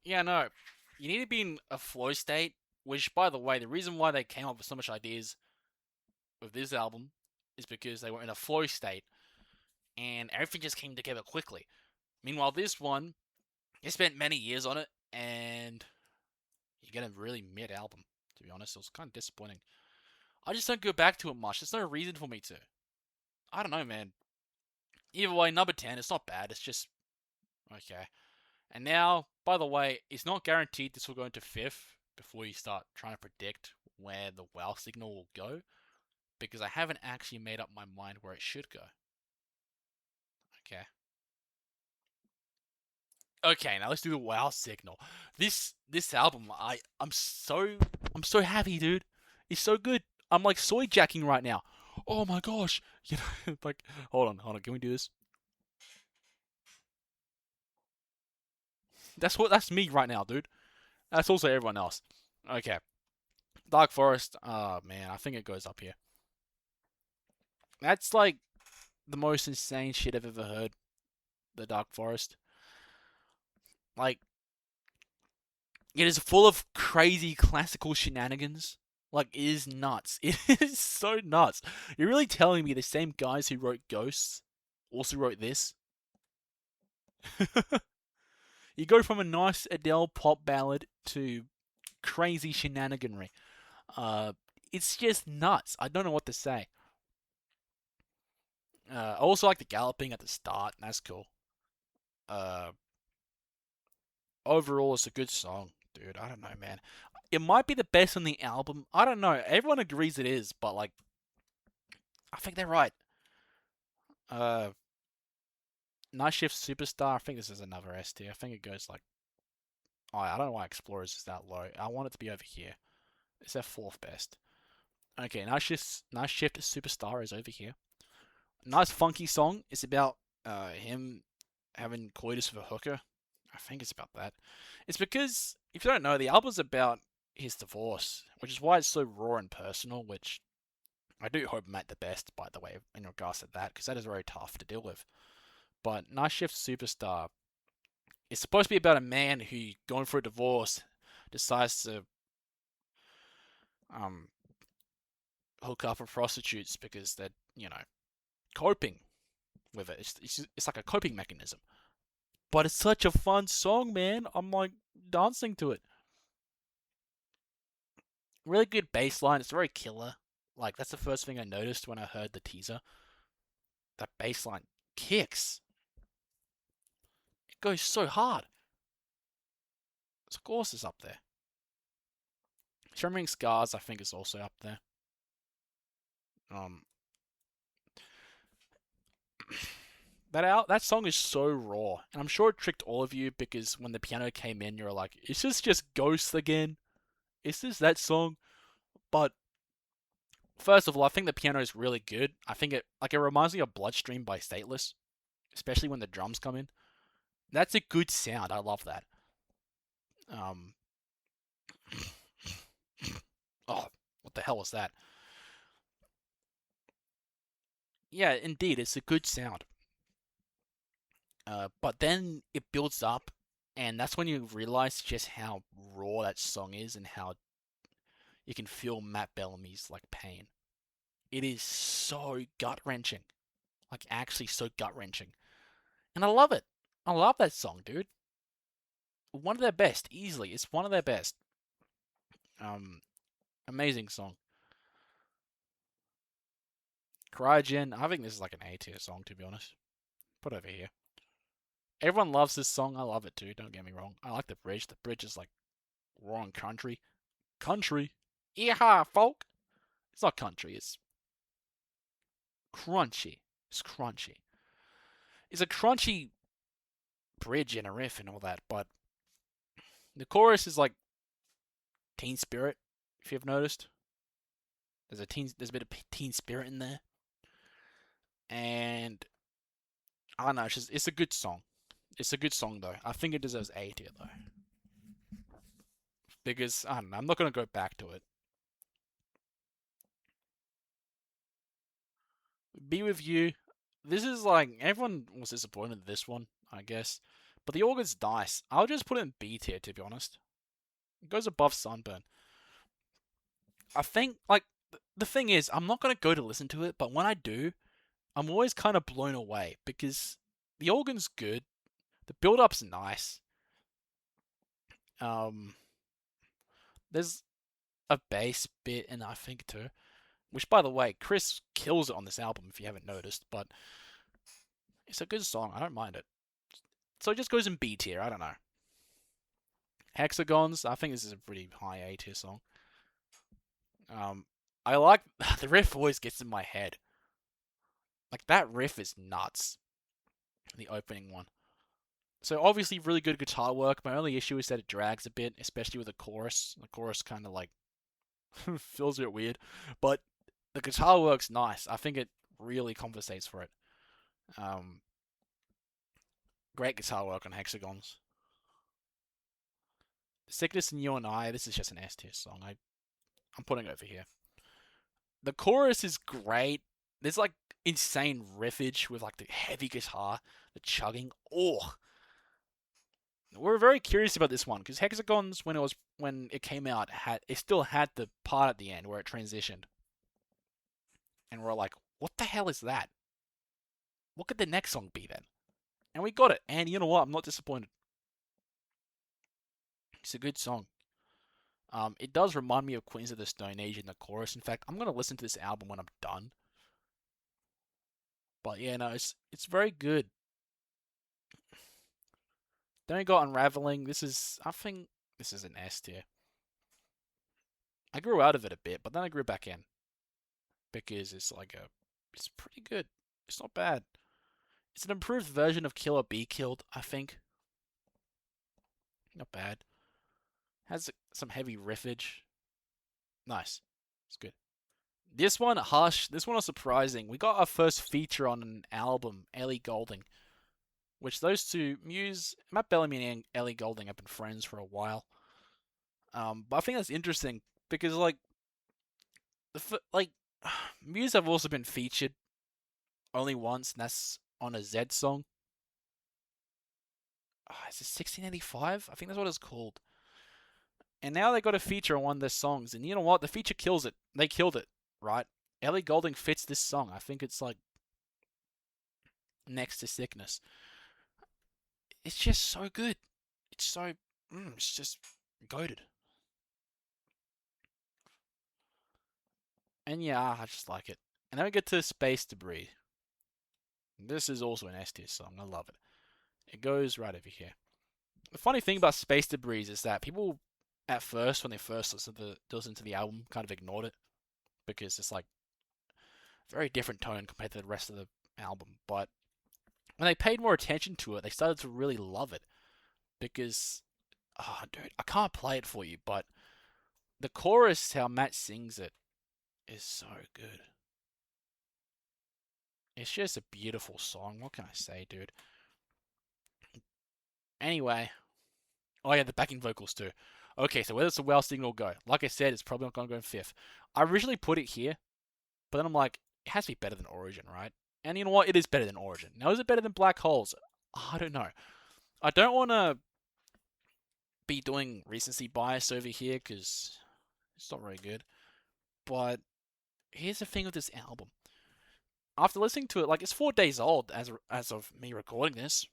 Yeah, no. You need to be in a flow state, which, by the way, the reason why they came up with so much ideas with this album is because they were in a flow state and everything just came together quickly. Meanwhile, this one, they spent many years on it and you get a really mid album, to be honest. It was kind of disappointing. I just don't go back to it much. There's no reason for me to. I don't know, man. Either way, number 10, it's not bad. It's just okay. And now, by the way, it's not guaranteed this will go into fifth before you start trying to predict where the wow signal will go, because I haven't actually made up my mind where it should go. Okay. Okay, now let's do the wow signal. This album, I'm so happy, dude. It's so good. I'm like soy jacking right now. Oh my gosh. You know, like hold on, can we do this? That's me right now, dude. That's also everyone else. Okay. Dark Forest, oh man, I think it goes up here. That's like the most insane shit I've ever heard. The Dark Forest. Like, it is full of crazy classical shenanigans. Like, it is nuts. It is so nuts. You're really telling me the same guys who wrote Ghosts also wrote this? You go from a nice Adele pop ballad to crazy shenaniganry. Uh, it's just nuts. I don't know what to say. I also like the galloping at the start. That's cool. Uh, Overall, it's a good song, dude. I don't know, man. It might be the best on the album. I don't know. Everyone agrees it is, but like, I think they're right. Uh, Night Shift Superstar. I think this is another S tier. I think it goes like. Oh, I don't know why Explorers is that low. I want it to be over here. It's their fourth best. Okay, Night Shift Superstar is over here. Nice funky song. It's about him having coitus with a hooker. I think it's about that. It's because if you don't know, the album's about his divorce, which is why it's so raw and personal. Which I do hope Matt the best, by the way, in regards to that, because that is very tough to deal with. But Night Shift Superstar is supposed to be about a man who, going through a divorce, decides to um hook up with prostitutes because they're coping with it. It's like a coping mechanism. But it's such a fun song, man. I'm like dancing to it. Really good bass line. It's very killer. Like that's the first thing I noticed when I heard the teaser. That bass line kicks. It goes so hard. Of course, it's up there. Shimmering Scars, I think, is also up there. Um, that song is so raw, and I'm sure it tricked all of you because when the piano came in, you're like, "Is this just Ghosts again? Is this that song?" But first of all, I think the piano is really good. I think it reminds me of Bloodstream by Stateless, especially when the drums come in. That's a good sound. I love that. Um, oh, what the hell was that? Yeah, indeed, it's a good sound. But then it builds up, and that's when you realize just how raw that song is and how you can feel Matt Bellamy's like pain. It is so gut wrenching, like actually so gut wrenching, and I love it. I love that song, dude. One of their best, easily. It's one of their best. Um, Amazing song. Cryogen. I think this is like an A tier song, to be honest. Put over here. Everyone loves this song. I love it too. Don't get me wrong. I like the bridge. The bridge is like raw and country. Country. Yeah, folk. It's not country. It's crunchy. It's crunchy. It's a crunchy bridge and a riff and all that, but the chorus is like teen spirit. If you've noticed, there's a bit of teen spirit in there, and I don't know. It's a good song. It's a good song though. I think it deserves A tier though, because I don't know. I'm not gonna go back to it. Be with you. This is like everyone was disappointed with this one, I guess. But the organ's nice. I'll just put it in B tier to be honest. It goes above Sunburn. I think like the thing is, I'm not gonna go to listen to it, but when I do, I'm always kind of blown away because the organ's good, the build up's nice. Um, there's a bass bit in I think too, which by the way, Chris kills it on this album if you haven't noticed, but it's a good song. I don't mind it. So it just goes in B tier. I don't know. Hexagons. I think this is a pretty high A tier song. I like the riff always gets in my head. Like that riff is nuts. The opening one. So obviously really good guitar work. My only issue is that it drags a bit, especially with the chorus. The chorus kind of like feels a bit weird, but the guitar work's nice. I think it really compensates for it. Um, Great guitar work on Hexagons. Sickness in You and I. This is just an S tier song. I'm putting it over here. The chorus is great. There's like insane riffage with like the heavy guitar, the chugging. Oh, we're very curious about this one because Hexagons, when it came out, it still had the part at the end where it transitioned, and we're like, what the hell is that? What could the next song be then? And we got it. And you know what? I'm not disappointed. It's a good song. It does remind me of Queens of the Stone Age in the chorus. In fact, I'm gonna listen to this album when I'm done. But yeah, no, it's very good. Then we got Unraveling. I think this is an S tier. I grew out of it a bit, but then I grew back in because it's pretty good. It's not bad. It's an improved version of Kill or Be Killed, I think. Not bad. Has some heavy riffage. Nice. It's good. This one, Hush. This one was surprising. We got our first feature on an album, Ellie Goulding, which those two, Muse, Matt Bellamy and Ellie Goulding have been friends for a while. But I think that's interesting because like Muse have also been featured only once, and that's on a Zed song. Oh, is it 1685? I think that's what it's called. And now they got a feature on one of their songs, and you know what? The feature kills it. They killed it, right? Ellie Goulding fits this song. I think it's like next to Sickness. It's just so good. It's so, it's just goaded. And yeah, I just like it. And then we get to Space Debris. This is also an S tier song. I love it. It goes right over here. The funny thing about Space Debris is that people, at first, when they first listened to the album, kind of ignored it because it's like very different tone compared to the rest of the album. But when they paid more attention to it, they started to really love it because, oh, dude, I can't play it for you, but the chorus, how Matt sings it, is so good. It's just a beautiful song. What can I say, dude? Anyway, oh yeah, the backing vocals too. Okay, so where does the Wow Signal go? Like I said, it's probably not going to go in fifth. I originally put it here, but then I'm like, it has to be better than Origin, right? And you know what? It is better than Origin. Now, is it better than Black Holes? I don't know. I don't want to be doing recency bias over here because it's not very good. But here's the thing with this album. After listening to it, like it's 4 days old as of me recording this,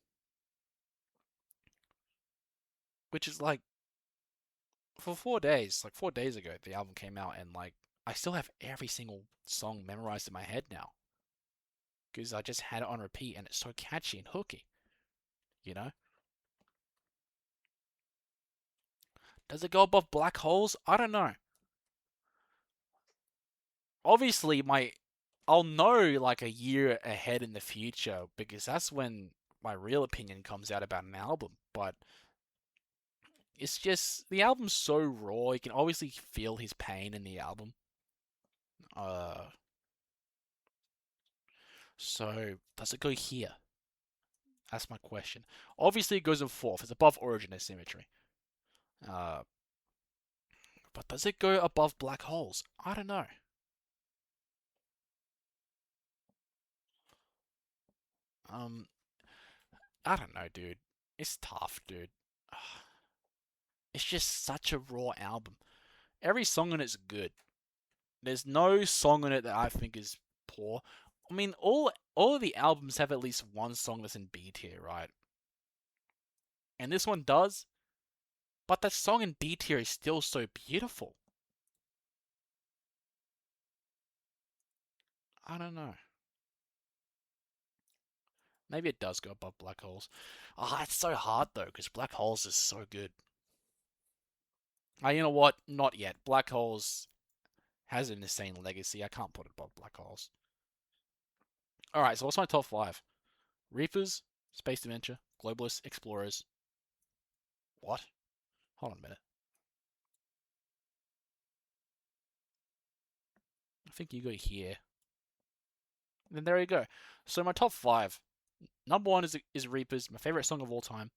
which is like for 4 days, like 4 days ago, the album came out, and like I still have every single song memorized in my head now because I just had it on repeat, and it's so catchy and hooky, you know. Does it go above Black Holes? I don't know. Obviously, I'll know like a year ahead in the future because that's when my real opinion comes out about an album, but it's just the album's so raw. You can obviously feel his pain in the album. Uh, so does it go here? That's my question. Obviously, it goes in fourth. It's above Origin of Symmetry. Uh, but does it go above Black Holes? I don't know. Um, I don't know, dude. It's tough, dude. It's just such a raw album. Every song on it's good. There's no song on it that I think is poor. I mean, all of the albums have at least one song that's in B tier, right? And this one does, but that song in B tier is still so beautiful. I don't know. Maybe it does go above Black Holes. Ah, it's so hard though, because Black Holes is so good. You know what? Not yet. Black Holes has an insane legacy. I can't put it above Black Holes. Alright, so what's my top 5? Reapers, Space Adventure, Globalists, Explorers. What? Hold on a minute. I think you go here. Then there you go. So my top 5. Number 1 is Reapers, my favorite song of all time.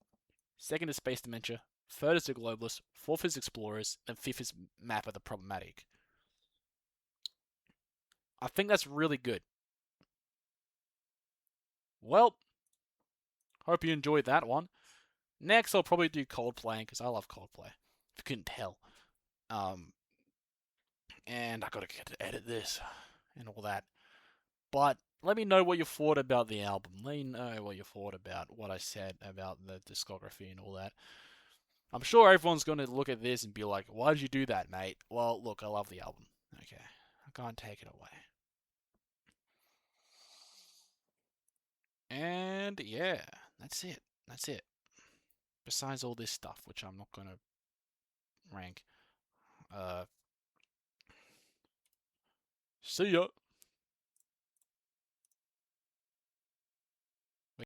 Second is Space Dementia. Third is The Globalist. Fourth is Explorers. And fifth is Map of the Problematic. I think that's really good. Well, hope you enjoyed that one. Next, I'll probably do Coldplay because I love Coldplay. If you couldn't tell. And I gotta get to edit this and all that. But let me know what you thought about the album. Let me know what you thought about what I said about the discography and all that. I'm sure everyone's going to look at this and be like, why did you do that, mate? Well, look, I love the album. Okay, I can't take it away. And yeah, that's it. That's it. Besides all this stuff, which I'm not going to rank. See ya.